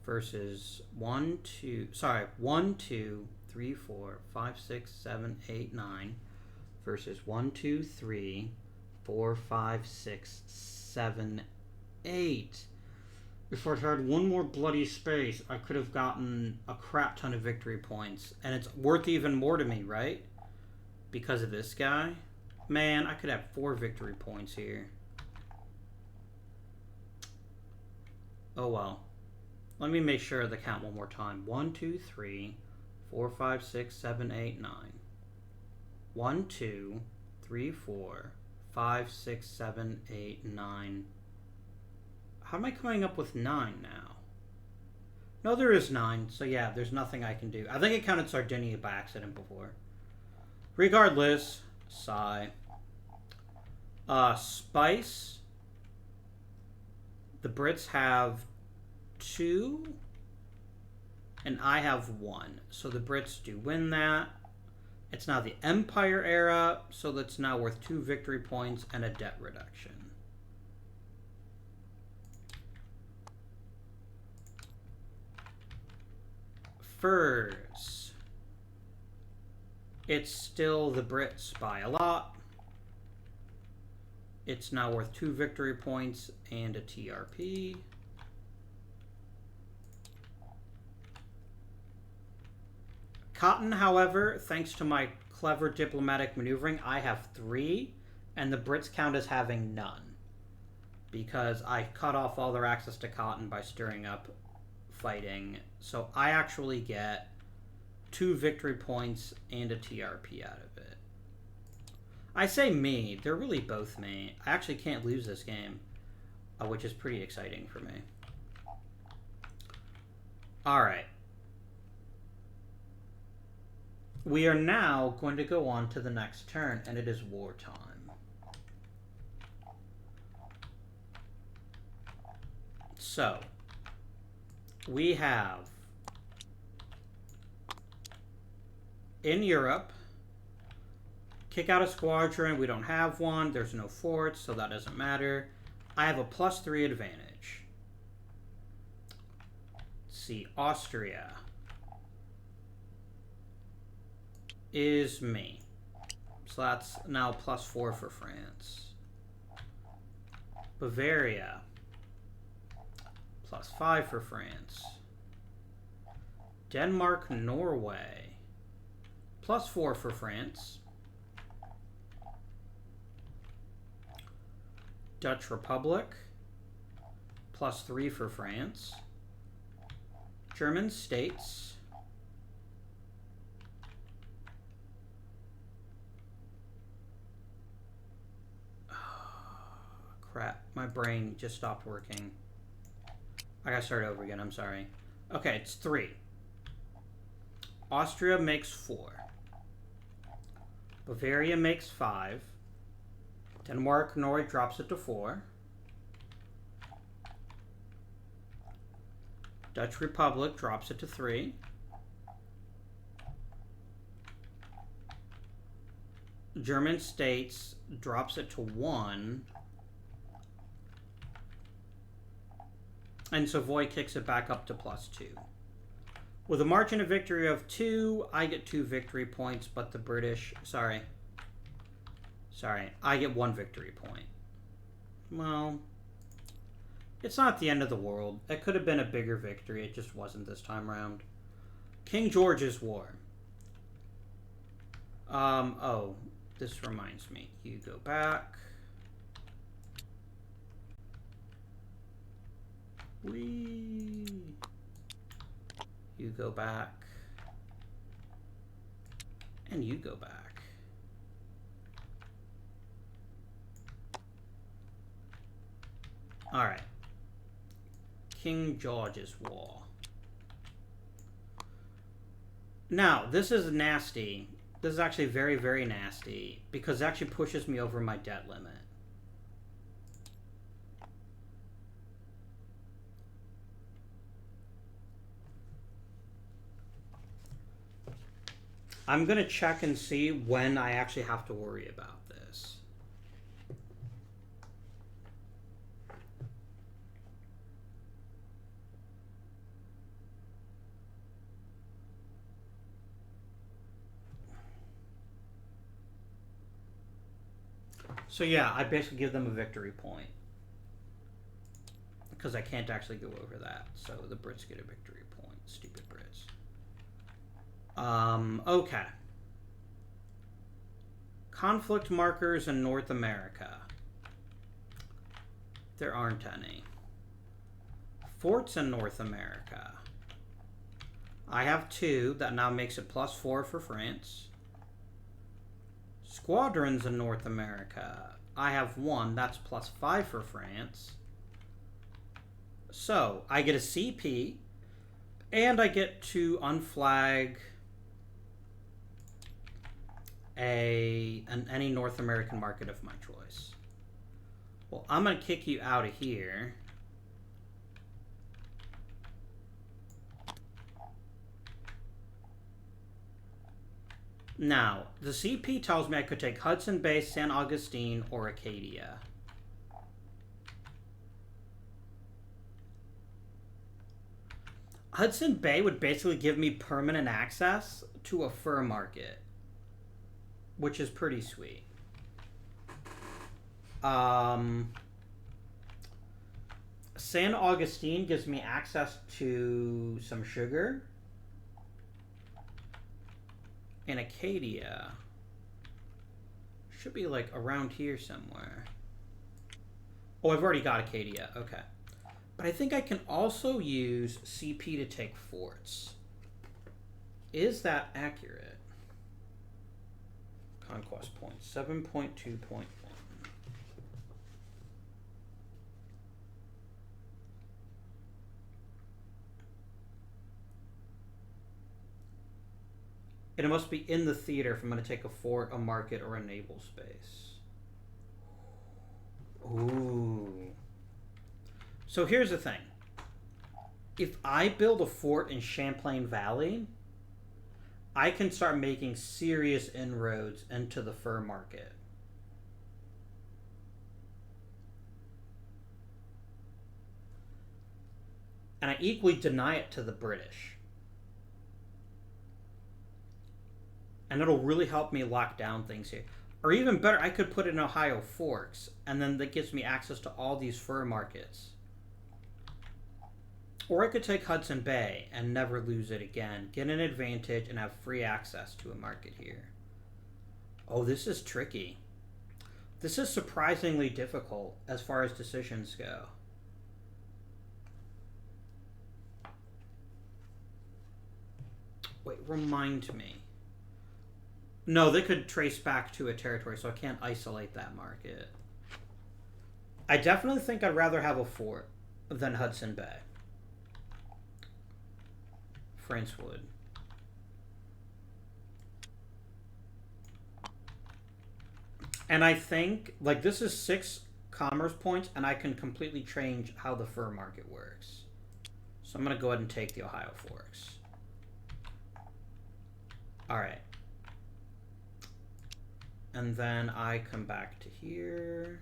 versus 1, 2, 3, 4, 5, 6, 7, 8, 9 versus 1, 2, 3, 4, 5, 6, 7, 8. If I had one more bloody space, I could have gotten a crap ton of victory points. And it's worth even more to me, right? Because of this guy. Man, I could have 4 victory points here. Oh well. Let me make sure of the count one more time. 1, 2, 3, 4, 5, 6, 7, 8, 9. 1, 2, 3, 4, 5, 6, 7, 8, 9. How am I coming up with 9 now? No, there is 9. So yeah, there's nothing I can do. I think it counted Sardinia by accident before. Regardless, sigh. Spice. The Brits have 2. And I have 1. So the Brits do win that. It's now the Empire era, so that's now worth 2 victory points and a debt reduction. Furs. It's still the Brits by a lot. It's now worth 2 victory points and a TRP. Cotton, however, thanks to my clever diplomatic maneuvering, I have 3, and the Brits count as having none. Because I cut off all their access to cotton by stirring up fighting. So I actually get 2 victory points and a TRP out of it. I say me, they're really both me. I actually can't lose this game, which is pretty exciting for me. Alright. We are now going to go on to the next turn, and it is wartime. So, we have in Europe, kick out a squadron. We don't have one. There's no forts, so that doesn't matter. I have a +3 advantage. Let's see, Austria is me. So that's now +4 for France. Bavaria, +5 for France. Denmark, Norway, +4 for France. Dutch Republic, +3 for France. German states, crap, my brain just stopped working. I gotta start over again, I'm sorry. Okay, it's 3. Austria makes 4. Bavaria makes 5. Denmark, Norway drops it to 4. Dutch Republic drops it to 3. German states drops it to 1. And Savoy kicks it back up to +2. With a margin of victory of 2, I get 2 victory points, but the British... Sorry, I get 1 victory point. Well, it's not the end of the world. It could have been a bigger victory. It just wasn't this time around. King George's War. Oh, this reminds me. You go back. You go back. And you go back. Alright. King George's War. Now, this is nasty. This is actually very, very nasty because it actually pushes me over my debt limit. I'm going to check and see when I actually have to worry about this. So yeah, I basically give them a victory point. Because I can't actually go over that. So the Brits get a victory point. Stupid Brits. Okay. Conflict markers in North America. There aren't any. Forts in North America. I have 2. That now makes it +4 for France. Squadrons in North America. I have 1. That's +5 for France. So, I get a CP. And I get to unflag any North American market of my choice. Well, I'm going to kick you out of here. Now, the CP tells me I could take Hudson Bay, San Augustine, or Acadia. Hudson Bay would basically give me permanent access to a fur market, which is pretty sweet. San Augustine gives me access to some sugar. And Acadia should be like around here somewhere. Oh, I've already got Acadia. Okay. But I think I can also use CP to take forts. Is that accurate? Conquest points. 7.2.1. And it must be in the theater if I'm going to take a fort, a market, or a naval space. Ooh. So here's the thing. If I build a fort in Champlain Valley, I can start making serious inroads into the fur market. And I equally deny it to the British. And it'll really help me lock down things here. Or even better, I could put in Ohio Forks, and then that gives me access to all these fur markets. Or I could take Hudson Bay and never lose it again, get an advantage, and have free access to a market here. Oh, this is tricky. This is surprisingly difficult as far as decisions go. Wait, remind me. No, they could trace back to a territory, so I can't isolate that market. I definitely think I'd rather have a fort than Hudson Bay. France would. And I think, like, this is 6 commerce points, and I can completely change how the fur market works. So I'm going to go ahead and take the Ohio Forks. Alright. And then I come back to here.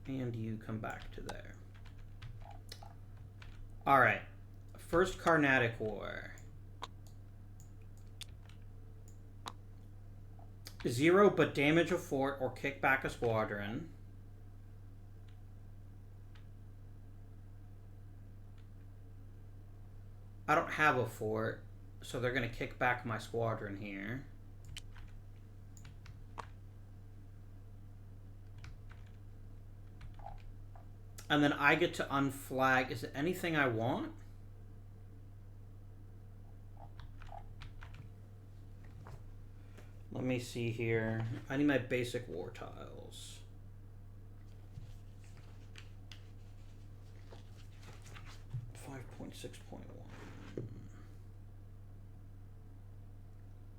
And you come back to there. Alright. First Carnatic War. 0, but damage a fort or kick back a squadron. I don't have a fort, so they're going to kick back my squadron here. And then I get to unflag. Is it anything I want? Let me see here. I need my basic war tiles.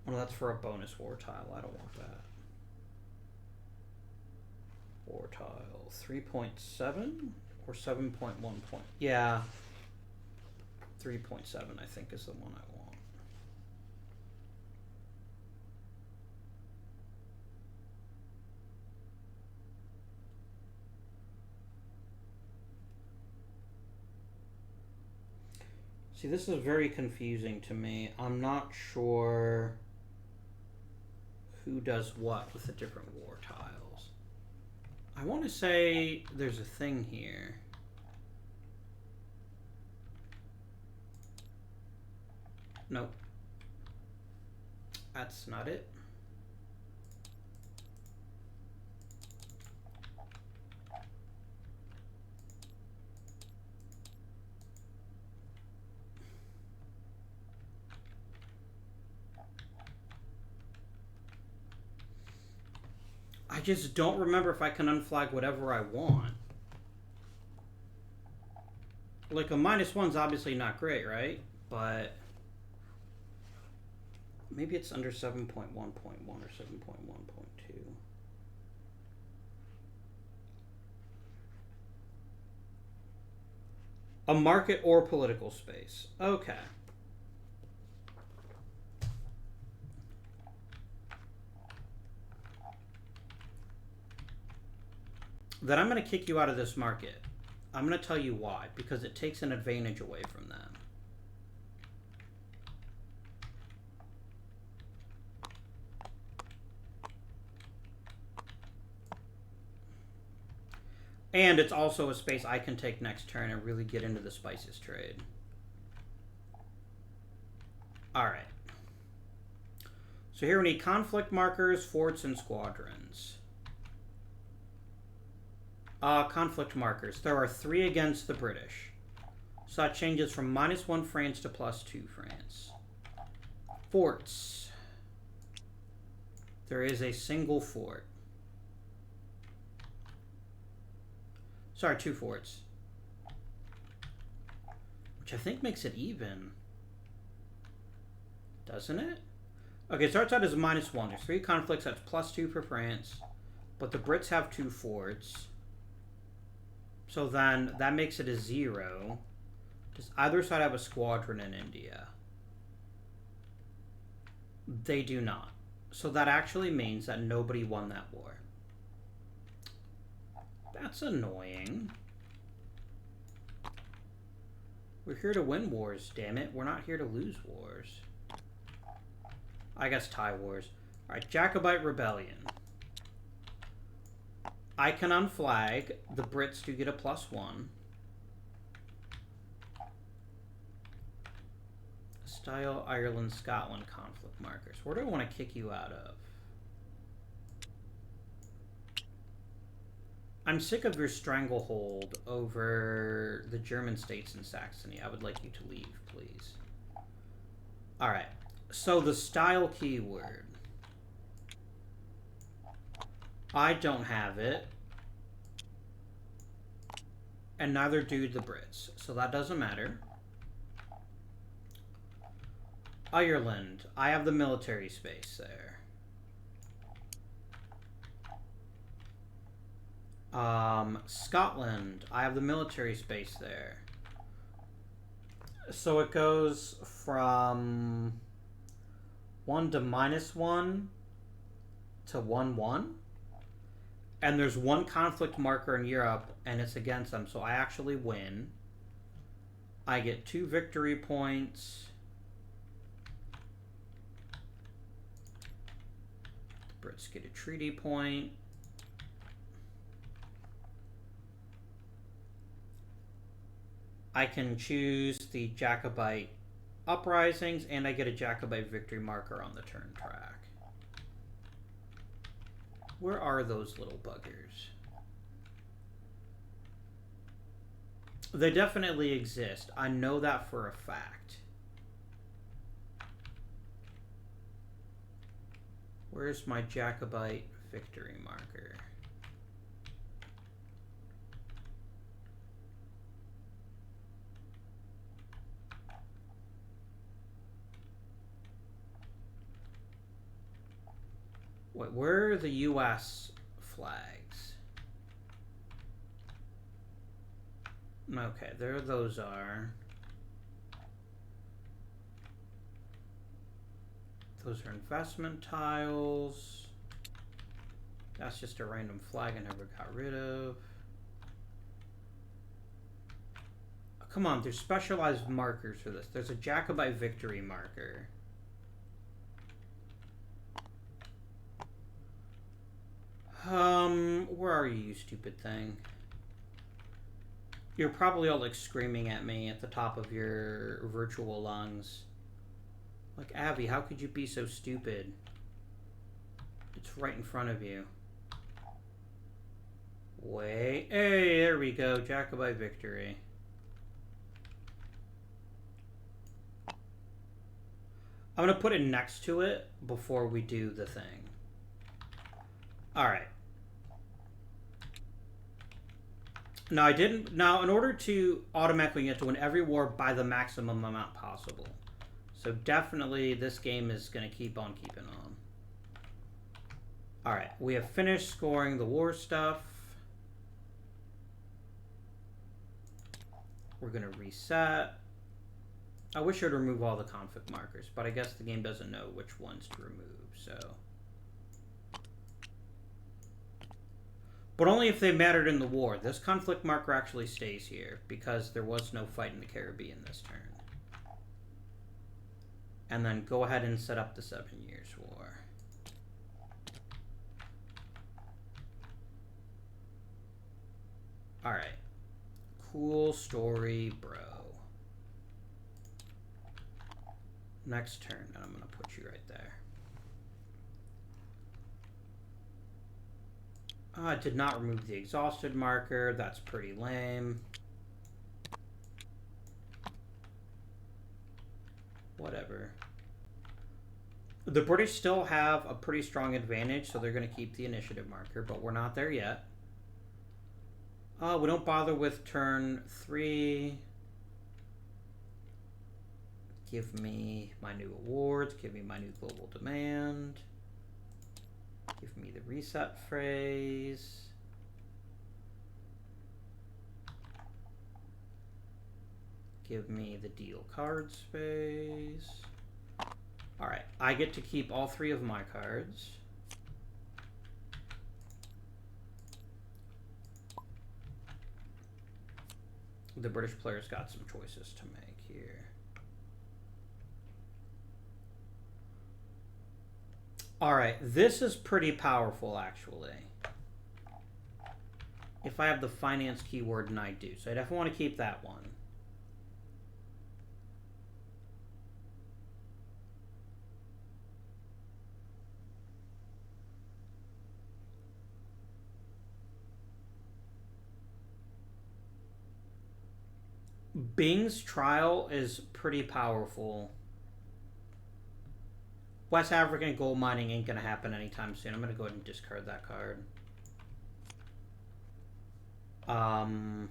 Oh, that's for a bonus war tile. I don't want that. War tile 3.7 or 7.1 point. Yeah. 3.7 I think is the one I want. See, this is very confusing to me. I'm not sure who does what with the different war tiles. I want to say there's a thing here. Nope. That's not it. I just don't remember if I can unflag whatever I want. Like, a -1's obviously not great, right? But maybe it's under 7.1.1 or 7.1.2. A market or political space. Okay. Then I'm going to kick you out of this market. I'm going to tell you why. Because it takes an advantage away from them. And it's also a space I can take next turn and really get into the spices trade. Alright. So here we need conflict markers, forts, and squadrons. Conflict markers. There are 3 against the British. So that changes from -1 France to +2 France. Forts. There is a single fort. Sorry, 2 forts. Which I think makes it even. Doesn't it? Okay, it starts out as a -1. There's 3 conflicts. That's +2 for France. But the Brits have 2 forts. So then that makes it a 0. Does either side have a squadron in India? They do not. So that actually means that nobody won that war. That's annoying. We're here to win wars, damn it. We're not here to lose wars. I guess tie wars. Alright, Jacobite Rebellion. I can unflag. The Brits do get a +1. Style Ireland, Scotland conflict markers. Where do I want to kick you out of? I'm sick of your stranglehold over the German states in Saxony. I would like you to leave, please. Alright. So the style keyword. I don't have it. And neither do the Brits. So that doesn't matter. Ireland. I have the military space there. Scotland. I have the military space there. So it goes from 1 to -1 to 1-1. And there's one conflict marker in Europe, and it's against them. So I actually win. I get 2 victory points. The Brits get a treaty point. I can choose the Jacobite uprisings, and I get a Jacobite victory marker on the turn track. Where are those little buggers? They definitely exist. I know that for a fact. Where's my Jacobite victory marker? Wait, where are the U.S. flags? Okay, there those are. Those are investment tiles. That's just a random flag I never got rid of. Oh, come on, there's specialized markers for this. There's a Jacobite victory marker. Where are you, you stupid thing? You're probably all like screaming at me at the top of your virtual lungs. Like, Abby, how could you be so stupid? It's right in front of you. Wait. Hey, there we go. Jacobite victory. I'm going to put it next to it before we do the thing. Alright. Now, I didn't... Now, in order to automatically get to win every war by the maximum amount possible. So, definitely, this game is going to keep on keeping on. Alright, we have finished scoring the war stuff. We're going to reset. I wish I'd remove all the conflict markers, but I guess the game doesn't know which ones to remove, so... But only if they mattered in the war. This conflict marker actually stays here, because there was no fight in the Caribbean this turn. And then go ahead and set up the 7 Years' War. Alright. Cool story, bro. Next turn, and I'm going to put you right there. I did not remove the exhausted marker. That's pretty lame. Whatever. The British still have a pretty strong advantage, so they're going to keep the initiative marker, but we're not there yet. We don't bother with turn 3. Give me my new awards. Give me my new global demand. Give me the reset phrase. give me the deal card space. Alright, I get to keep all 3 of my cards. The British player's got some choices to make here. Alright, this is pretty powerful, actually. If I have the finance keyword, and I do. So I definitely want to keep that one. Bing's trial is pretty powerful. West African gold mining ain't going to happen anytime soon. I'm going to go ahead and discard that card. I'm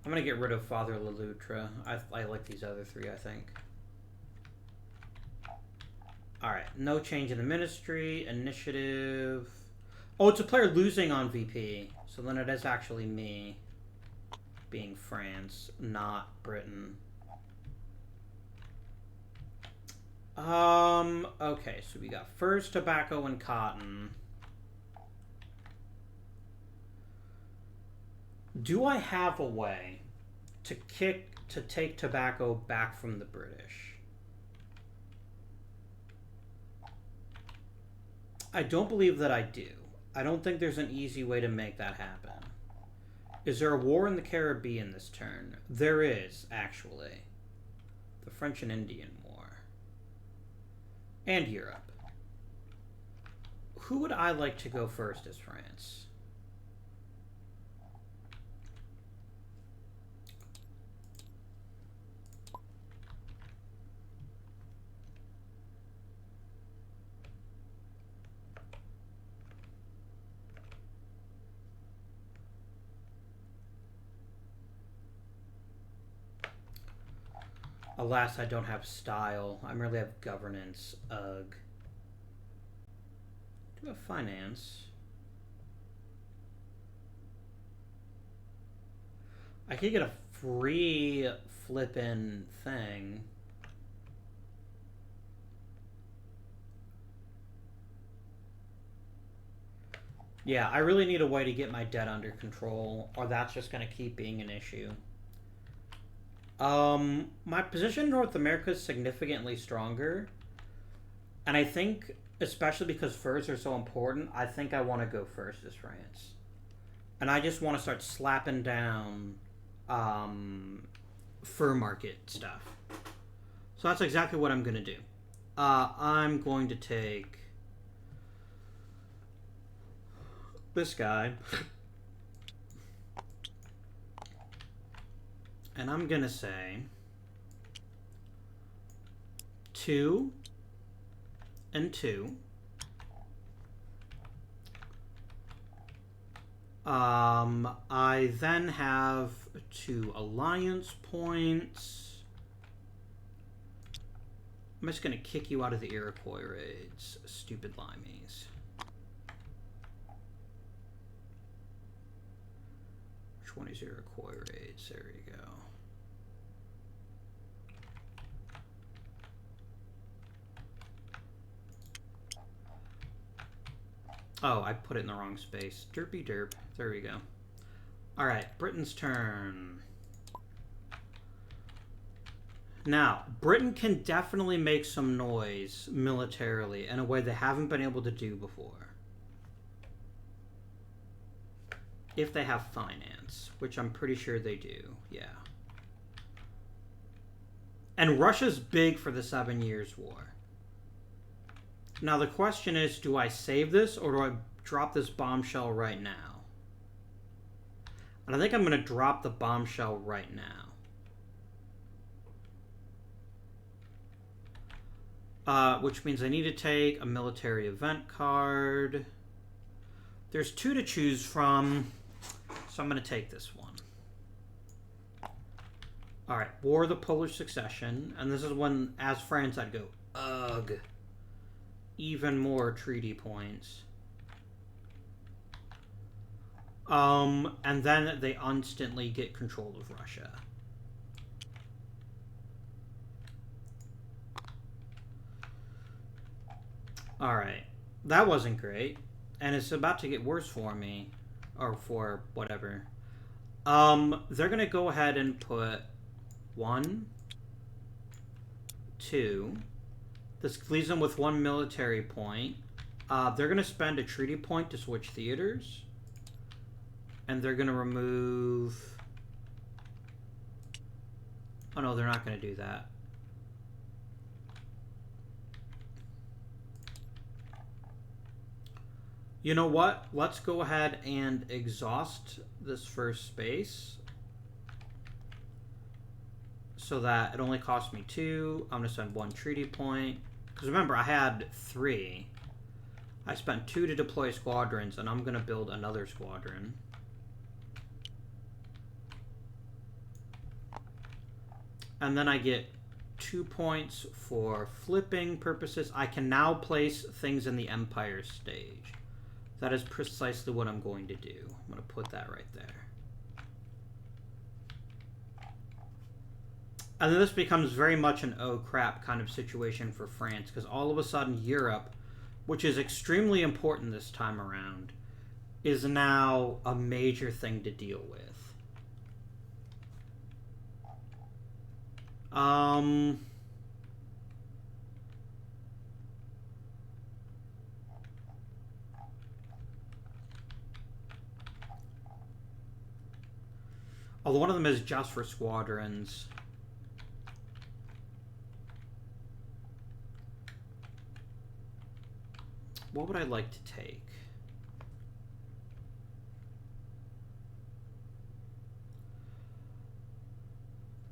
going to get rid of Father Leloutre. I like these other 3, I think. Alright, no change in the ministry. Initiative. Oh, it's a player losing on VP. So then it is actually me. Being France, not Britain. Okay, so we got furs, tobacco, and cotton. Do I have a way to take tobacco back from the British? I don't believe that I do. I don't think there's an easy way to make that happen. Is there a war in the Caribbean this turn? There is, actually. The French and Indian War. And Europe. Who would I like to go first as France? Alas, I don't have style. I merely have governance. Ugh. I do have finance. I could get a free flippin' thing. Yeah, I really need a way to get my debt under control, or that's just going to keep being an issue. My position in North America is significantly stronger. And I think, especially because furs are so important, I think I want to go first as France. And I just want to start slapping down fur market stuff. So that's exactly what I'm going to do. I'm going to take this guy. And I'm going to say 2 and 2. I then have 2 alliance points. I'm just going to kick you out of the Iroquois raids, stupid limeys. Which one is Iroquois raids? There you go. Oh, I put it in the wrong space. Derpy derp. There we go. Alright, Britain's turn. Now, Britain can definitely make some noise militarily in a way they haven't been able to do before. If they have finance, which I'm pretty sure they do, yeah. And Russia's big for the 7 Years' War. Now the question is, do I save this or do I drop this bombshell right now? And I think I'm going to drop the bombshell right now. Which means I need to take a military event card. There's 2 to choose from, so I'm going to take this one. Alright, War of the Polish Succession. And this is when, as France, I'd go, ugh. Even more treaty points. And then they instantly get control of Russia. Alright. That wasn't great. And it's about to get worse for me. Or for whatever. They're gonna go ahead and put 1, 2. This leaves them with 1 military point. They're gonna spend a treaty point to switch theaters. And they're gonna remove... Oh no, they're not gonna do that. You know what? Let's go ahead and exhaust this first space. So that it only costs me 2. I'm going to spend 1 treaty point. Because remember, I had 3. I spent 2 to deploy squadrons, and I'm going to build another squadron. And then I get 2 points for flipping purposes. I can now place things in the Empire stage. That is precisely what I'm going to do. I'm going to put that right there. And then this becomes very much an oh crap kind of situation for France, because all of a sudden Europe, which is extremely important this time around, is now a major thing to deal with. Although one of them is just for squadrons. What would I like to take?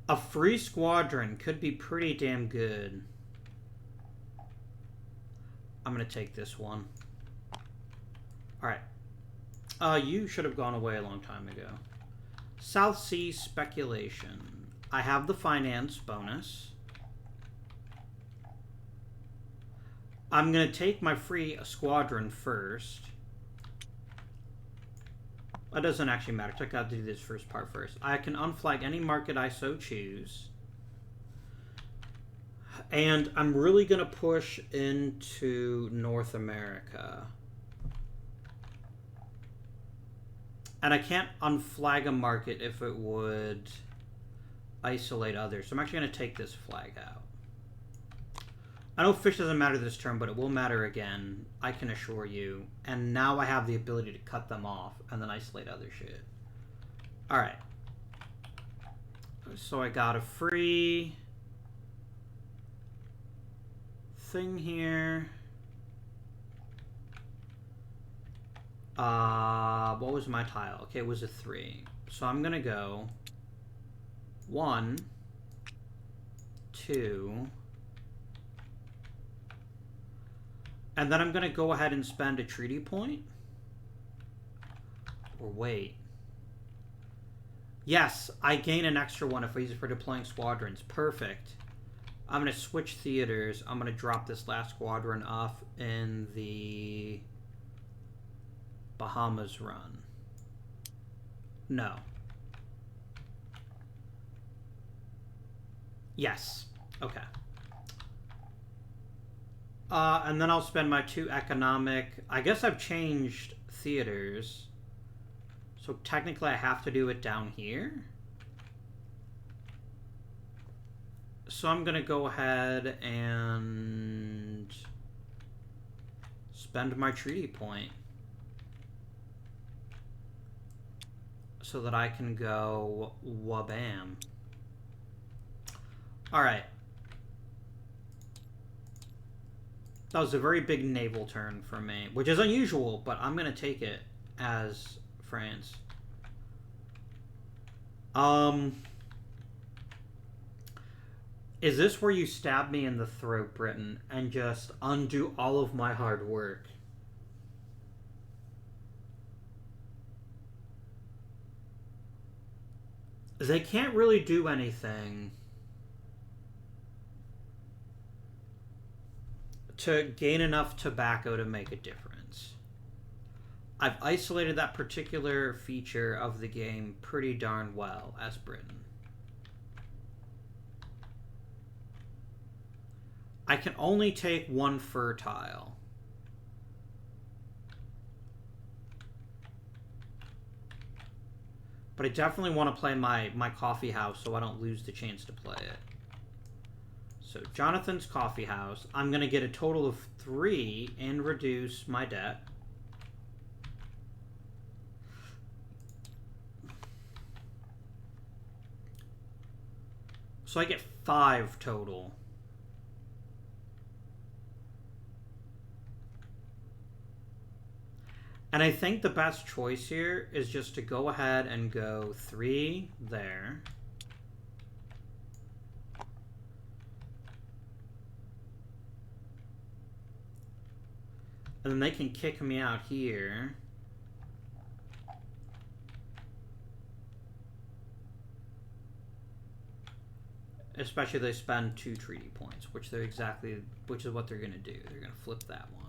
A free squadron could be pretty damn good. I'm going to take this one. Alright. You should have gone away a long time ago. South Sea speculation. I have the finance bonus. I'm going to take my free squadron first. That doesn't actually matter. I got to do this first part first. I can unflag any market I so choose. And I'm really going to push into North America. And I can't unflag a market if it would isolate others. So I'm actually going to take this flag out. I know fish doesn't matter this turn, but it will matter again, I can assure you. And now I have the ability to cut them off and then isolate other shit. Alright. So I got a free thing here. What was my tile? Okay, it was a 3. So I'm gonna go 1, 2, and then I'm gonna go ahead and spend a treaty point. Or wait. Yes, I gain an extra one if I use it for deploying squadrons. Perfect. I'm gonna switch theaters. I'm gonna drop this last squadron off in the Bahamas run. No. Yes. Okay. And then I'll spend my 2 economic... I guess I've changed theaters. So technically I have to do it down here. So I'm going to go ahead and spend my treaty point. So that I can go wabam. Alright. That was a very big naval turn for me, which is unusual, but I'm going to take it as France. Is this where you stab me in the throat, Britain, and just undo all of my hard work? They can't really do anything to gain enough tobacco to make a difference. I've isolated that particular feature of the game pretty darn well as Britain. I can only take one fur tile. But I definitely want to play my coffee house so I don't lose the chance to play it. So Jonathan's coffee house. I'm going to get a total of 3 and reduce my debt. So I get 5 total. And I think the best choice here is just to go ahead and go 3 there. And then they can kick me out here. Especially if they spend 2 treaty points, which is what they're going to do. They're going to flip that one.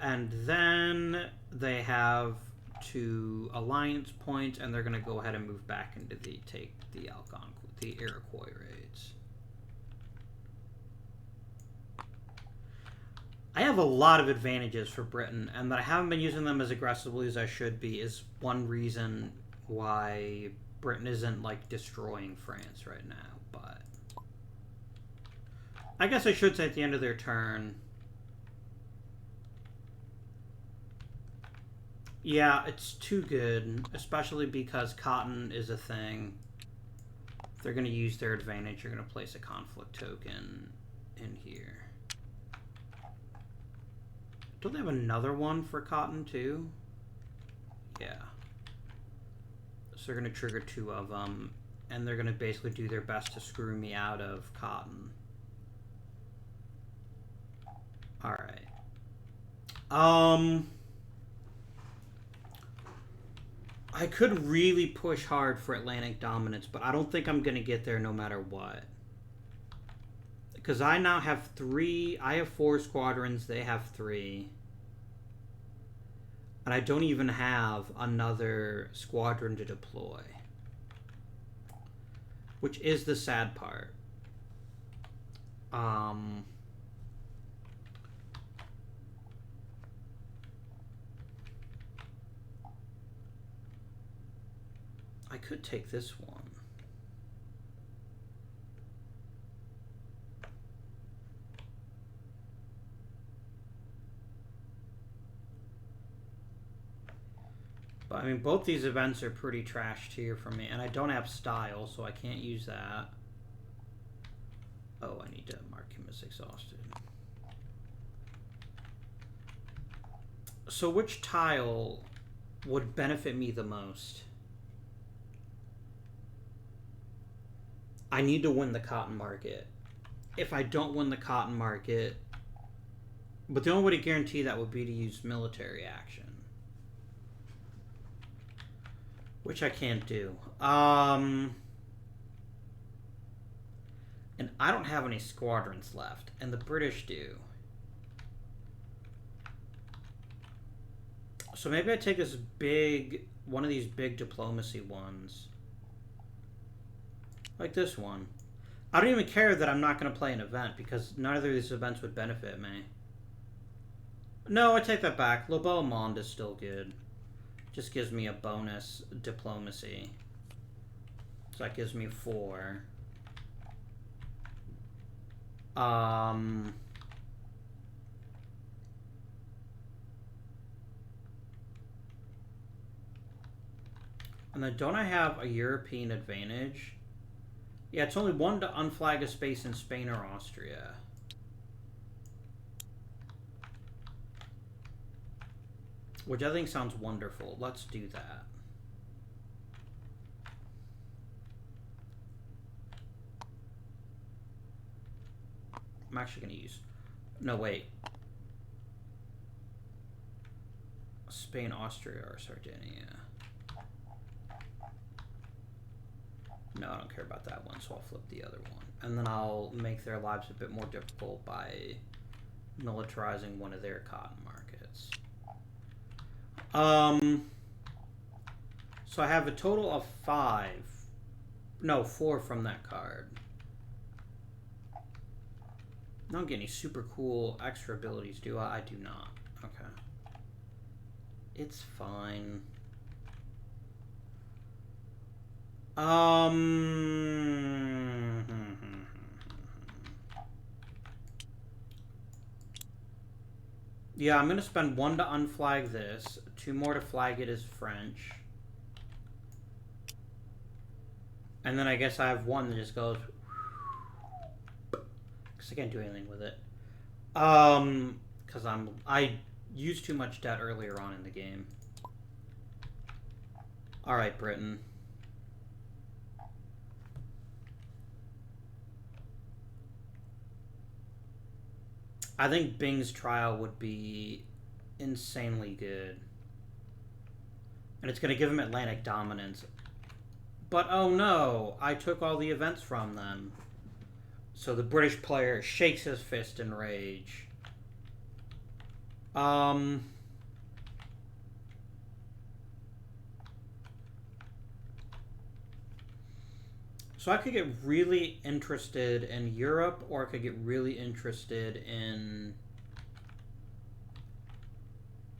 And then they have 2 alliance points, and they're going to go ahead and move back into take the Algonquin, the Iroquois raids. I have a lot of advantages for Britain, and that I haven't been using them as aggressively as I should be is one reason why Britain isn't, like, destroying France right now, but I guess I should say at the end of their turn. Yeah, it's too good, especially because cotton is a thing. If they're going to use their advantage, you're going to place a conflict token in here. Don't they have another one for cotton, too? Yeah. So they're going to trigger 2 of them, and they're going to basically do their best to screw me out of cotton. Alright. I could really push hard for Atlantic dominance, but I don't think I'm going to get there no matter what. Because I now have 3... I have 4 squadrons, they have 3. And I don't even have another squadron to deploy. Which is the sad part. I could take this one. But I mean, both these events are pretty trashed here for me, and I don't have style, so I can't use that. Oh, I need to mark him as exhausted. So which tile would benefit me the most? I need to win the cotton market. If I don't win the cotton market... But the only way to guarantee that would be to use military action. Which I can't do. And I don't have any squadrons left. And the British do. So maybe I take this big... One of these big diplomacy ones. Like this one. I don't even care that I'm not going to play an event, because none of these events would benefit me. No, I take that back. Le Beau Monde is still good. Just gives me a bonus diplomacy. So that gives me 4. And then don't I have a European advantage? Yeah, it's only 1 to unflag a space in Spain or Austria. Which I think sounds wonderful. Let's do that. I'm actually going to use... No, wait. Spain, Austria, or Sardinia. No, I don't care about that one, so I'll flip the other one. And then I'll make their lives a bit more difficult by militarizing one of their cotton markets. So I have a total of 4 from that card. I don't get any super cool extra abilities, do I? I do not. Okay. It's fine. Yeah, I'm gonna spend 1 to unflag this, 2 more to flag it as French. And then I guess I have 1 that just goes... Because I can't do anything with it. Because I used too much debt earlier on in the game. Alright, Britain. I think Bing's trial would be insanely good. And it's going to give him Atlantic dominance. But oh no, I took all the events from them. So the British player shakes his fist in rage. So I could get really interested in Europe, or I could get really interested in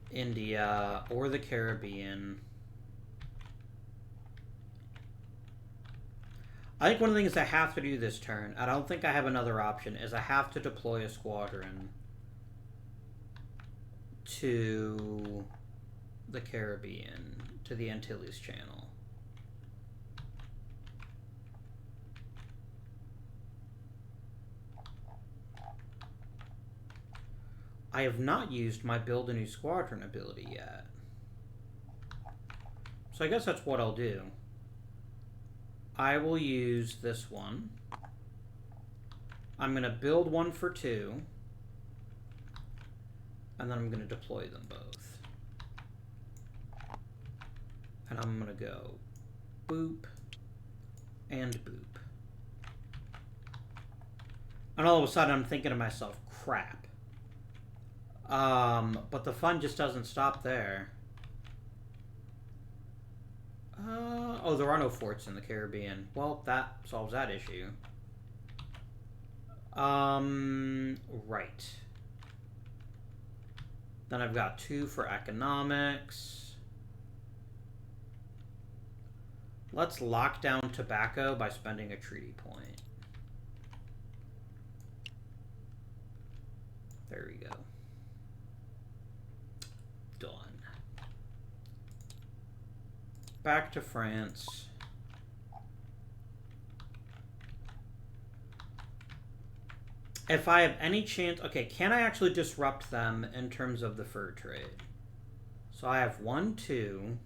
India or the Caribbean. I think one of the things I have to do this turn, I don't think I have another option, is I have to deploy a squadron to the Caribbean, to the Antilles Channel. I have not used my build a new squadron ability yet. So I guess that's what I'll do. I will use this one. I'm going to build 1 for 2. And then I'm going to deploy them both. And I'm going to go boop and boop. And all of a sudden I'm thinking to myself, crap. But the fun just doesn't stop there. Oh, there are no forts in the Caribbean. Well, that solves that issue. Right. Then I've got 2 for economics. Let's lock down tobacco by spending a treaty point. There we go. Done. Back to France. If I have any chance... Okay, can I actually disrupt them in terms of the fur trade? So I have 1, 2.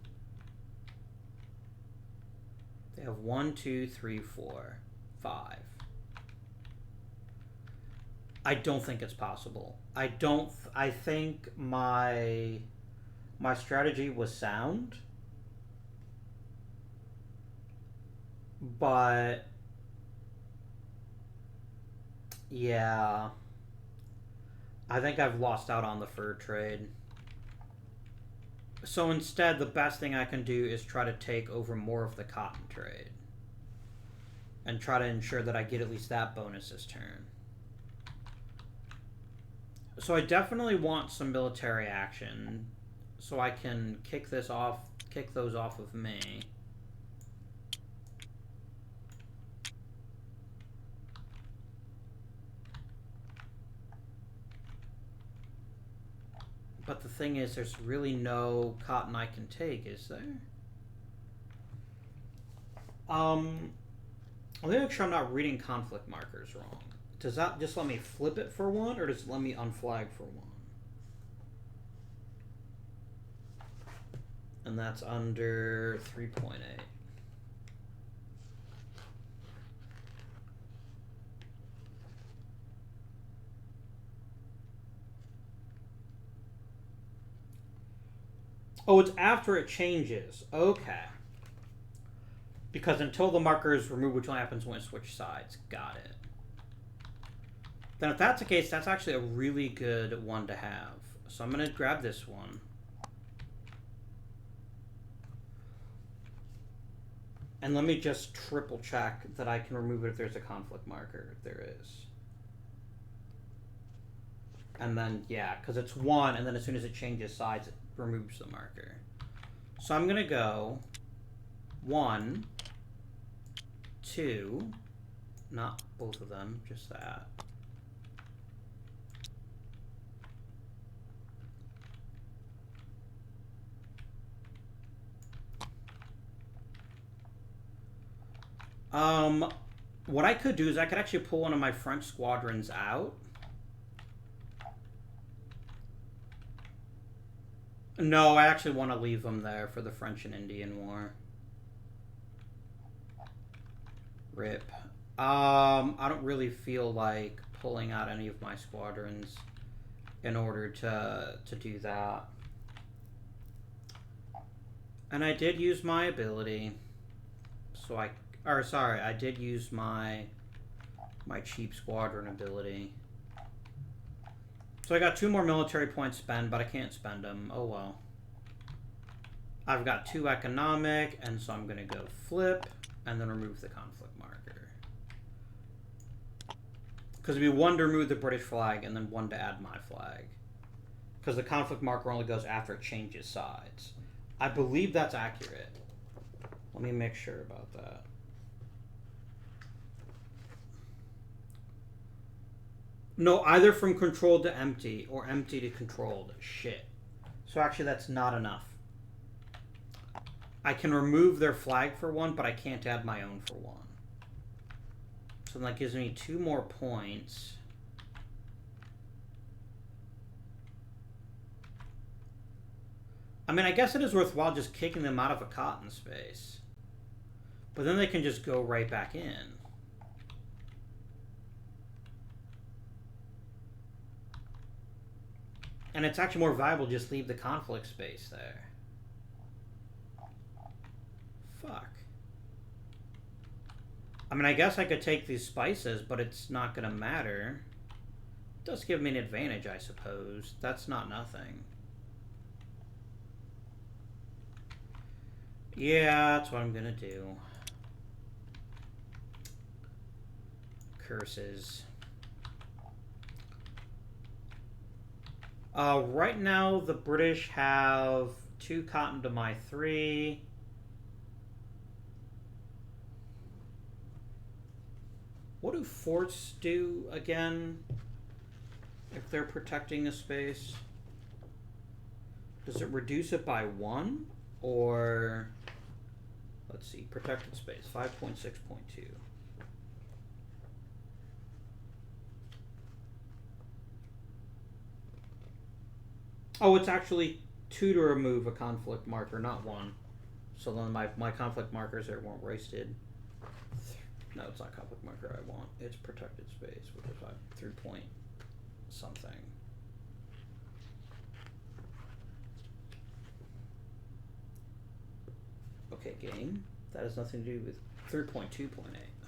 They have 1, 2, 3, 4, 5. I don't think it's possible. I think my strategy was sound. But yeah, I think I've lost out on the fur trade. So instead, the best thing I can do is try to take over more of the cotton trade. And try to ensure that I get at least that bonus this turn. So I definitely want some military action so I can kick those off of me. But the thing is, there's really no cotton I can take, is there? Let me make sure I'm not reading conflict markers wrong. Does that just let me flip it for 1, or does it let me unflag for 1? And that's under 3.8. Oh, it's after it changes. Okay. Because until the marker is removed, which only happens when it switch sides. Got it. Then if that's the case, that's actually a really good one to have. So I'm going to grab this one. And let me just triple check that I can remove it if there's a conflict marker. There is. And then, yeah, because it's 1, and then as soon as it changes sides, it removes the marker. So I'm going to go 1, 2, not both of them, just that. What I could do is I could actually pull one of my French squadrons out. No, I actually want to leave them there for the French and Indian War. RIP. I don't really feel like pulling out any of my squadrons in order to do that. And I did use my ability. So I did use my cheap squadron ability. So I got 2 more military points spent, but I can't spend them. Oh well. I've got 2 economic, and so I'm going to go flip, and then remove the conflict marker. Because it'd be 1 to remove the British flag, and then 1 to add my flag. Because the conflict marker only goes after it changes sides. I believe that's accurate. Let me make sure about that. No, either from controlled to empty or empty to controlled. Shit. So actually that's not enough. I can remove their flag for 1, but I can't add my own for 1. So that gives me 2 more points. I mean, I guess it is worthwhile just kicking them out of a cotton space. But then they can just go right back in. And it's actually more viable to just leave the conflict space there. Fuck. I mean, I guess I could take these spices, but it's not going to matter. It does give me an advantage, I suppose. That's not nothing. Yeah, that's what I'm going to do. Curses. Right now, the British have 2 cotton to my 3. What do forts do again? If they're protecting a space? Does it reduce it by 1? Or, let's see, protected space, 5.6.2. Oh, it's actually 2 to remove a conflict marker, not 1. So then my conflict markers there weren't wasted. No, it's not conflict marker I want. It's protected space, which is 3 point something. Okay, game. That has nothing to do with 3.2.8.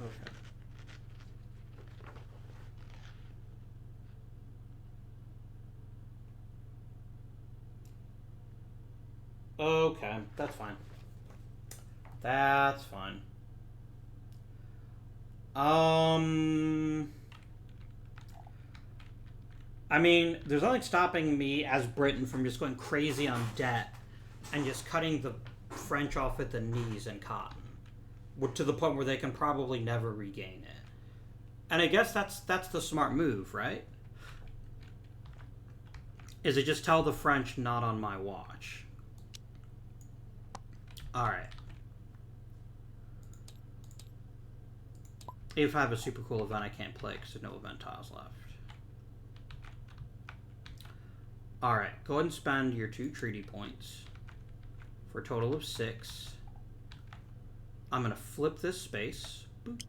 Okay. Okay, that's fine. That's fine. I mean, there's nothing stopping me as Britain from just going crazy on debt and just cutting the French off at the knees in cotton, to the point where they can probably never regain it. And I guess that's the smart move, right? Is it just tell the French not on my watch? Alright. If I have a super cool event, I can't play because there's no event tiles left. Alright, go ahead and spend your 2 treaty points for a total of 6. I'm going to flip this space. Boop.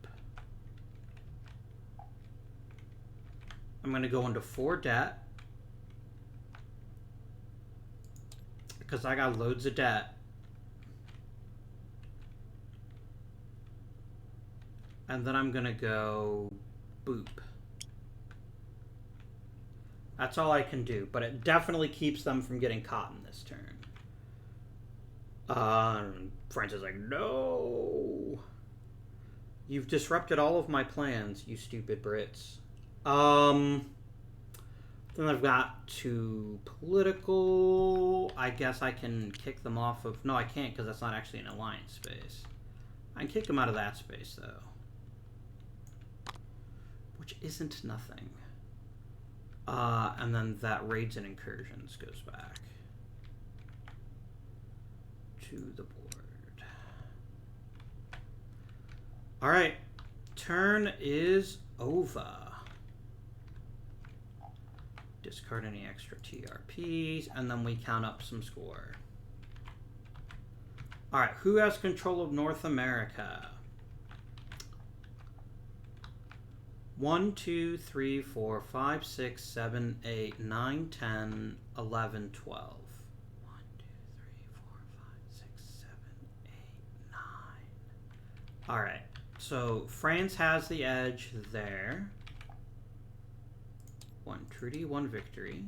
I'm going to go into 4 debt. Because I got loads of debt. And then I'm going to go boop. That's all I can do, but it definitely keeps them from getting caught in this turn. France is like, no! You've disrupted all of my plans, you stupid Brits. Then I've got 2 political. I guess I can kick them off of... No, I can't because that's not actually an alliance space. I can kick them out of that space, though. Which isn't nothing. And then that raids and incursions goes back to the board. Alright. Turn is over. Discard any extra TRPs, and then we count up some score. Alright, who has control of North America? 1, 2, 3, 4, 5, 6, 7, 8, 9, 10, 11, 12. 1, 2, 3, 4, 5, 6, 7, 8, 9. Alright, so France has the edge there. 1 treaty, 1 victory.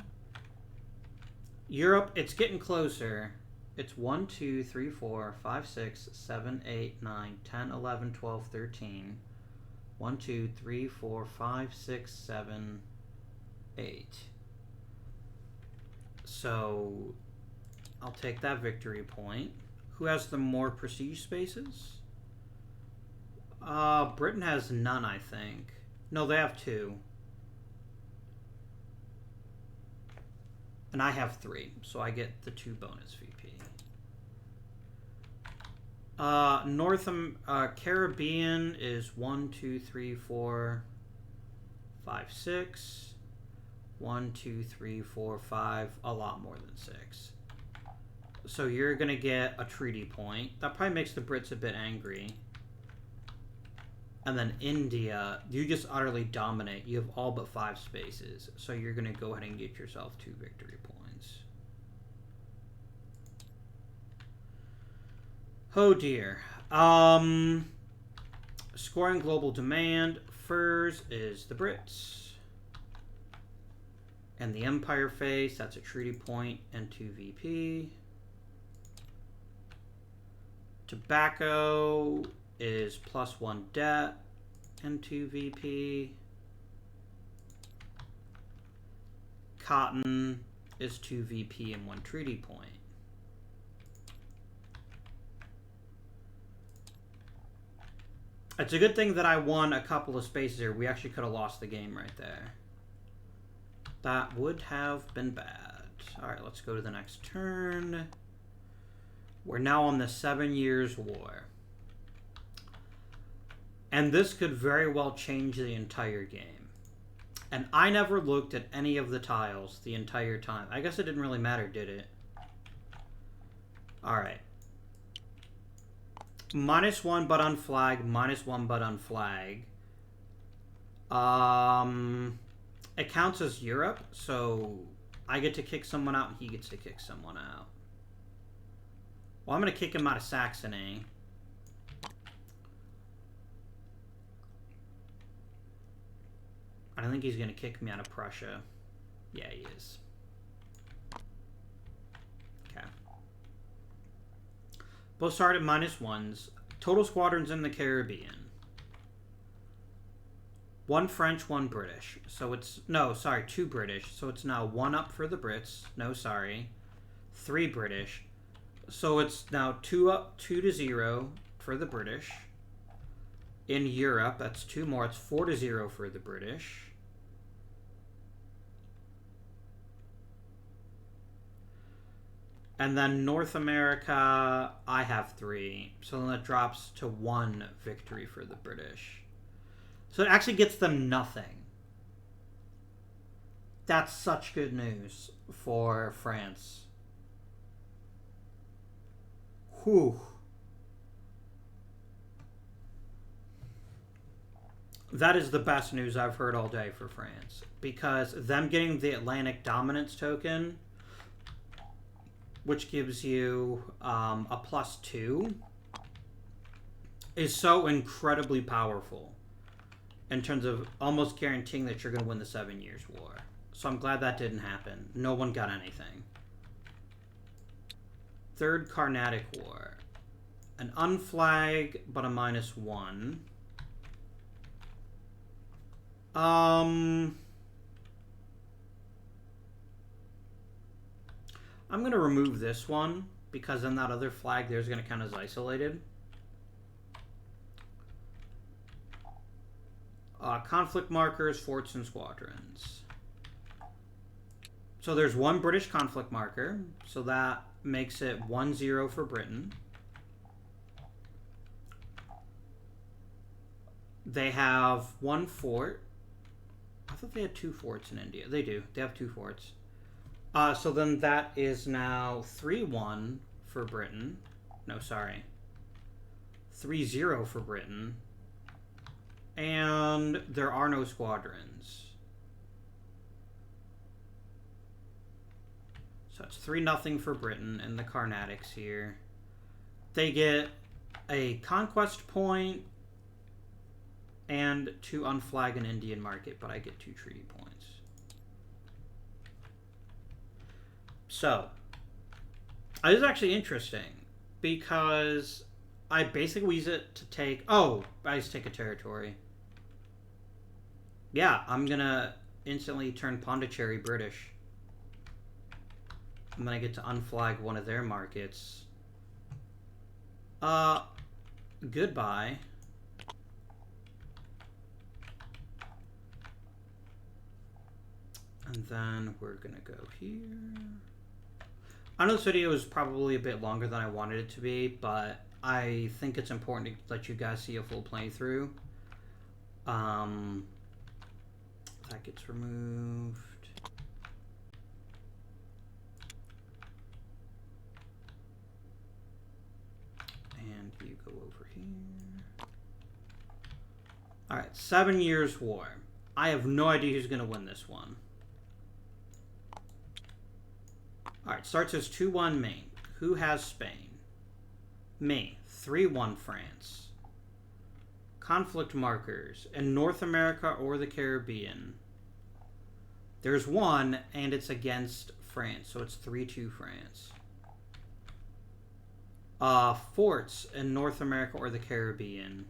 Europe, it's getting closer. It's 1, 2, 3, 4, 5, 6, 7, 8, 9, 10, 11, 12, 13. 1, 2, 3, 4, 5, 6, 7, 8. So I'll take that victory point. Who has the more prestige spaces? Britain has none, I think. No, they have 2. And I have 3, so I get the 2 bonus VP. Caribbean is 1, 2, 3, 4, 5, 6. 1, 2, 3, 4, 5. A lot more than 6. So you're going to get a treaty point. That probably makes the Brits a bit angry. And then India, you just utterly dominate. You have all but 5 spaces. So you're going to go ahead and get yourself 2 victory points. Oh dear. Scoring global demand. Furs is the Brits. And the Empire face, that's a treaty point and 2 VP. Tobacco is +1 debt and 2 VP. Cotton is 2 VP and 1 treaty point. It's a good thing that I won a couple of spaces here. We actually could have lost the game right there. That would have been bad. Alright, let's go to the next turn. We're now on the 7 Years' War. And this could very well change the entire game. And I never looked at any of the tiles the entire time. I guess it didn't really matter, did it? Alright. -1 but unflag, -1 but unflag. It counts as Europe, so I get to kick someone out and he gets to kick someone out. Well, I'm going to kick him out of Saxony. I don't think he's going to kick me out of Prussia. Yeah, he is. Okay. Both start at -1s. Total squadrons in the Caribbean. 1 French, 1 British. So it's... No, sorry, 2 British. So it's now 1 up for the Brits. No, sorry. 3 British. So it's now 2 up, 2 to 0 for the British. In Europe, that's 2 more. It's 4 to 0 for the British. And then North America, I have 3. So then that drops to 1 victory for the British. So it actually gets them nothing. That's such good news for France. Whew. That is the best news I've heard all day for France. Because them getting the Atlantic Dominance token, which gives you a +2, is so incredibly powerful in terms of almost guaranteeing that you're going to win the 7 Years' War. So I'm glad that didn't happen. No one got anything. Third Carnatic War. An unflag, but a -1. I'm going to remove this one, because then that other flag there is going to count as isolated. Conflict markers, forts, and squadrons. So there's one British conflict marker, so that makes it 1-0 for Britain. They have one fort. I thought they had 2 forts in India. They do. They have 2 forts. So then that is now 3-1 for Britain. No, sorry. 3-0 for Britain. And there are no squadrons. So it's 3-0 for Britain and the Carnatics here. They get a conquest point and 2 unflag an Indian market, but I get 2 treaty points. So, this is actually interesting because I basically use it to take... Oh, I just take a territory. Yeah, I'm gonna instantly turn Pondicherry British. And then I get to unflag one of their markets. Goodbye. And then we're gonna go here. I know this video is probably a bit longer than I wanted it to be, but I think it's important to let you guys see a full playthrough. That gets removed. And you go over here. Alright, 7 Years' War. I have no idea who's going to win this one. Alright, starts as 2-1 Maine. Who has Spain? Me. 3-1 France. Conflict markers in North America or the Caribbean. There's one, and it's against France, so it's 3-2 France. Forts in North America or the Caribbean.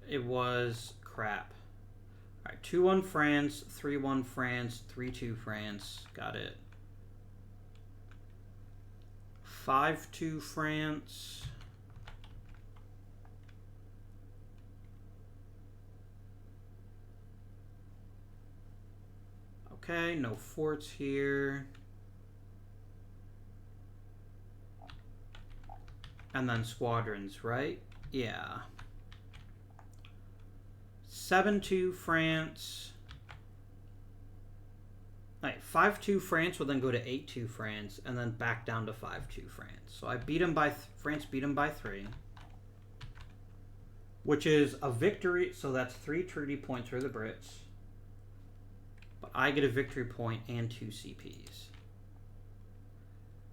It was crap. Alright, 2-1 France, 3-1 France, 3-2 France. Got it. 5-2 France. Okay, no forts here. And then squadrons, right? Yeah. 7-2 France. Right, 5-2 France will then go to 8-2 France, and then back down to 5-2 France. So I beat him by France beat him by 3, which is a victory. So that's 3 treaty points for the Brits. But I get a victory point and 2 CPs.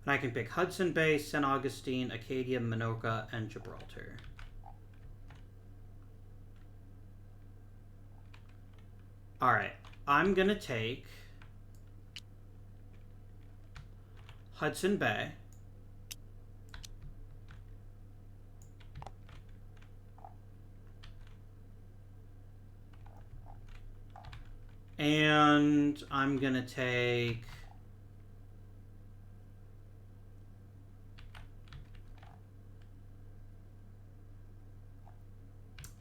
And I can pick Hudson Bay, St. Augustine, Acadia, Minorca, and Gibraltar. Alright, I'm going to take Hudson Bay. And I'm going to take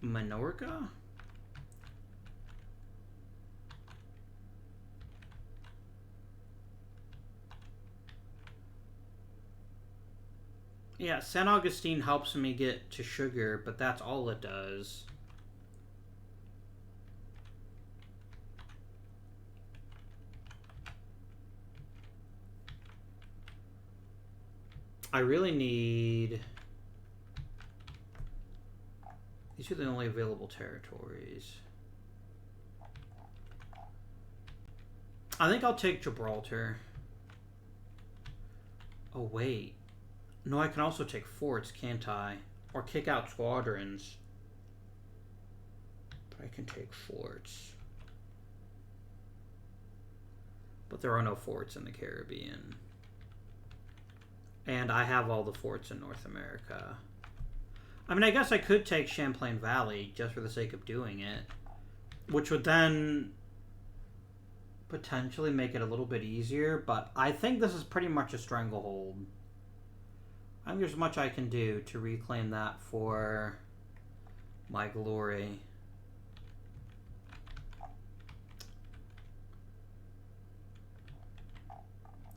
Minorca. Yeah, St. Augustine helps me get to sugar, but that's all it does. I really need... These are the only available territories. I think I'll take Gibraltar. Oh, wait. No, I can also take forts, can't I? Or kick out squadrons. But I can take forts. But there are no forts in the Caribbean. And I have all the forts in North America. I mean, I guess I could take Champlain Valley just for the sake of doing it. Which would then potentially make it a little bit easier. But I think this is pretty much a stranglehold. I think there's much I can do to reclaim that for my glory.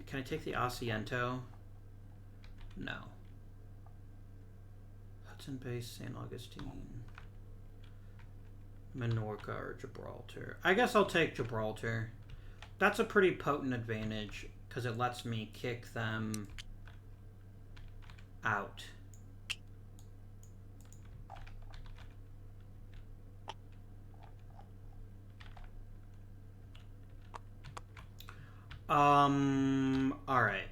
Can I take the Asiento? No. Hudson Bay, St. Augustine, Minorca, or Gibraltar. I guess I'll take Gibraltar. That's a pretty potent advantage because it lets me kick them out. All right.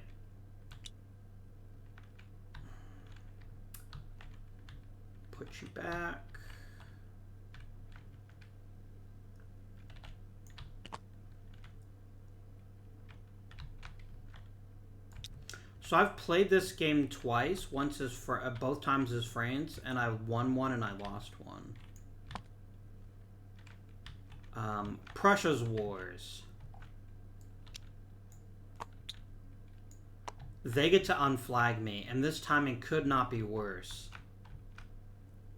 Put you back. So I've played this game twice. Once is for both times is France, and I won one and I lost one. Prussia's Wars. They get to unflag me, and this timing could not be worse.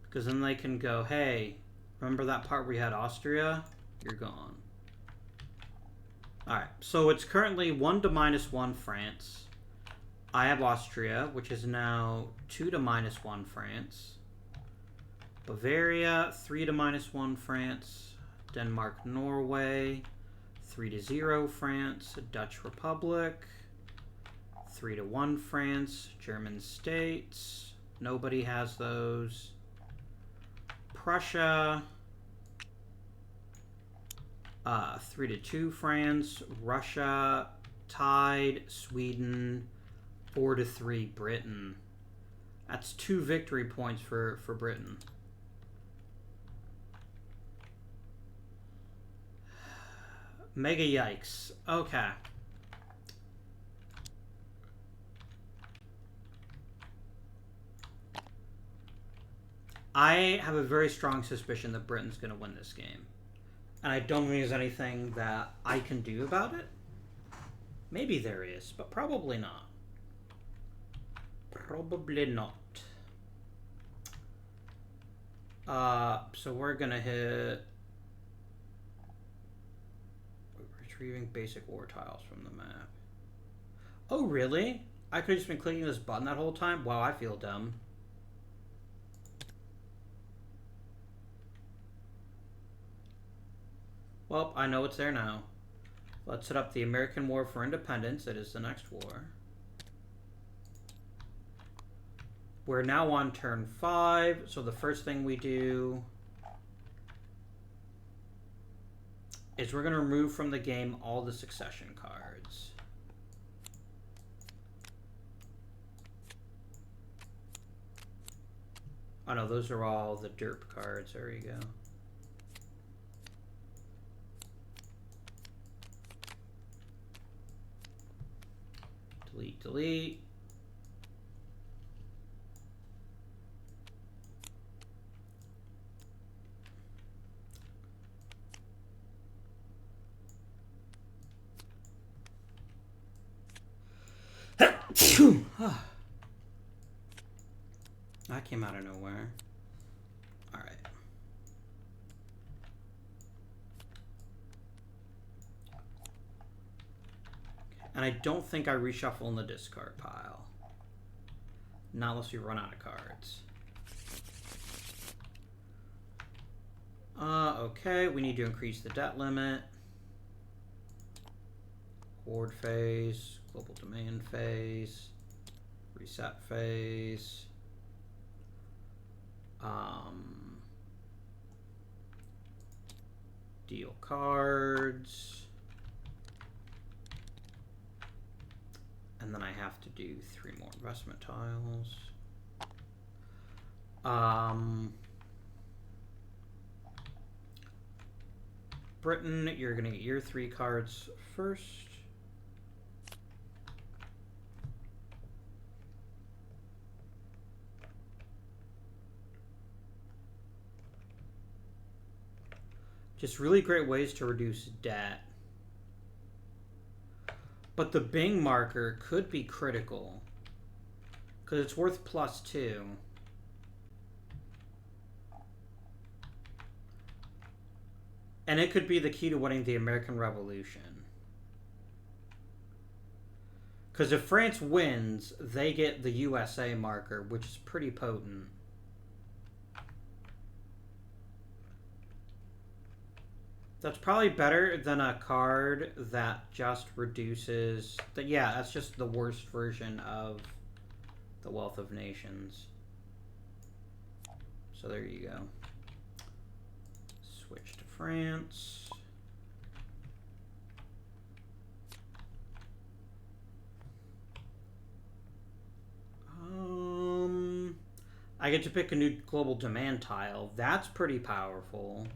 Because then they can go, hey, remember that part where you had Austria? You're gone. Alright, so it's currently 1 to -1 France. I have Austria, which is now 2 to -1 France. Bavaria, 3 to -1 France. Denmark, Norway, 3 to 0 France. Dutch Republic, 3 to 1 France. German states, nobody has those. Prussia, 3 to 2 France. Russia, tied. Sweden, 4 to 3 Britain. That's 2 victory points for Britain. Mega yikes. Okay. I have a very strong suspicion that Britain's going to win this game. And I don't think there's anything that I can do about it. Maybe there is, but probably not. Probably not. So we're going to hit... Retrieving basic war tiles from the map. Oh, really? I could have just been clicking this button that whole time? Wow, I feel dumb. Well, I know it's there now. Let's set up the American War for Independence. It is the next war. We're now on turn 5, so the first thing we do is we're going to remove from the game all the succession cards. Oh no, those are all the derp cards. There you go. Delete, delete. That came out of nowhere. All right. And I don't think I reshuffle in the discard pile. Not unless we run out of cards. Okay, we need to increase the debt limit. Horde phase, global demand phase, reset phase. Deal cards. And And then I have to do 3 more investment tiles. Britain, you're going to get your 3 cards first. Just really great ways to reduce debt. But the Bing marker could be critical, because it's worth +2. And it could be the key to winning the American Revolution. Because if France wins, they get the USA marker, which is pretty potent. That's probably better than a card that just reduces... Yeah, that's just the worst version of the Wealth of Nations. So there you go. Switch to France. I get to pick a new global demand tile. That's pretty powerful.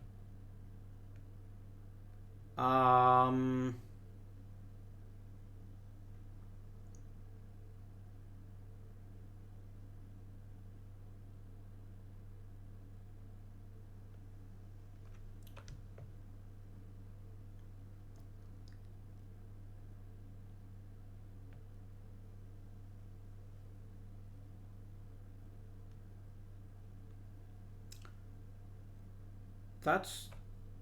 That's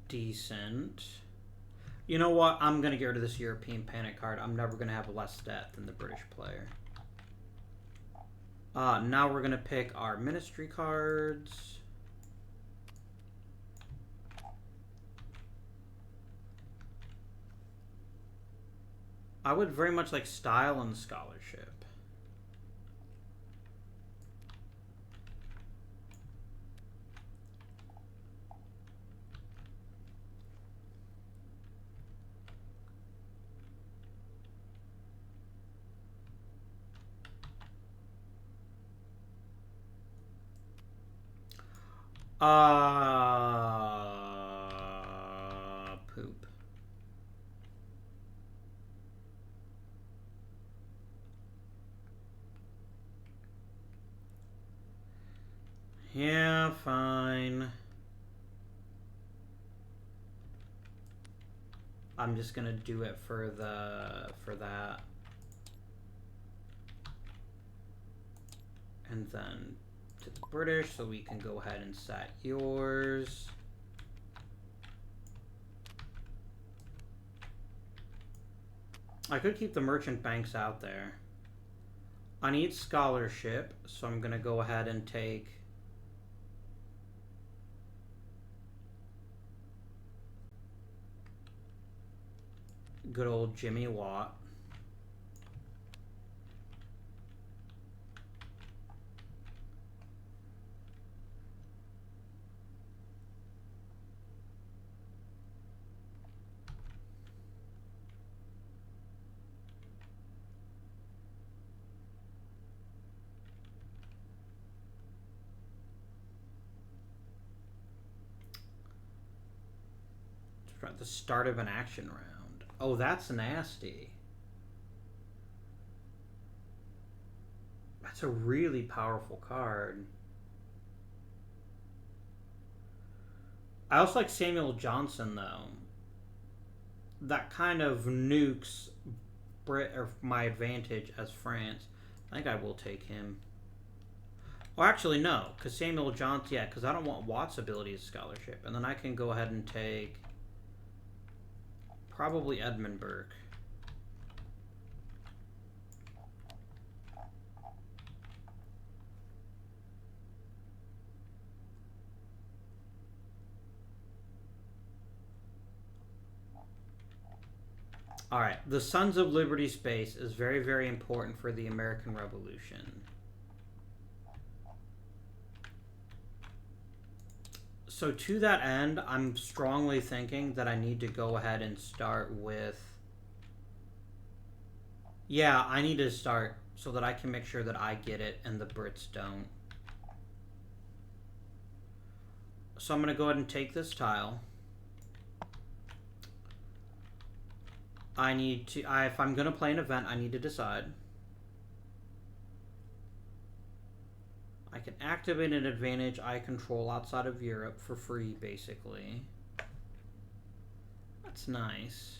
decent. You know what? I'm going to get rid of this European Panic card. I'm never going to have less debt than the British player. Now we're going to pick our ministry cards. I would very much like style and scholarship. Poop. Yeah, fine. I'm just gonna do it for that. And then to the British, so we can go ahead and set yours. I could keep the merchant banks out there. I need scholarship, so I'm gonna go ahead and take good old Jimmy Watt. At the start of an action round. Oh, that's nasty. That's a really powerful card. I also like Samuel Johnson, though. That kind of nukes my advantage as France. I think I will take him. Well, actually, no, because Samuel Johnson, yeah, because I don't want Watt's ability as scholarship. And then I can go ahead and take probably Edmund Burke. All right, the Sons of Liberty space is very, very important for the American Revolution. So to that end, I'm strongly thinking that I need to go ahead and start with Yeah, I need to start so that I can make sure that I get it and the Brits don't. So I'm going to go ahead and take this tile. I need to, if I'm going to play an event, I need to decide. I can activate an advantage I control outside of Europe for free, basically. That's nice.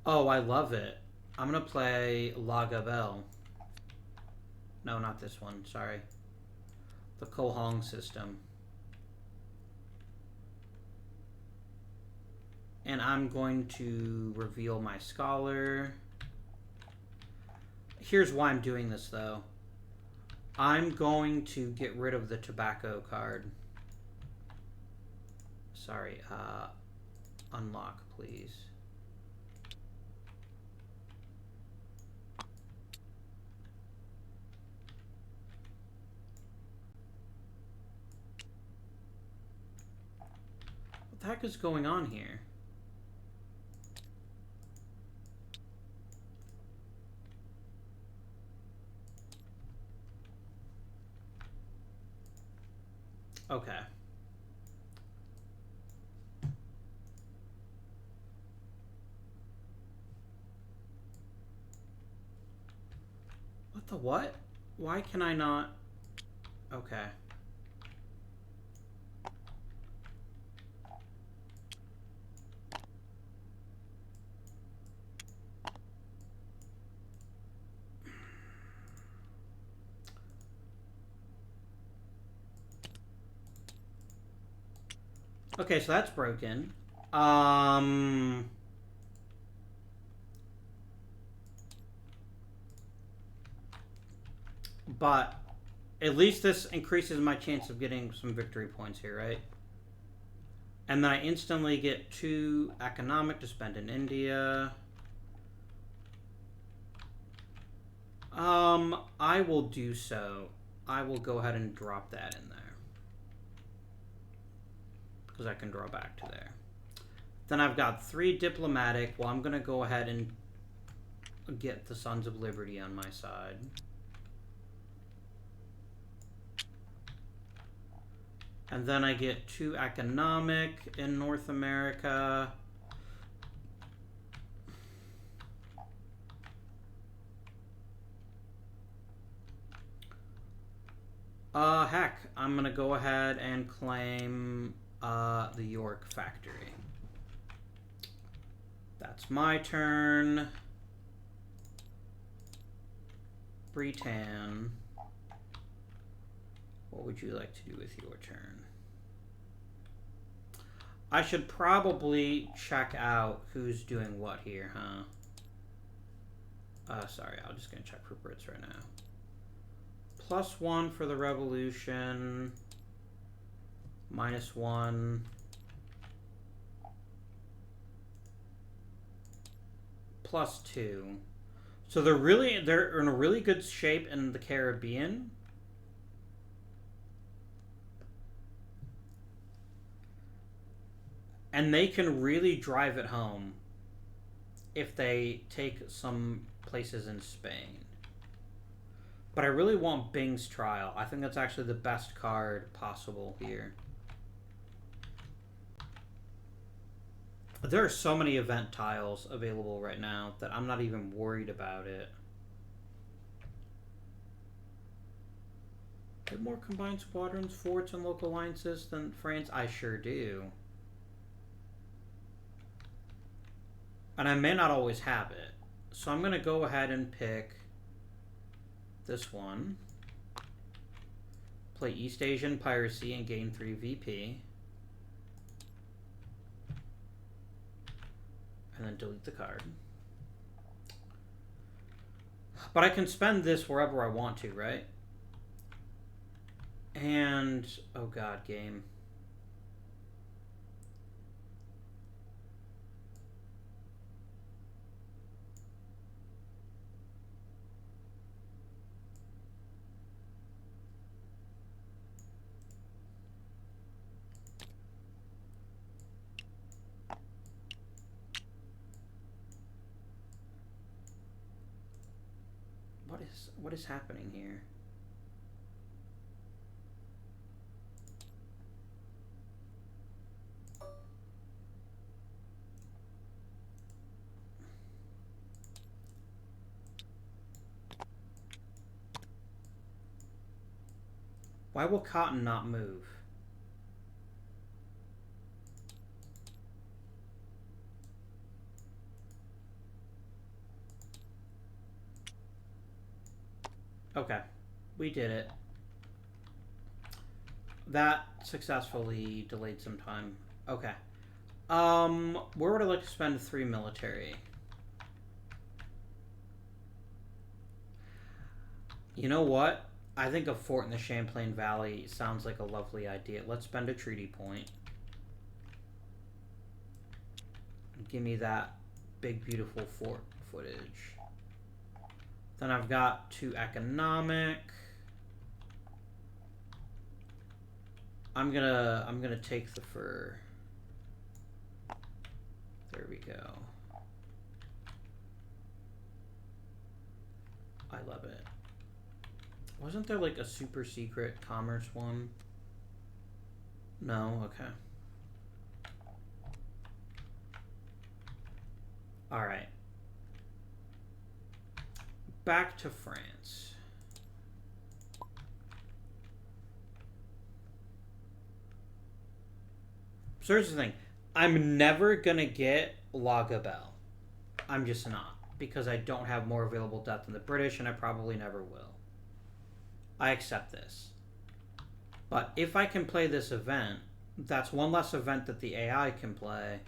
Oh, I love it. I'm going to play La Gabelle. No, not this one. Sorry. The Kohong system. And I'm going to reveal my scholar. Here's why I'm doing this, though. I'm going to get rid of the tobacco card. Sorry. Unlock, please. What the heck is going on here? Okay. What the what? Why can I not? Okay. Okay, so that's broken. But at least this increases my chance of getting some victory points here, right? And then I instantly get 2 economic to spend in India. I will do so. I will go ahead and drop that in there. Because I can draw back to there. Then I've got 3 diplomatic. Well, I'm going to go ahead and get the Sons of Liberty on my side. And then I get 2 economic in North America. Heck, I'm going to go ahead and claim the York factory. That's my turn. Britain. What would you like to do with your turn? I should probably check out who's doing what here, huh? Sorry, I'm just going to check for Brits right now. +1 for the revolution. -1. +2. So they're in a really good shape in the Caribbean. And they can really drive it home if they take some places in Spain. But I really want Bing's Trial. I think that's actually the best card possible here. There are so many event tiles available right now that I'm not even worried about it. Do you have more combined squadrons, forts, and local alliances than France? I sure do. And I may not always have it. So I'm going to go ahead and pick this one. Play East Asian Piracy and gain 3 VP. And then delete the card. But I can spend this wherever I want to, right? And, oh god, game. what is happening here? Why will cotton not move? Okay, we did it. That successfully delayed some time. Okay. Where would I like to spend 3 military? You know what? I think a fort in the Champlain Valley sounds like a lovely idea. Let's spend a treaty point. Give me that big, beautiful fort footage. Then I've got 2 economic. I'm gonna take the fur. There we go. I love it. Wasn't there like a super secret commerce one? No? Okay. Alright. Back to France. So here's the thing. I'm never gonna get Lagobel. I'm just not. Because I don't have more available debt than the British, and I probably never will. I accept this. But if I can play this event, that's one less event that the AI can play,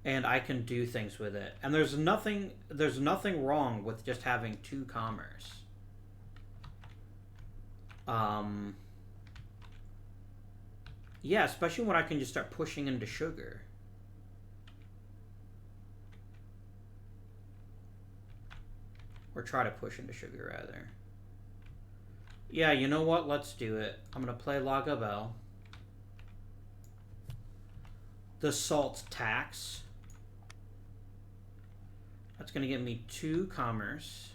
and I can do things with it. And there's nothing wrong with just having 2 commerce. Yeah, especially when I can just start pushing into sugar. Or try to push into sugar, rather. Yeah, you know what? Let's do it. I'm going to play Lagobel. The salt tax. That's going to give me 2 commerce.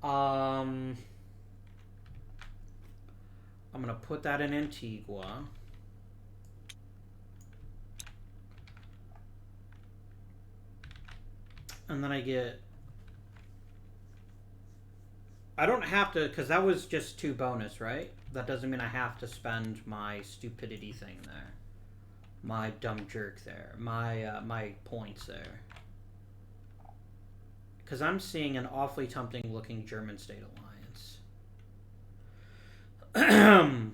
I'm going to put that in Antigua. And then I get... I don't have to, because that was just 2 bonus, right? That doesn't mean I have to spend my stupidity thing there. My dumb jerk there. My points there. Because I'm seeing an awfully tempting looking German state alliance.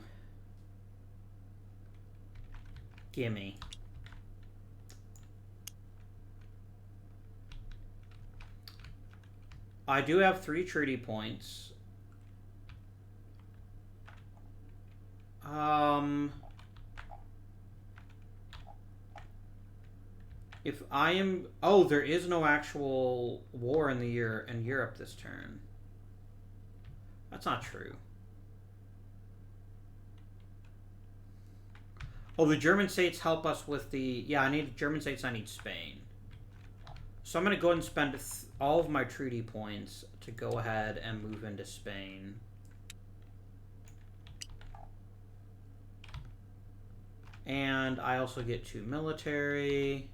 Gimme. I do have 3 treaty points. If I am... Oh, there is no actual war in Europe this turn. That's not true. Oh, the German states help us with the... Yeah, I need German states, I need Spain. So I'm going to go ahead and spend all of my treaty points to go ahead and move into Spain. And I also get 2 military.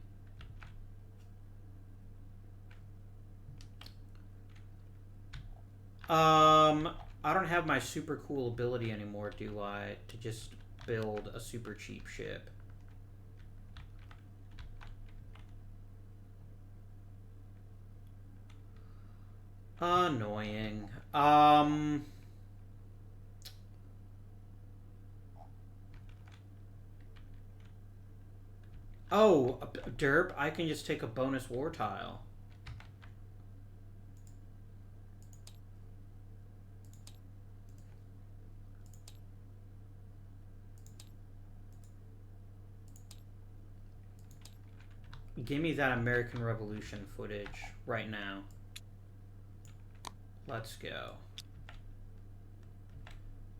I don't have my super cool ability anymore, do I? To just build a super cheap ship. Annoying. Oh, derp, I can just take a bonus war tile. Give me that American Revolution footage right now. Let's go.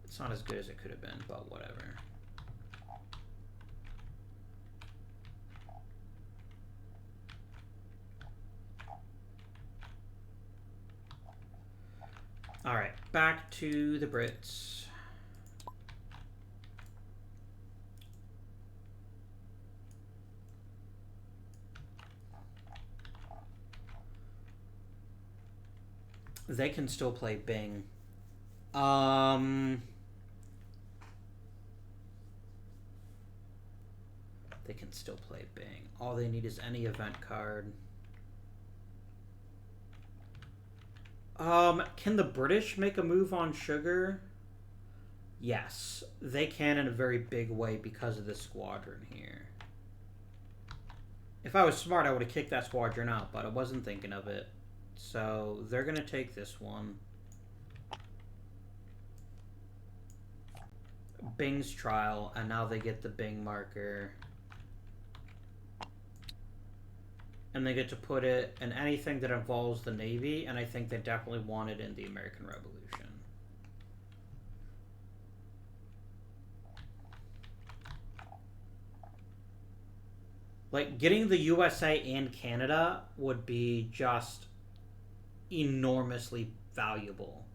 It's not as good as it could have been, but whatever. Alright, back to the Brits. They can still play Bing. They can still play Bing. All they need is any event card. Can the British make a move on sugar? Yes, they can in a very big way because of this squadron here. If I was smart, I would have kicked that squadron out, but I wasn't thinking of it. So they're going to take this one. Bing's trial, and now they get the Bing marker. And they get to put it in anything that involves the Navy, and I think they definitely want it in the American Revolution. Like, getting the USA and Canada would be just enormously valuable.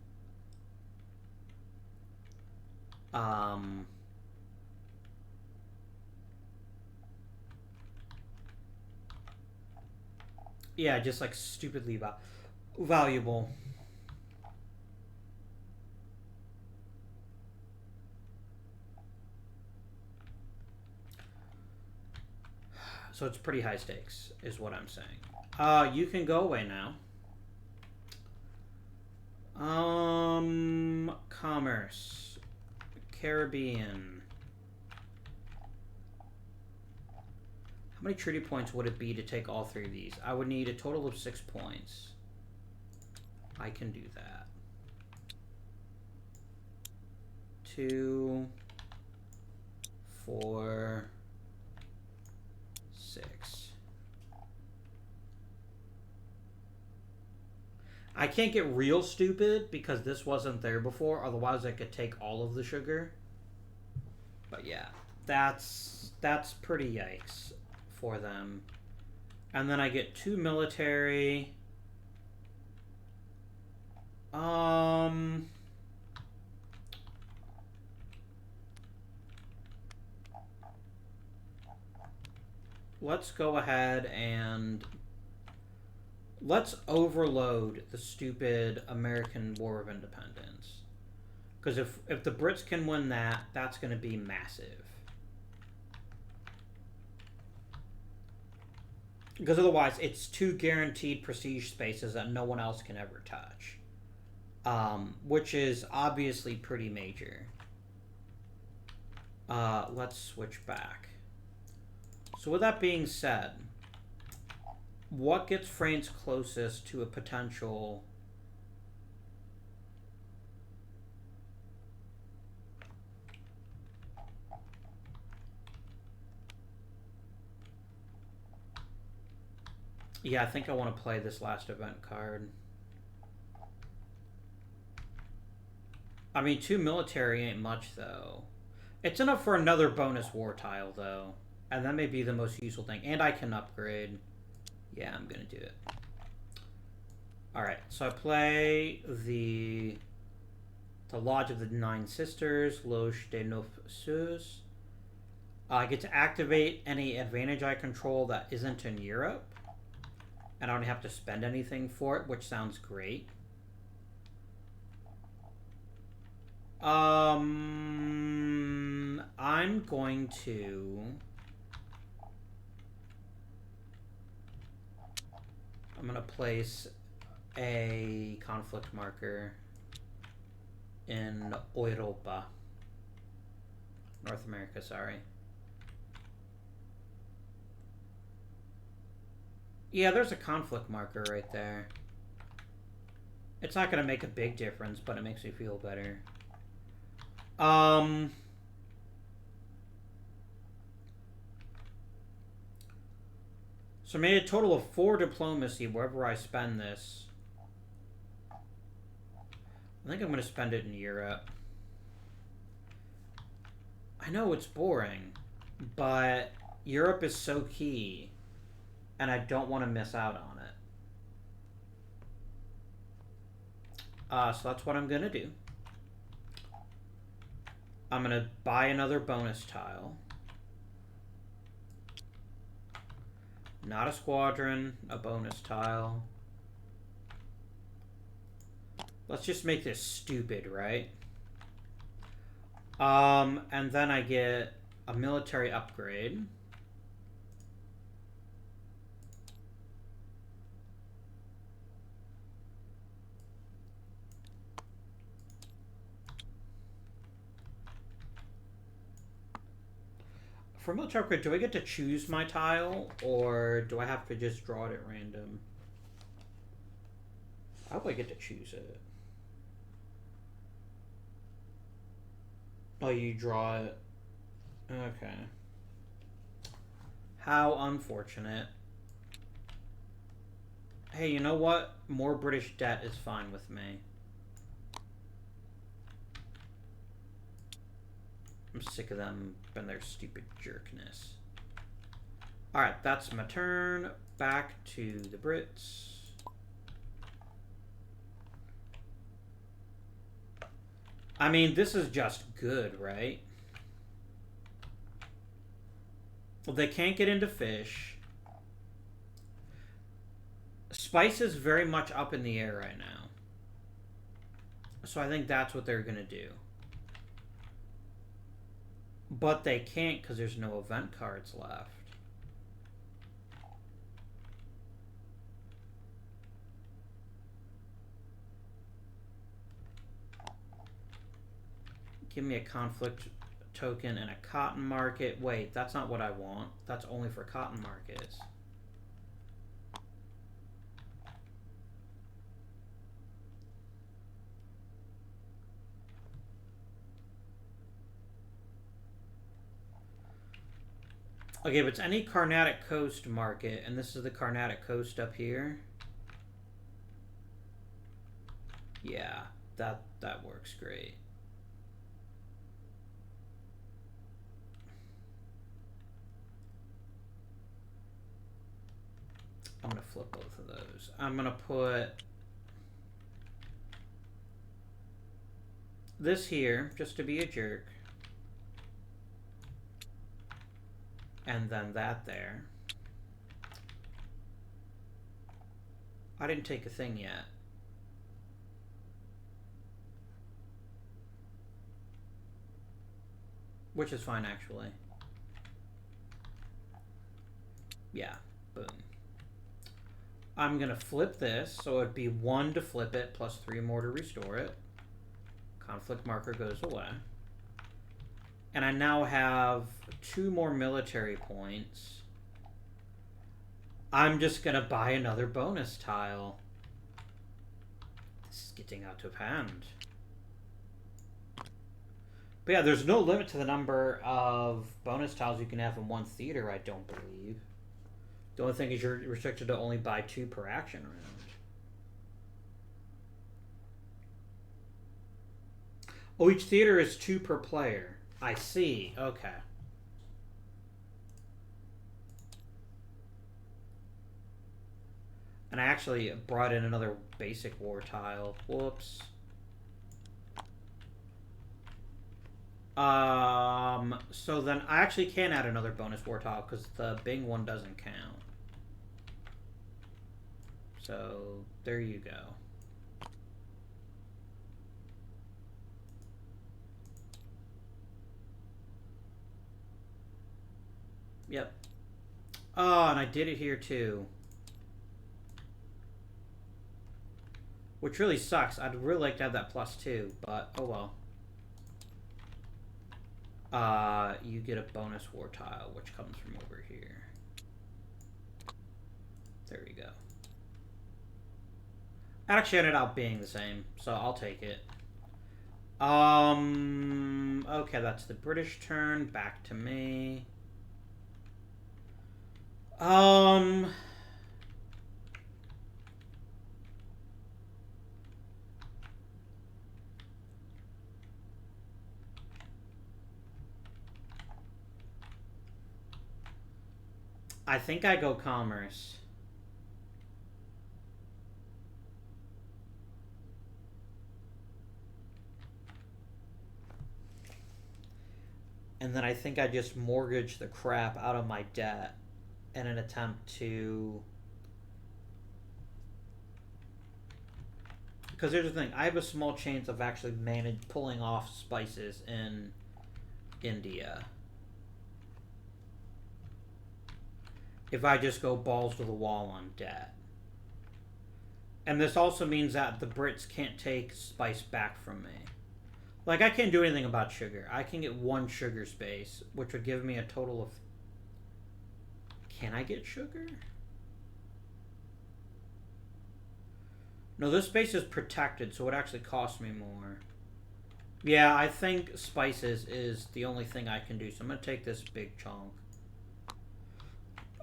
Yeah, just like stupidly valuable. So it's pretty high stakes, is what I'm saying. You can go away now. Commerce. Caribbean. How many treaty points would it be to take all three of these? I would need a total of 6 points. I can do that. 2, 4, 6. I can't get real stupid because this wasn't there before. Otherwise, I could take all of the sugar. But yeah, that's pretty yikes for them. And then I get 2 military. Let's go ahead and let's overload the stupid American War of Independence. Because if the Brits can win that, that's going to be massive. Because otherwise, it's 2 guaranteed prestige spaces that no one else can ever touch. Which is obviously pretty major. Let's switch back. So with that being said, what gets France closest to a potential... Yeah, I think I want to play this last event card. I mean, 2 military ain't much, though. It's enough for another bonus war tile, though. And that may be the most useful thing. And I can upgrade. Yeah, I'm going to do it. Alright, so I play the Lodge of the Nine Sisters, Loge des Neuf Sous. I get to activate any advantage I control that isn't in Europe. And I don't have to spend anything for it, which sounds great. I'm going to... I'm going to place a conflict marker in Europa. North America, sorry. Yeah, there's a conflict marker right there. It's not going to make a big difference, but it makes me feel better. So I made a total of 4 diplomacy wherever I spend this. I think I'm going to spend it in Europe. I know it's boring, but Europe is so key, and I don't want to miss out on So that's what I'm going to do. I'm going to buy another bonus tile. Not a squadron, a bonus tile. Let's just make this stupid, right? And then I get a military upgrade. For military upgrade, do I get to choose my tile, or do I have to just draw it at random? I hope I get to choose it. Oh, you draw it. Okay. How unfortunate. Hey, you know what? More British debt is fine with me. I'm sick of them and their stupid jerkness. Alright, that's my turn. Back to the Brits. I mean, this is just good, right? Well, they can't get into fish. Spice is very much up in the air right now. So I think that's what they're going to do. But they can't because there's no event cards left. Give me a conflict token and a cotton market. Wait, that's not what I want. That's only for cotton markets. Okay, but it's any Carnatic Coast market, and this is the Carnatic Coast up here. Yeah, that works great. I'm going to flip both of those. I'm going to put this here, just to be a jerk. And then that there. I didn't take a thing yet. Which is fine, actually. Yeah, boom. I'm going to flip this, so it'd be 1 to flip it, plus 3 more to restore it. Conflict marker goes away. And I now have 2 more military points. I'm just going to buy another bonus tile. This is getting out of hand. But yeah, there's no limit to the number of bonus tiles you can have in one theater, I don't believe. The only thing is you're restricted to only buy 2 per action round. Oh, each theater is 2 per player. I see. Okay. And I actually brought in another basic war tile. Whoops. So then I actually can add another bonus war tile because the Bing one doesn't count. So there you go. Yep. Oh, and I did it here too. Which really sucks. I'd really like to have that +2, but oh well. You get a bonus war tile, which comes from over here. There we go. Actually ended up being the same, so I'll take it. Okay, that's the British turn. Back to me. I think I go commerce. And then I think I just mortgaged the crap out of my debt in an attempt to... Because here's the thing, I have a small chance of actually pulling off spices in India. If I just go balls to the wall on debt. And this also means that the Brits can't take spice back from me. Like, I can't do anything about sugar. I can get 1 sugar space, which would give me a total of... Can I get sugar? No, this space is protected, so it actually costs me more. Yeah, I think spices is the only thing I can do, so I'm going to take this big chunk.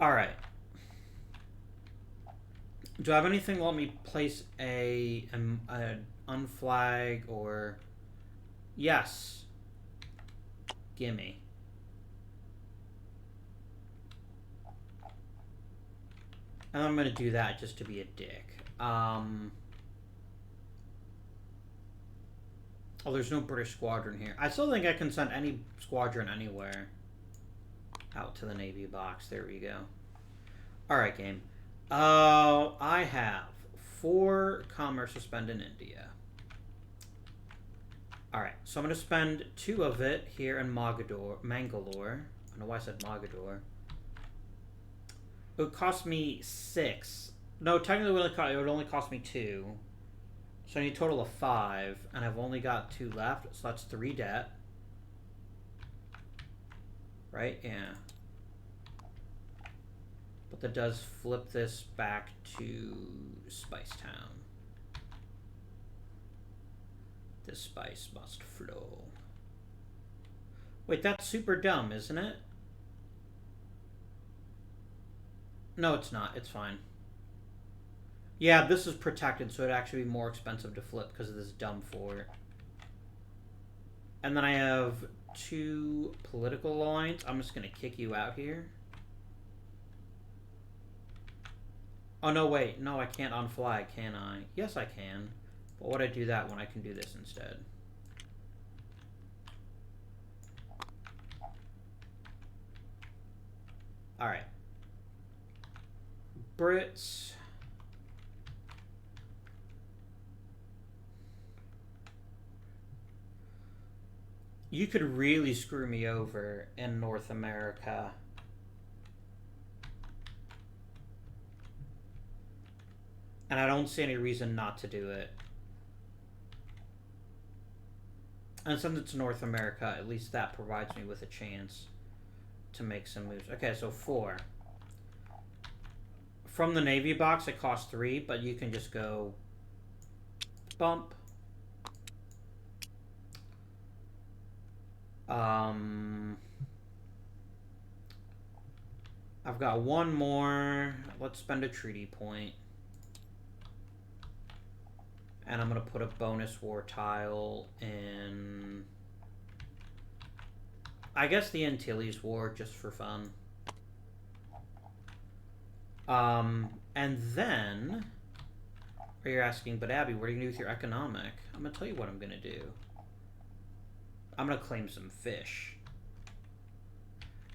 Alright. Do I have anything to let me place a unflag or... Yes. Gimme. And I'm going to do that just to be a dick. Oh, there's no British squadron here. I still think I can send any squadron anywhere. Out to the Navy box. There we go. Alright, game. I have 4 commerce to spend in India. Alright, so I'm going to spend 2 of it here in Mangalore. I don't know why I said Mogador. It would cost me 6. No, technically it would only cost me 2. So I need a total of 5, and I've only got 2 left, so that's 3 debt. Right? Yeah. But that does flip this back to Spice Town. This spice must flow. Wait, that's super dumb, isn't it? No, it's not. It's fine. Yeah, this is protected, so it'd actually be more expensive to flip because of this dumb fort. And then I have 2 political lines. I'm just going to kick you out here. Oh, no, wait. No, I can't unflag, can I? Yes, I can. But would I do that when I can do this instead? Alright. Brits. You could really screw me over in North America. And I don't see any reason not to do it. And since it's North America, at least that provides me with a chance to make some moves. Okay, so 4. From the Navy box, it costs 3, but you can just go bump. I've got 1 more. Let's spend a treaty point. And I'm going to put a bonus war tile in... I guess the Antilles War, just for fun. And then... Or you're asking, but Abby, what are you going to do with your economic? I'm going to tell you what I'm going to do. I'm going to claim some fish.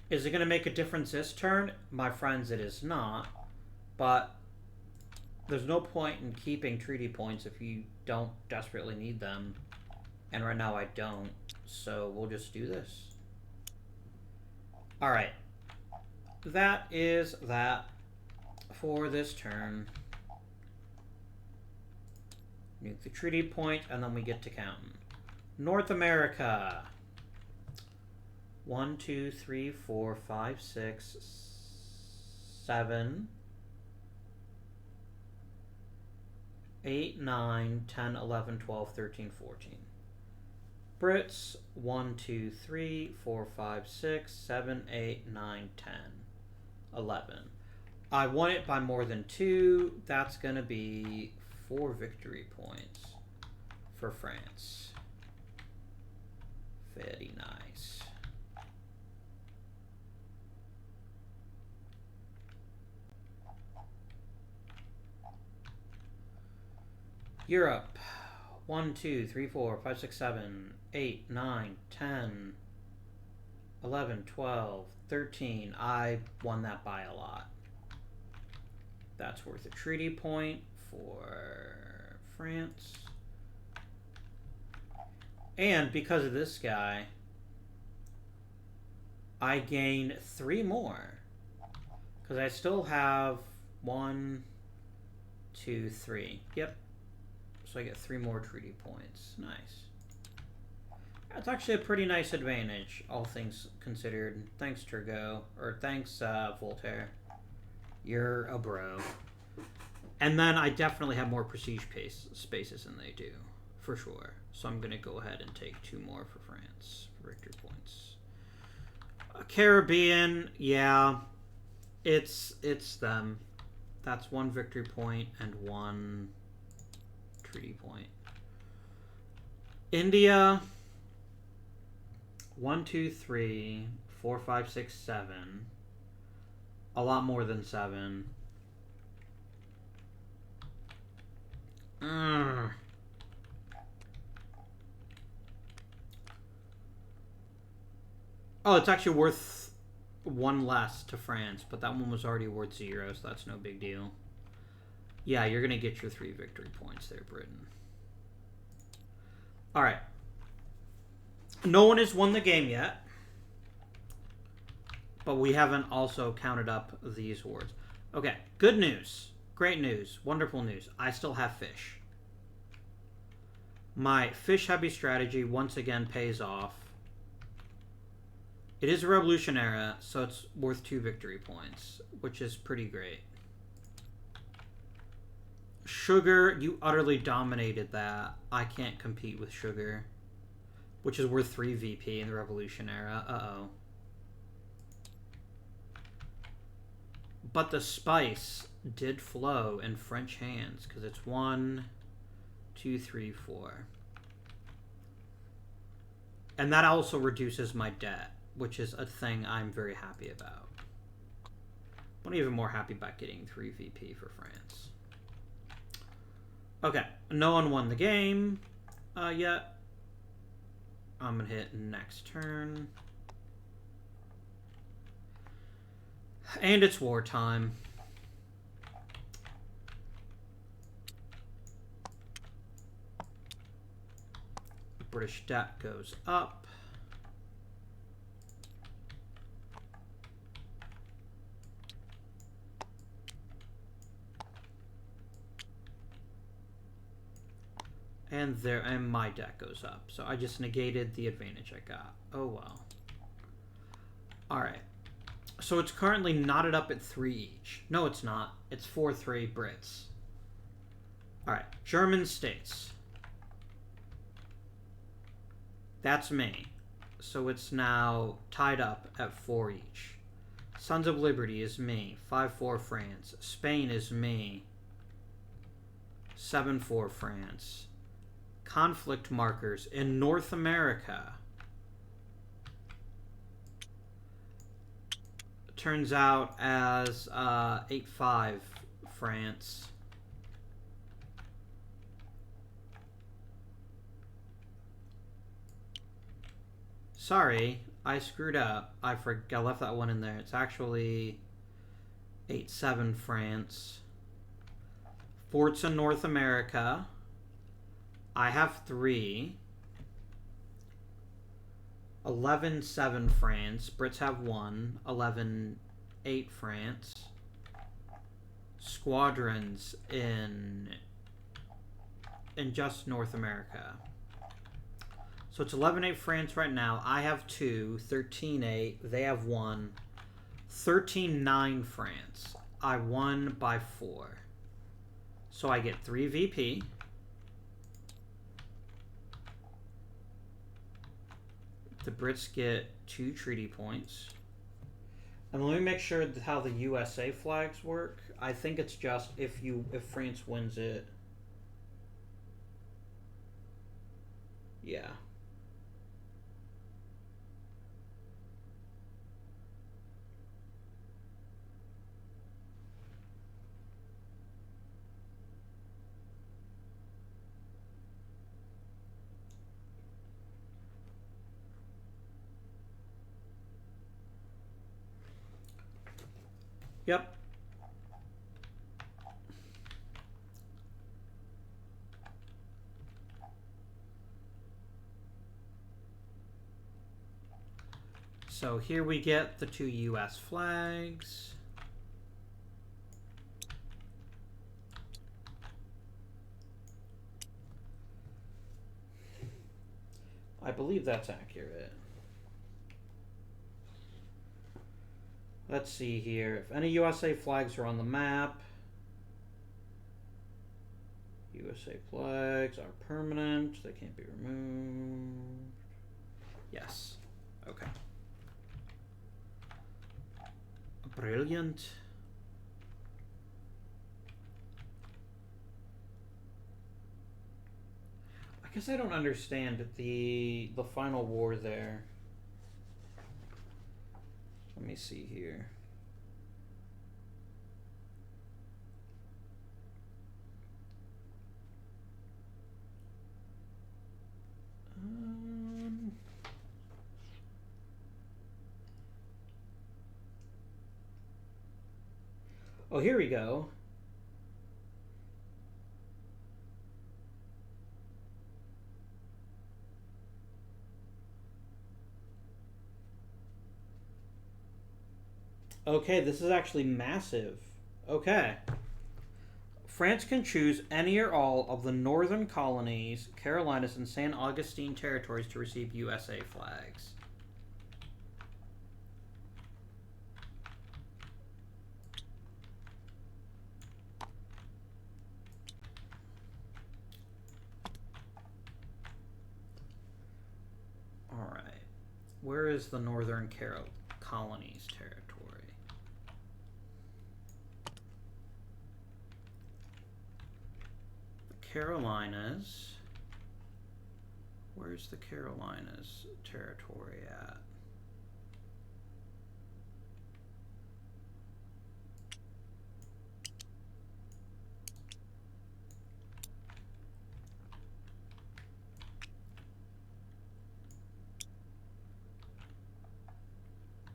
Is it going to make a difference this turn? My friends, it is not. But... there's no point in keeping treaty points if you don't desperately need them. And right now I don't. So we'll just do this. Alright. That is that for this turn. Nuke the treaty point, and then we get to counting. North America. 1, 2, 3, 4, 5, 6, 7... 8, 9, 10, 11, 12, 13, 14. Brits, 1, 2, 3, 4, 5, 6, 7, 8, 9, 10, 11. I won it by more than 2. That's going to be 4 victory points for France. Very nice. Europe. 1, 2, 3, 4, 5, 6, 7, 8, 9, 10. 11, 12, 13. I won that by a lot. That's worth a treaty point for France. And because of this guy, I gain 3 more. Because I still have 1, 2, 3. Yep. So I get 3 more treaty points. Nice. That's actually a pretty nice advantage, all things considered. Thanks, Turgot. Or thanks, Voltaire. You're a bro. And then I definitely have more prestige spaces than they do. For sure. So I'm going to go ahead and take 2 more for France. For victory points. Caribbean, yeah. It's them. That's 1 victory point and 1 treaty point. India, 1, 2, 3, 4, 5, 6, 7. A lot more than 7. Oh, it's actually worth 1 less to France, but that one was already worth 0, so that's no big deal. Yeah, you're going to get your 3 victory points there, Britain. Alright. No one has won the game yet. But we haven't also counted up these awards. Okay, good news. Great news. Wonderful news. I still have fish. My fish-heavy strategy once again pays off. It is a revolution era, so it's worth 2 victory points, which is pretty great. Sugar, you utterly dominated that. I can't compete with sugar, which is worth 3 VP in the revolution era. Uh-oh. But the spice did flow in French hands, because it's 1, 2, 3, 4. And that also reduces my debt, which is a thing I'm very happy about. I'm even more happy about getting 3 VP for France. Okay, no one won the game yet. I'm going to hit next turn. And it's wartime. British debt goes up. And my debt goes up. So I just negated the advantage I got. Oh well. Alright. So it's currently knotted up at 3 each. No, it's not. It's 4-3 Brits. Alright. German states. That's me. So it's now tied up at 4 each. Sons of Liberty is me. 5-4 France. Spain is me. 7-4 France. Conflict markers in North America. Turns out as 8-5 France. Sorry, I screwed up. I left that one in there. It's actually 8-7 France. Forts in North America. I have 3. 11-7 France. Brits have 1. 11-8 France. Squadrons in just North America. So it's 11-8 France right now. I have 2. 13-8. They have 1. 13-9 France. I won by 4. So I get 3 VP. The Brits get 2 treaty points. And let me make sure how the USA flags work. I think it's just if France wins it. Yeah. Yep. So here we get the 2 US flags. I believe that's accurate. Let's see here. If any USA flags are on the map, USA flags are permanent. They can't be removed. Yes. Okay. Brilliant. I guess I don't understand the final war there. Let me see here. Oh, here we go. Okay, this is actually massive. Okay. France can choose any or all of the northern colonies, Carolinas, and San Augustine territories to receive USA flags. All right. Where is the northern colonies territory? Carolinas. Where's the Carolinas territory at?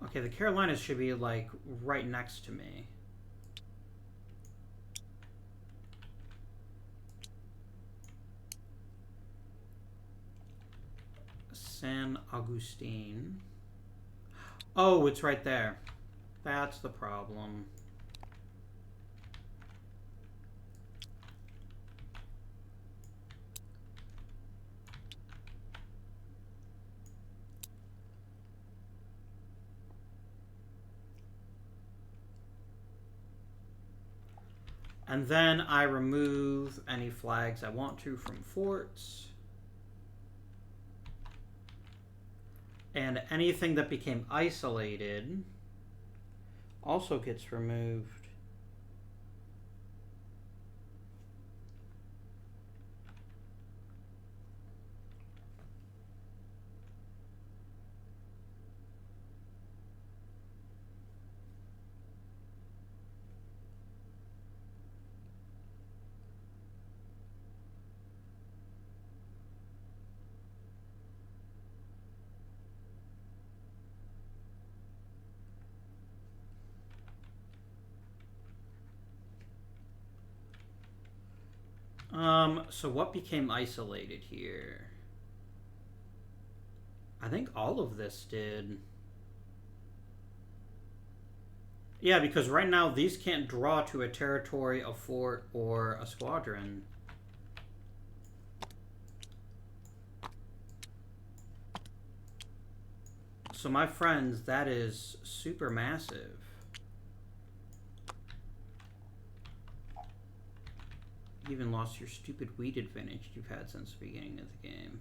Okay, the Carolinas should be like right next to me. San Augustine. Oh, it's right there. That's the problem. And then I remove any flags I want to from forts. And anything that became isolated also gets removed. So what became isolated here? I think all of this did. Yeah, because right now these can't draw to a territory, a fort, or a squadron. So my friends, that is super massive. You even lost your stupid wheat advantage you've had since the beginning of the game.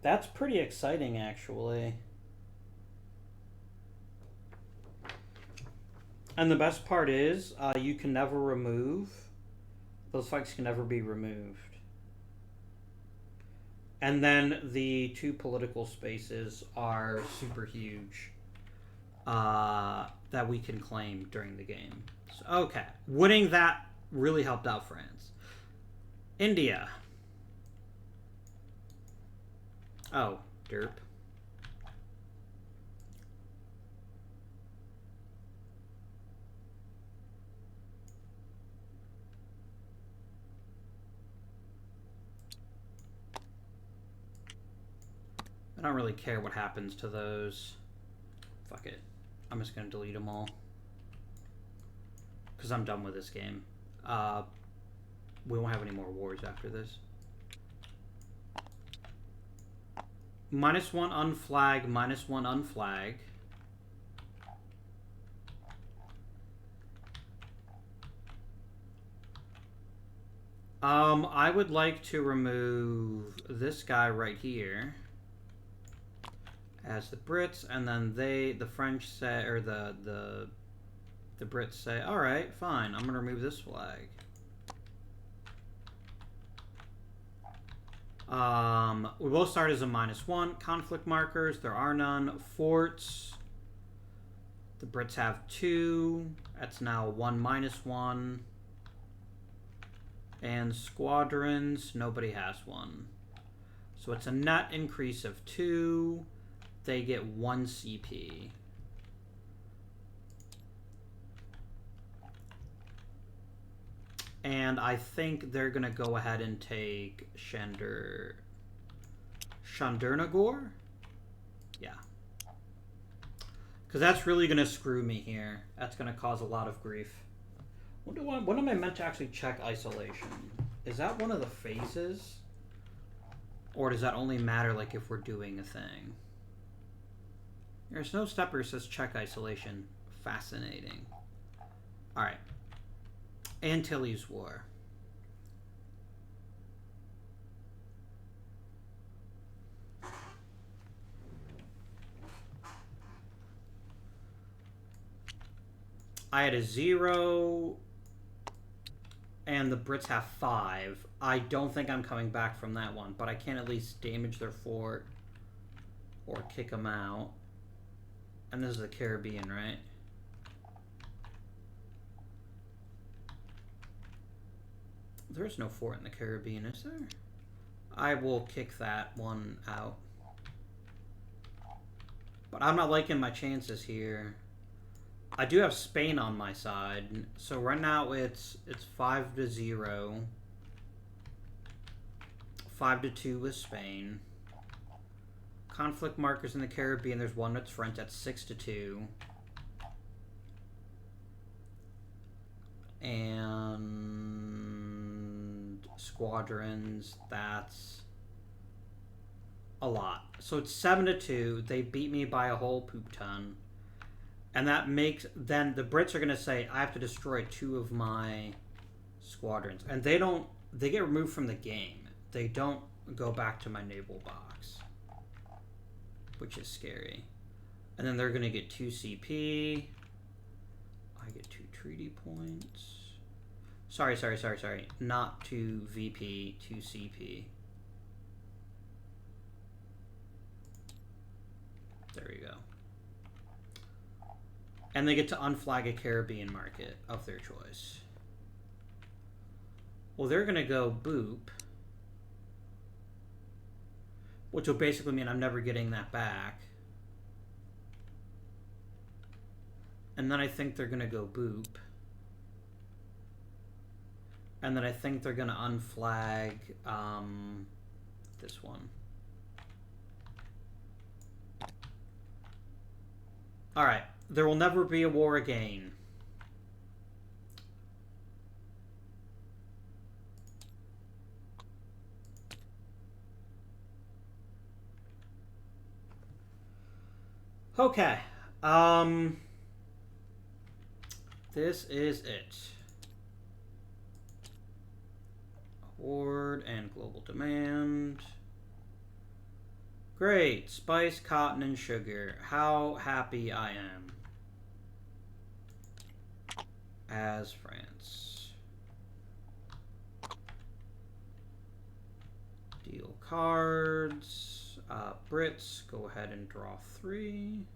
That's pretty exciting, actually. And the best part is, you can never remove. Those flags can never be removed. And then the 2 political spaces are super huge. That we can claim during the game. So, okay. Winning that really helped out France. India. Oh, derp. I don't really care what happens to those. Fuck it. I'm just gonna delete them all. Because I'm done with this game. We won't have any more wars after this. -1 unflag, -1 unflag. I would like to remove this guy right here as the Brits, and then the French say, or the Brits say, all right, fine, I'm gonna remove this flag. We both start as a -1. Conflict markers, there are none. Forts, the Brits have 2. That's now 1 -1. And squadrons, nobody has 1. So it's a net increase of 2. They get 1 CP. And I think they're going to go ahead and take Chandernagor? Yeah. Because that's really going to screw me here. That's going to cause a lot of grief. When am I meant to actually check isolation? Is that one of the phases? Or does that only matter like if we're doing a thing? There's no stepper says check isolation. Fascinating. Alright. Antilles War. I had a 0, and the Brits have 5. I don't think I'm coming back from that one, but I can at least damage their fort or kick them out. And this is the Caribbean, right? There's no fort in the Caribbean, is there? I will kick that one out. But I'm not liking my chances here. I do have Spain on my side. So right now it's 5-0. 5-2 with Spain. Conflict markers in the Caribbean. There's one that's French. That's 6-2. And squadrons. That's a lot. So it's 7-2. They beat me by a whole poop ton. And that makes... Then the Brits are going to say, I have to destroy 2 of my squadrons. And they don't... They get removed from the game. They don't go back to my naval box. Which is scary. And then they're going to get 2 CP. I get 2 treaty points. Sorry. Not 2 VP, 2 CP. There you go. And they get to unflag a Caribbean market of their choice. Well, they're going to go boop. Which will basically mean I'm never getting that back. And then I think they're going to go boop. And then I think they're going to unflag this one. Alright. There will never be a war again. Okay. This is it. Award and global demand. Great. Spice, cotton, and sugar. How happy I am. As France. Deal cards. Brits, go ahead and draw 3.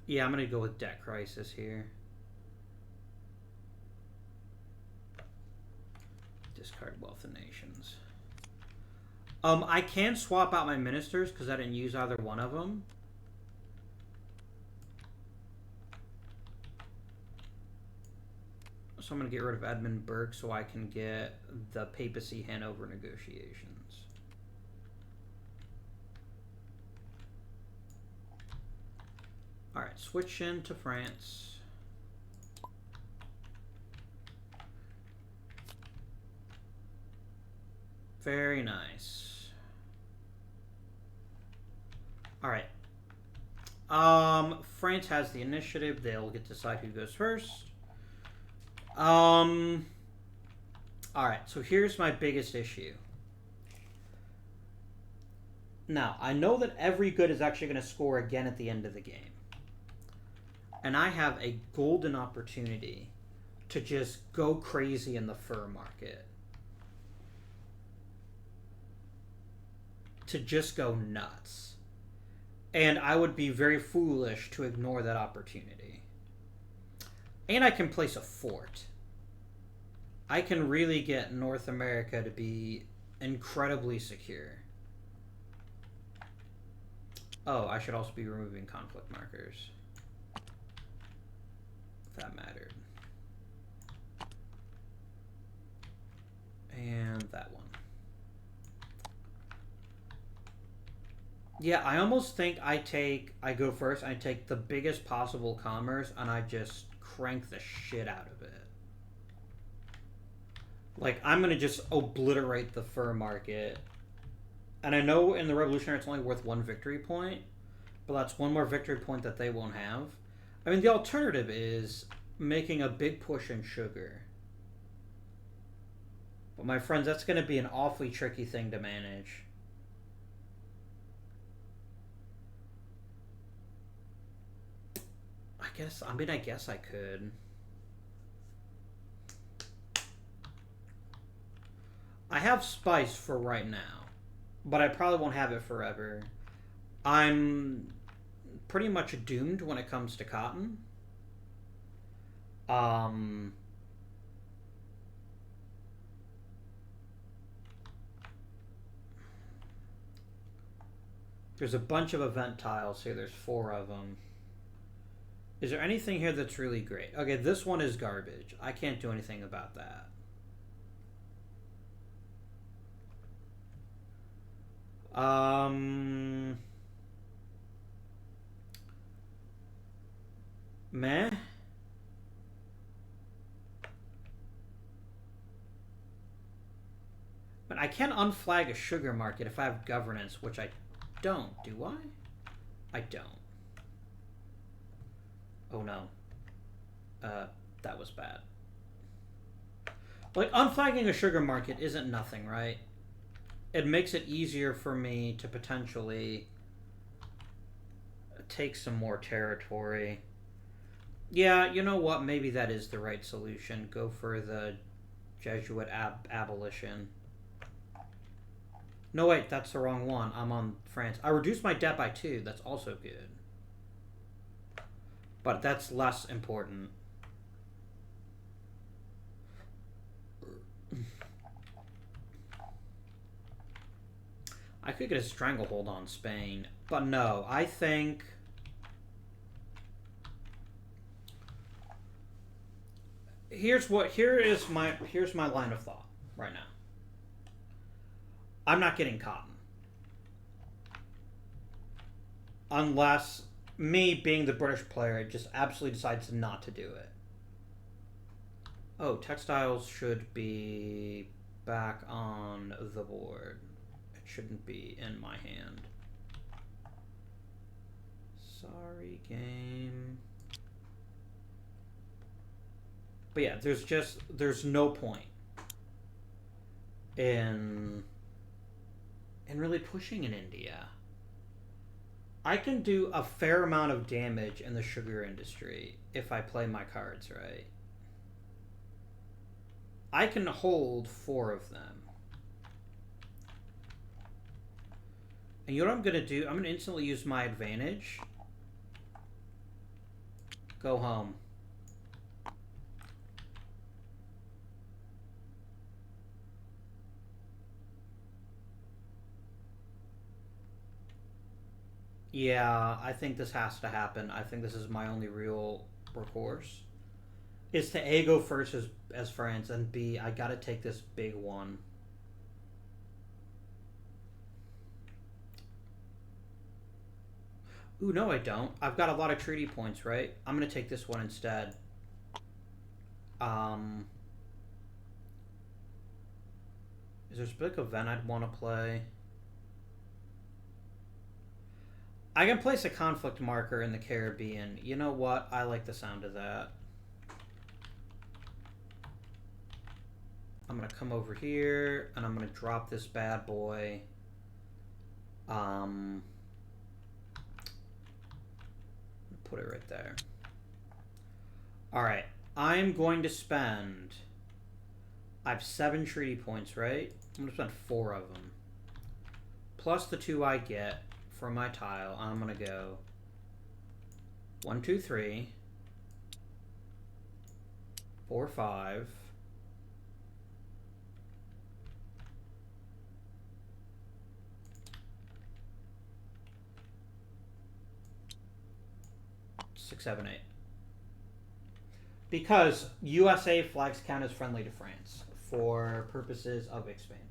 Yeah, I'm going to go with Debt Crisis here. Discard Wealth of Nations. I can swap out my ministers because I didn't use either one of them. So I'm going to get rid of Edmund Burke so I can get the Papacy-Hanover negotiations. Alright, switch into France. Very nice. Alright. France has the initiative. They'll get to decide who goes first. Alright, so here's my biggest issue. Now, I know that every good is actually going to score again at the end of the game. And I have a golden opportunity to just go crazy in the fur market. To just go nuts. And I would be very foolish to ignore that opportunity. And I can place a fort. I can really get North America to be incredibly secure. Oh, I should also be removing conflict markers. If that mattered. And that one. Yeah, I almost think I go first, I take the biggest possible commerce, and I just crank the shit out of it. Like, I'm going to just obliterate the fur market. And I know in the Revolutionary it's only worth 1 victory point, but that's 1 more victory point that they won't have. I mean, the alternative is making a big push in sugar. But my friends, that's going to be an awfully tricky thing to manage. I guess I could. I have spice for right now, but I probably won't have it forever. I'm pretty much doomed when it comes to cotton. There's a bunch of event tiles here. There's 4 of them. Is there anything here that's really great? Okay, this one is garbage. I can't do anything about that. Meh. But I can unflag a sugar market if I have governance, which I don't, do I? I don't. Oh no. That was bad. Like, unflagging a sugar market isn't nothing, right? It makes it easier for me to potentially take some more territory. Yeah, you know what? Maybe that is the right solution. Go for the Jesuit abolition. No, wait, that's the wrong one. I'm on France. I reduced my debt by 2. That's also good. But that's less important. I could get a stranglehold on Spain, but no, I think here's my line of thought right now. I'm not getting cotton. Unless me, being the British player, just absolutely decides not to do it. Oh, textiles should be back on the board. It shouldn't be in my hand. Sorry, game. But yeah, there's no point in really pushing in India. I can do a fair amount of damage in the sugar industry if I play my cards right. I can hold 4 of them. And you know what I'm going to do? I'm going to instantly use my advantage. Go home. Yeah, I think this has to happen. I think this is my only real recourse. Is to A, go first as France, and B, I gotta take this big one. Ooh, no I don't. I've got a lot of treaty points, right? I'm gonna take this one instead. Is there a specific event I'd want to play? I can place a conflict marker in the Caribbean. You know what? I like the sound of that. I'm going to come over here, and I'm going to drop this bad boy. Put it right there. Alright. I'm going to spend... I have 7 treaty points, right? I'm going to spend 4 of them. Plus the 2 I get for my tile. I'm going to go 1, 2, 3, 4, 5, 6, 7, 8. Because USA flags count as friendly to France for purposes of expanding.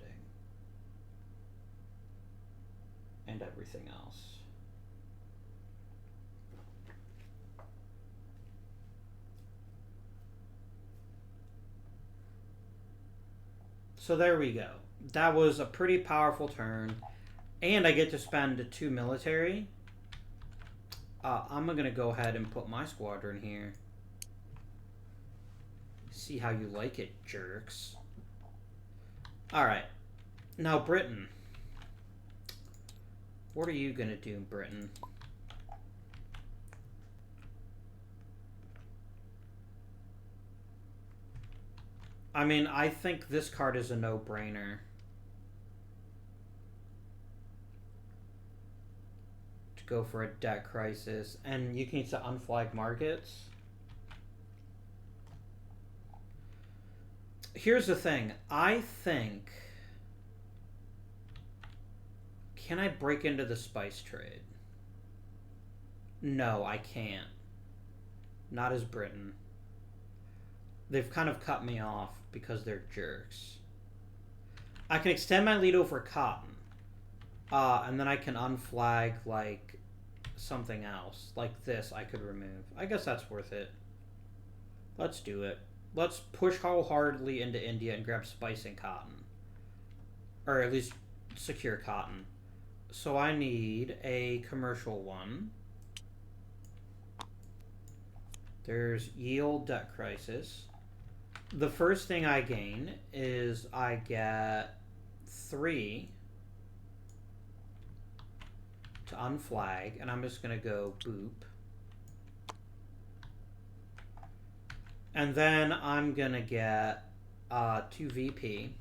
And everything else. So there we go. That was a pretty powerful turn. And I get to spend 2 military. I'm going to go ahead and put my squadron here. See how you like it, jerks. Alright. Now, Britain. What are you going to do, Britain? I mean, I think this card is a no-brainer. To go for a debt crisis. And you can use the unflagged markets. Here's the thing. I think... Can I break into the spice trade? No, I can't. Not as Britain. They've kind of cut me off because they're jerks. I can extend my lead over cotton. And then I can unflag, like, something else. Like this I could remove. I guess that's worth it. Let's do it. Let's push wholeheartedly into India and grab spice and cotton. Or at least secure cotton. So I need a commercial one. There's yield debt crisis. The first thing I gain is I get 3 to unflag, and I'm just going to go boop. And then I'm going to get 2 VP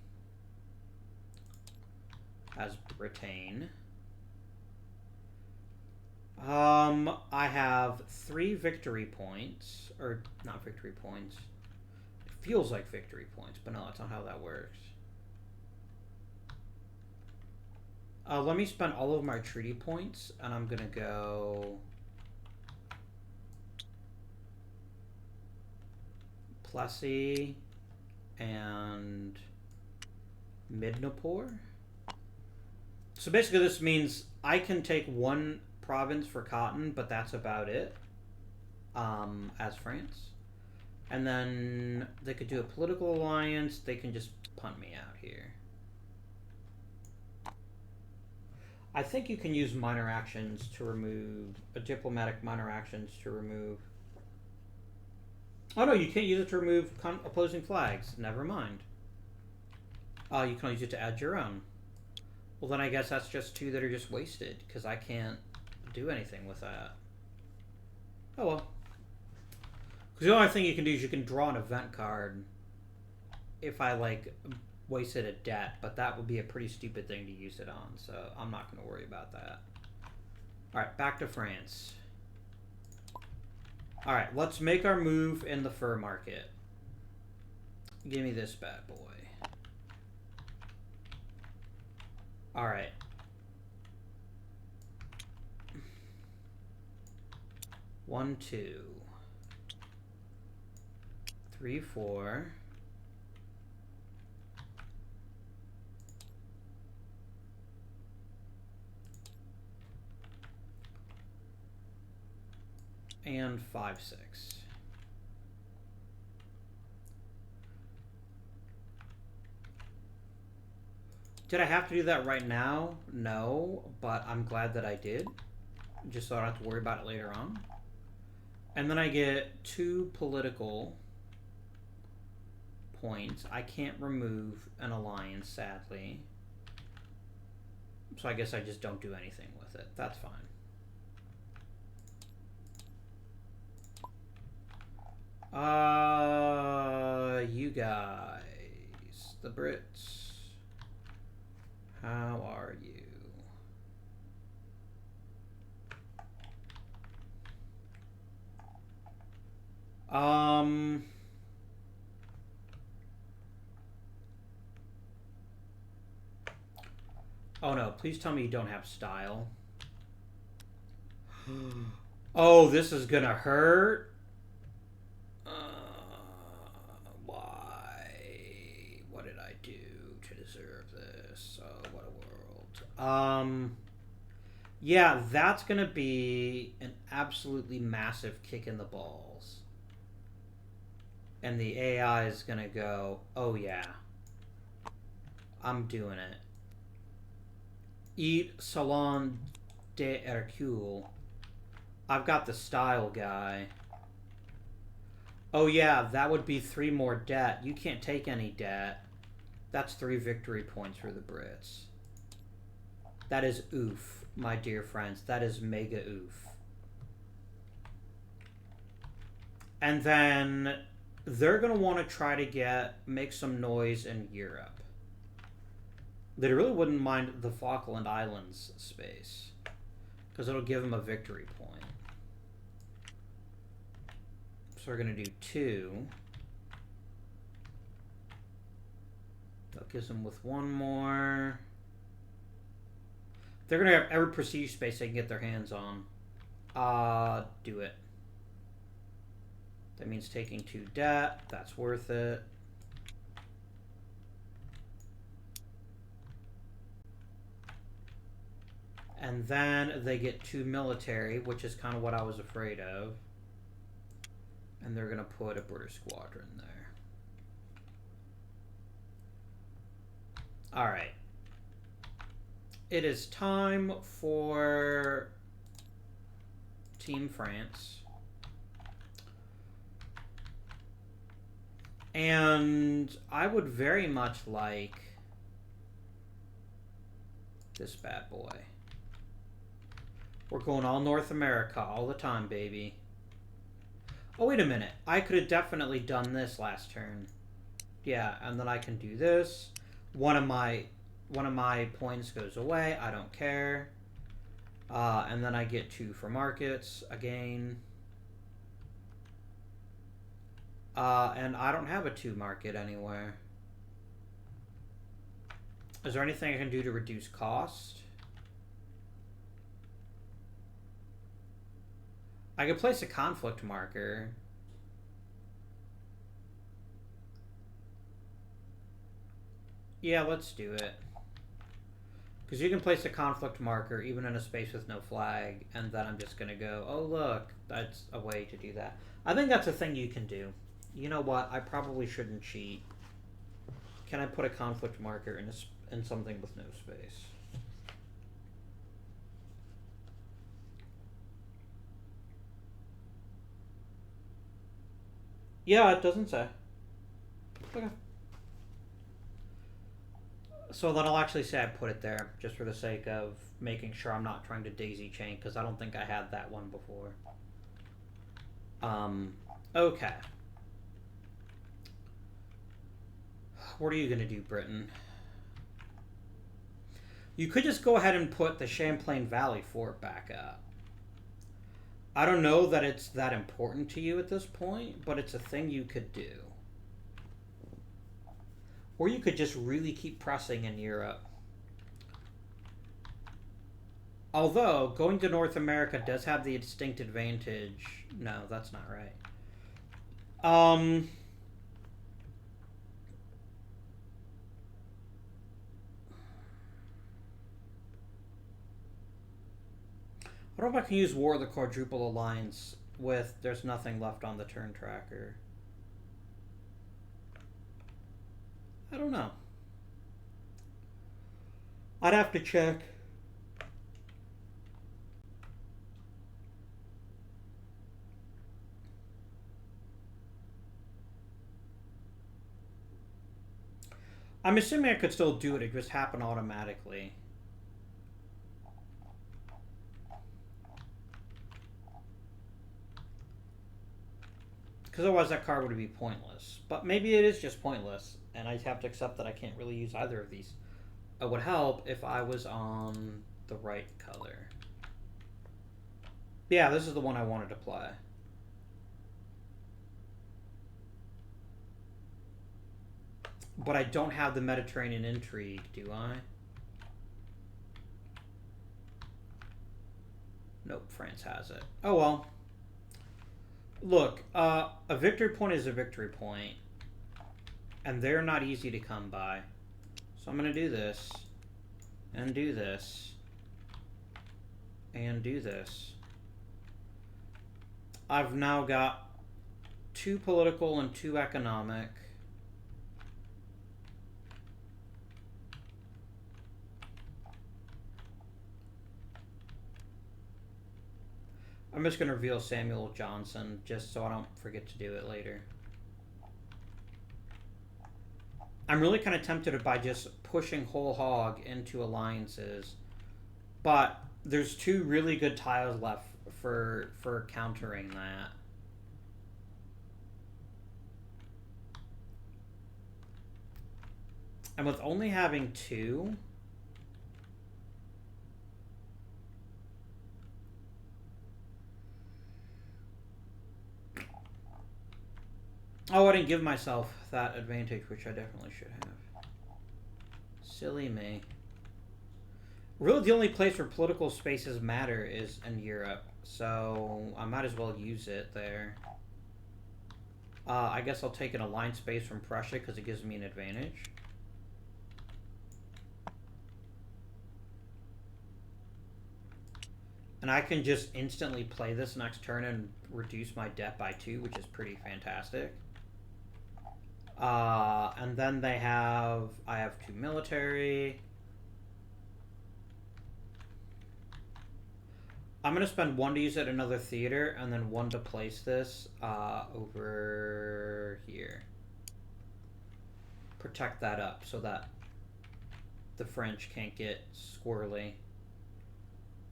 as Britain. I have 3 victory points, or not victory points. It feels like victory points, but no, that's not how that works. Let me spend all of my treaty points, and I'm gonna go Plessy and Midnapore. So basically this means I can take 1 province for cotton, but that's about it, as France. And then they could do a political alliance. They can just punt me out here. I think you can use minor actions to remove, diplomatic minor actions to remove. Oh no, you can't use it to remove opposing flags. Never mind. You can use it to add your own. Well then I guess that's just 2 that are just wasted, because I can't do anything with that. Oh well. Because the only thing you can do is you can draw an event card if I, like, wasted a debt, but that would be a pretty stupid thing to use it on, so I'm not going to worry about that. Alright, back to France. Alright, let's make our move in the fur market. Give me this bad boy. Alright. One, two. 3, 4. And 5, 6. Did I have to do that right now? No, but I'm glad that I did. Just so I don't have to worry about it later on. And then I get 2 political points. I can't remove an alliance, sadly. So I guess I just don't do anything with it. That's fine. You guys. The Brits. How are you? Oh no, please tell me you don't have style. Oh, this is gonna hurt. Why? What did I do to deserve this? Oh, what a world. Yeah, that's gonna be an absolutely massive kick in the balls. And the AI is gonna go, oh yeah, I'm doing it. Eat Salon de Hercule. I've got the style guy. Oh yeah, that would be 3 more debt. You can't take any debt. That's 3 victory points for the Brits. That is oof, my dear friends. That is mega oof. And then they're going to want to try to make some noise in Europe. They really wouldn't mind the Falkland Islands space, because it'll give them a victory point. So we're going to do 2. That gives them with 1 more. They're going to have every prestige space they can get their hands on. Do it. That means taking 2 debt. That's worth it. And then they get 2 military, which is kind of what I was afraid of. And they're going to put a British squadron there. All right. It is time for Team France. And I would very much like this bad boy. We're going all North America all the time, baby. Oh, wait a minute. I could have definitely done this last turn. Yeah, and then I can do this. One of my points goes away. I don't care. And then I get 2 for markets again. And I don't have a 2 market anywhere. Is there anything I can do to reduce cost? I could place a conflict marker. Yeah, let's do it. Because you can place a conflict marker even in a space with no flag, and then I'm just going to go, oh look, that's a way to do that. I think that's a thing you can do. You know what? I probably shouldn't cheat. Can I put a conflict marker in something with no space? Yeah, it doesn't say. Okay. So then I'll actually say I put it there, just for the sake of making sure I'm not trying to daisy chain, because I don't think I had that one before. Okay. What are you going to do, Britain? You could just go ahead and put the Champlain Valley fort back up. I don't know that it's that important to you at this point, but it's a thing you could do. Or you could just really keep pressing in Europe. Although, going to North America does have the distinct advantage... No, that's not right. I don't know if I can use War of the Quadruple Alliance with there's nothing left on the turn tracker. I don't know. I'd have to check. I'm assuming I could still do it. It just happened automatically. Because otherwise that card would be pointless. But maybe it is just pointless. And I have to accept that I can't really use either of these. It would help if I was on the right color. Yeah, this is the one I wanted to play. But I don't have the Mediterranean intrigue, do I? Nope, France has it. Oh well. Look, a victory point is a victory point. And they're not easy to come by. So I'm going to do this. And do this. And do this. I've now got 2 political and 2 economic. I'm just going to reveal Samuel Johnson just so I don't forget to do it later. I'm really kind of tempted by just pushing whole hog into alliances. But there's 2 really good tiles left for countering that. And with only having 2... Oh, I didn't give myself that advantage, which I definitely should have. Silly me. Really, the only place where political spaces matter is in Europe, so I might as well use it there. I guess I'll take an alliance space from Prussia because it gives me an advantage. And I can just instantly play this next turn and reduce my debt by 2, which is pretty fantastic. And then I have 2 military. I'm going to spend 1 to use at another theater, and then 1 to place this over here. Protect that up so that the French can't get squirrely.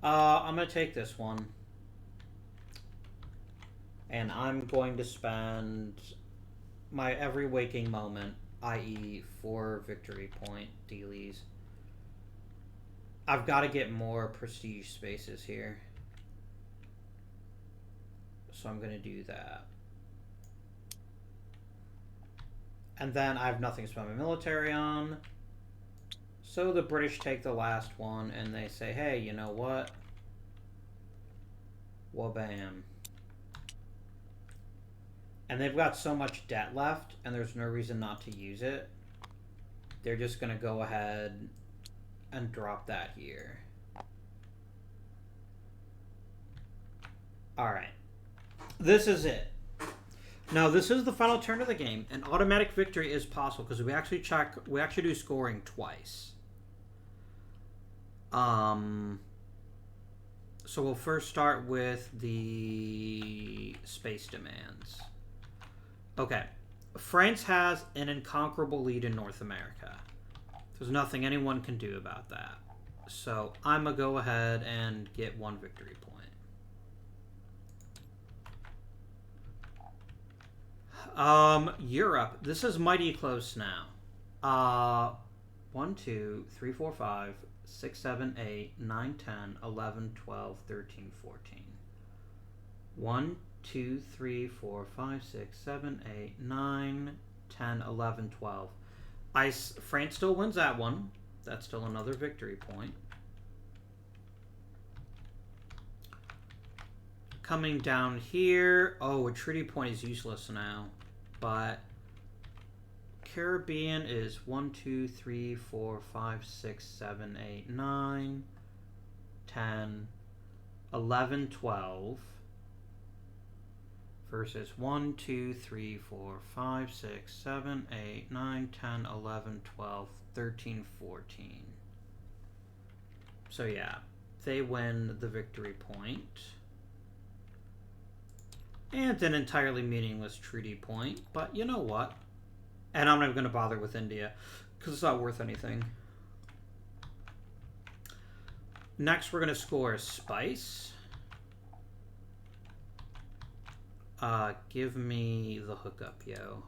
I'm going to take this one. And I'm going to spend my every waking moment, i.e. 4 victory point dealies. I've got to get more prestige spaces here. So I'm going to do that. And then I have nothing to spend my military on. So the British take the last one and they say, hey, you know what? Wabam. And they've got so much debt left, and there's no reason not to use it. They're just going to go ahead and drop that here. Alright. This is it. Now, this is the final turn of the game, and automatic victory is possible because we actually do scoring twice. So we'll first start with the space demands. Okay. France has an inconquerable lead in North America. There's nothing anyone can do about that. So I'm going to go ahead and get 1 victory point. Europe. This is mighty close now. 1, 2, 3, 4, 5, 6, 7, 8, 9, 10, 11, 12, 13, 14. 1, 2, 3, 4, 5, 6, 7, 8, 9, 10, 11, 12. France still wins that one. That's still another victory point. Coming down here. Oh, a treaty point is useless now. But Caribbean is 1, 2, 3, 4, 5, 6, 7, 8, 9, 10, 11, 12. Versus 1, 2, 3, 4, 5, 6, 7, 8, 9, 10, 11, 12, 13, 14. So yeah, they win the victory point. And an entirely meaningless treaty point, but you know what? And I'm not even going to bother with India, because it's not worth anything. Next, we're going to score spice. Give me the hookup, yo.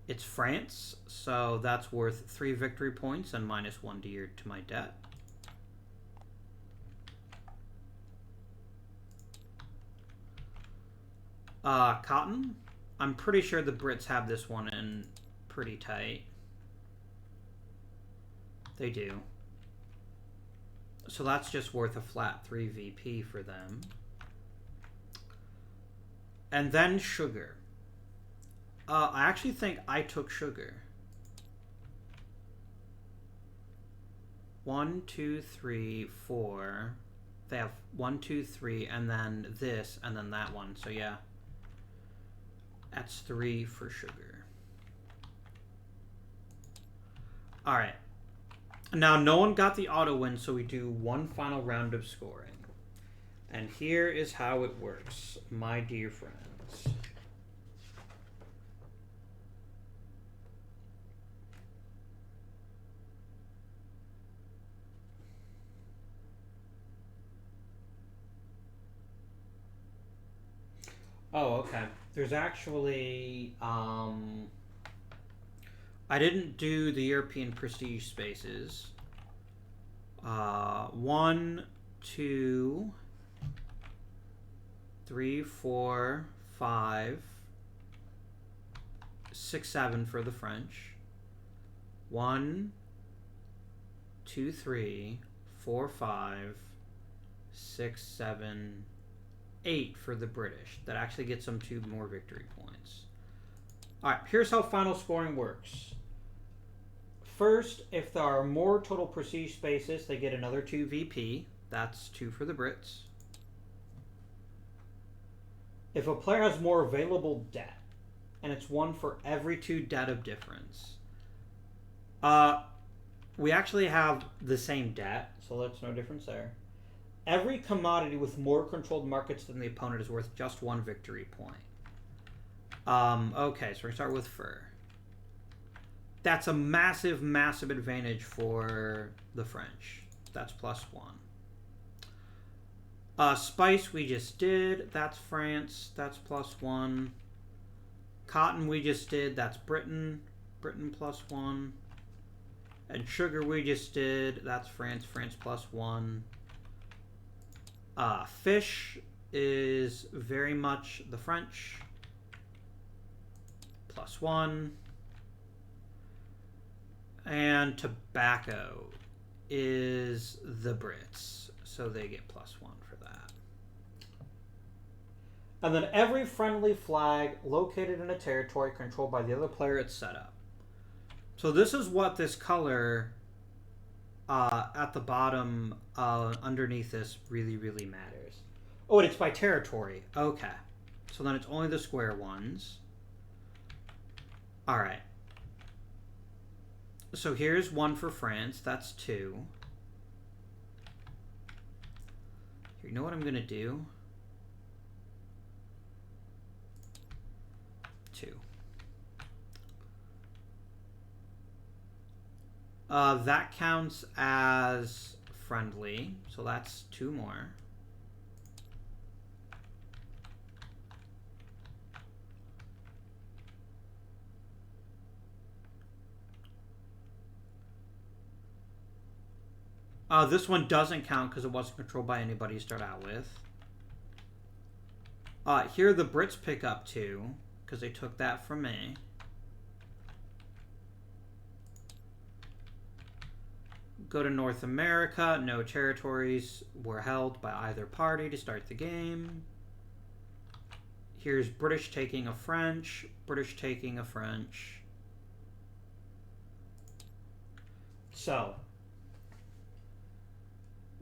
It's France, so that's worth 3 victory points and -1 to my debt. Cotton. I'm pretty sure the Brits have this one in pretty tight. They do. So that's just worth a flat 3 VP for them. And then sugar. I actually think I took sugar. 1, 2, 3, 4. They have 1, 2, 3, and then this, and then that one. So yeah. That's 3 for sugar. Alright. Now, no one got the auto win, so we do one final round of scoring. And here is how it works, my dear friends. Oh, okay. There's actually, I didn't do the European prestige spaces. 1, 2, 3, 4, 5, 6, 7 for the French. 1, 2, 3, 4, 5, 6, 7, 8 for the British. That actually gets them 2 more victory points. Alright, here's how final scoring works. First, if there are more total prestige spaces, they get another 2 VP. That's 2 for the Brits. If a player has more available debt, and it's 1 for every 2 debt of difference, we actually have the same debt, so that's no difference there. Every commodity with more controlled markets than the opponent is worth just 1 victory point. Okay, so we're going to start with fur. That's a massive, massive advantage for the French. That's +1. Spice we just did. That's France. That's +1. Cotton we just did. That's Britain. Britain +1. And sugar we just did. That's France. France +1. Fish is very much the French. +1. And tobacco is the Brits. So they get +1 for that. And then every friendly flag located in a territory controlled by the other player is set up. So this is what this color at the bottom underneath this really, really matters. Oh, and it's by territory. Okay. So then it's only the square ones. All right. So here's 1 for France. That's 2. You know what I'm going to do? 2. That counts as friendly. So that's 2 more. This one doesn't count because it wasn't controlled by anybody you start out with. Here the Brits pick up 2, because they took that from me. Go to North America. No territories were held by either party to start the game. Here's British taking a French. British taking a French. So,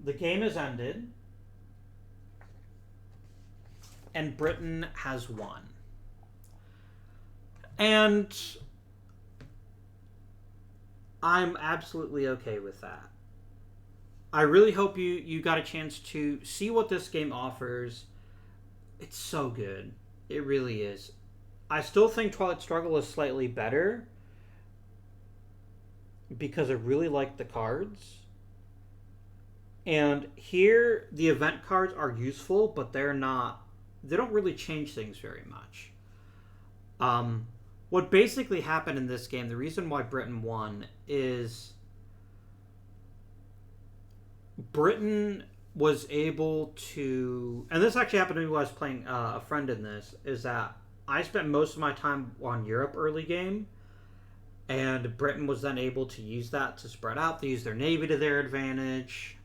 the game has ended. And Britain has won. And I'm absolutely okay with that. I really hope you got a chance to see what this game offers. It's so good. It really is. I still think Twilight Struggle is slightly better because I really like the cards. And here, the event cards are useful, but they don't really change things very much. What basically happened in this game, the reason why Britain won, is Britain was able to, and this actually happened to me when I was playing a friend in this, is that I spent most of my time on Europe early game, and Britain was then able to use that to spread out. They used their navy to their advantage.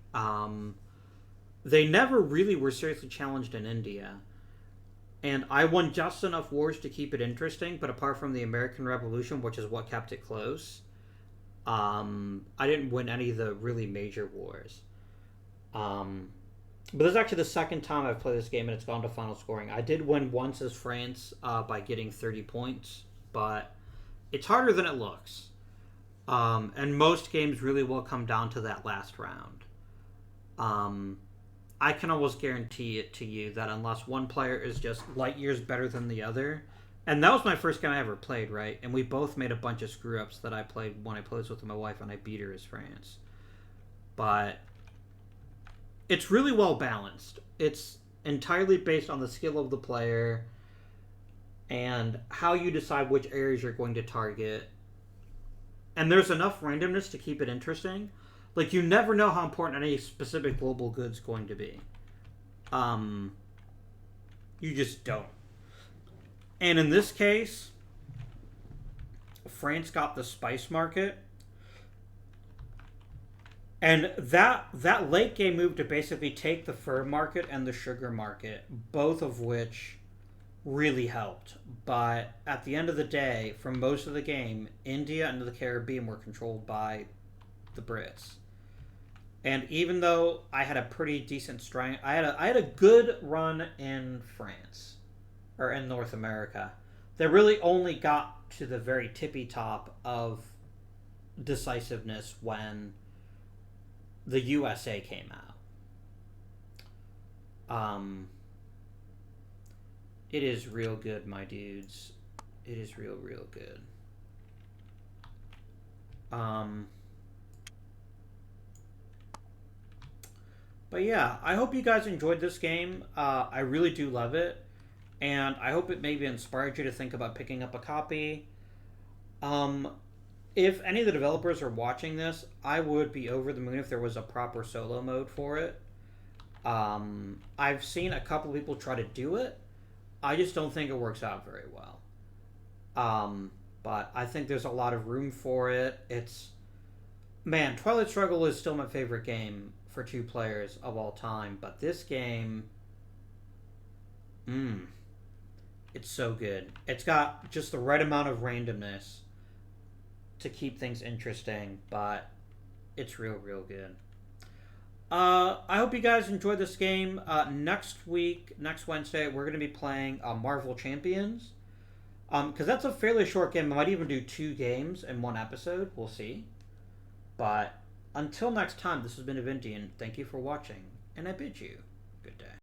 They never really were seriously challenged in India. And I won just enough wars to keep it interesting, but apart from the American Revolution, which is what kept it close, I didn't win any of the really major wars. But this is actually the second time I've played this game and it's gone to final scoring. I did win once as France by getting 30 points, but it's harder than it looks. And most games really will come down to that last round. I can almost guarantee it to you that unless one player is just light years better than the other, and that was my first game I ever played, right? And we both made a bunch of screw-ups that I played when I played this with my wife and I beat her as France. But it's really well balanced. It's entirely based on the skill of the player and how you decide which areas you're going to target. And there's enough randomness to keep it interesting. Like, you never know how important any specific global good's going to be. You just don't. And in this case, France got the spice market. And that late game move to basically take the fur market and the sugar market, both of which really helped. But at the end of the day, for most of the game, India and the Caribbean were controlled by the Brits. And even though I had a pretty decent strength, I had a good run in France, or in North America. They really only got to the very tippy top of decisiveness when the USA came out. It is real good, my dudes. It is real good. But yeah, I hope you guys enjoyed this game. I really do love it. And I hope it maybe inspired you to think about picking up a copy. If any of the developers are watching this, I would be over the moon if there was a proper solo mode for it. I've seen a couple people try to do it. I just don't think it works out very well. But I think there's a lot of room for it. Man, Twilight Struggle is still my favorite game for 2 players of all time, but this game, it's so good. It's got just the right amount of randomness to keep things interesting, but it's real good. I hope you guys enjoyed this game. Next Wednesday, we're going to be playing Marvel Champions, because that's a fairly short game. I might even do 2 games in 1 episode. We'll see. But until next time, this has been Avintian. Thank you for watching, and I bid you good day.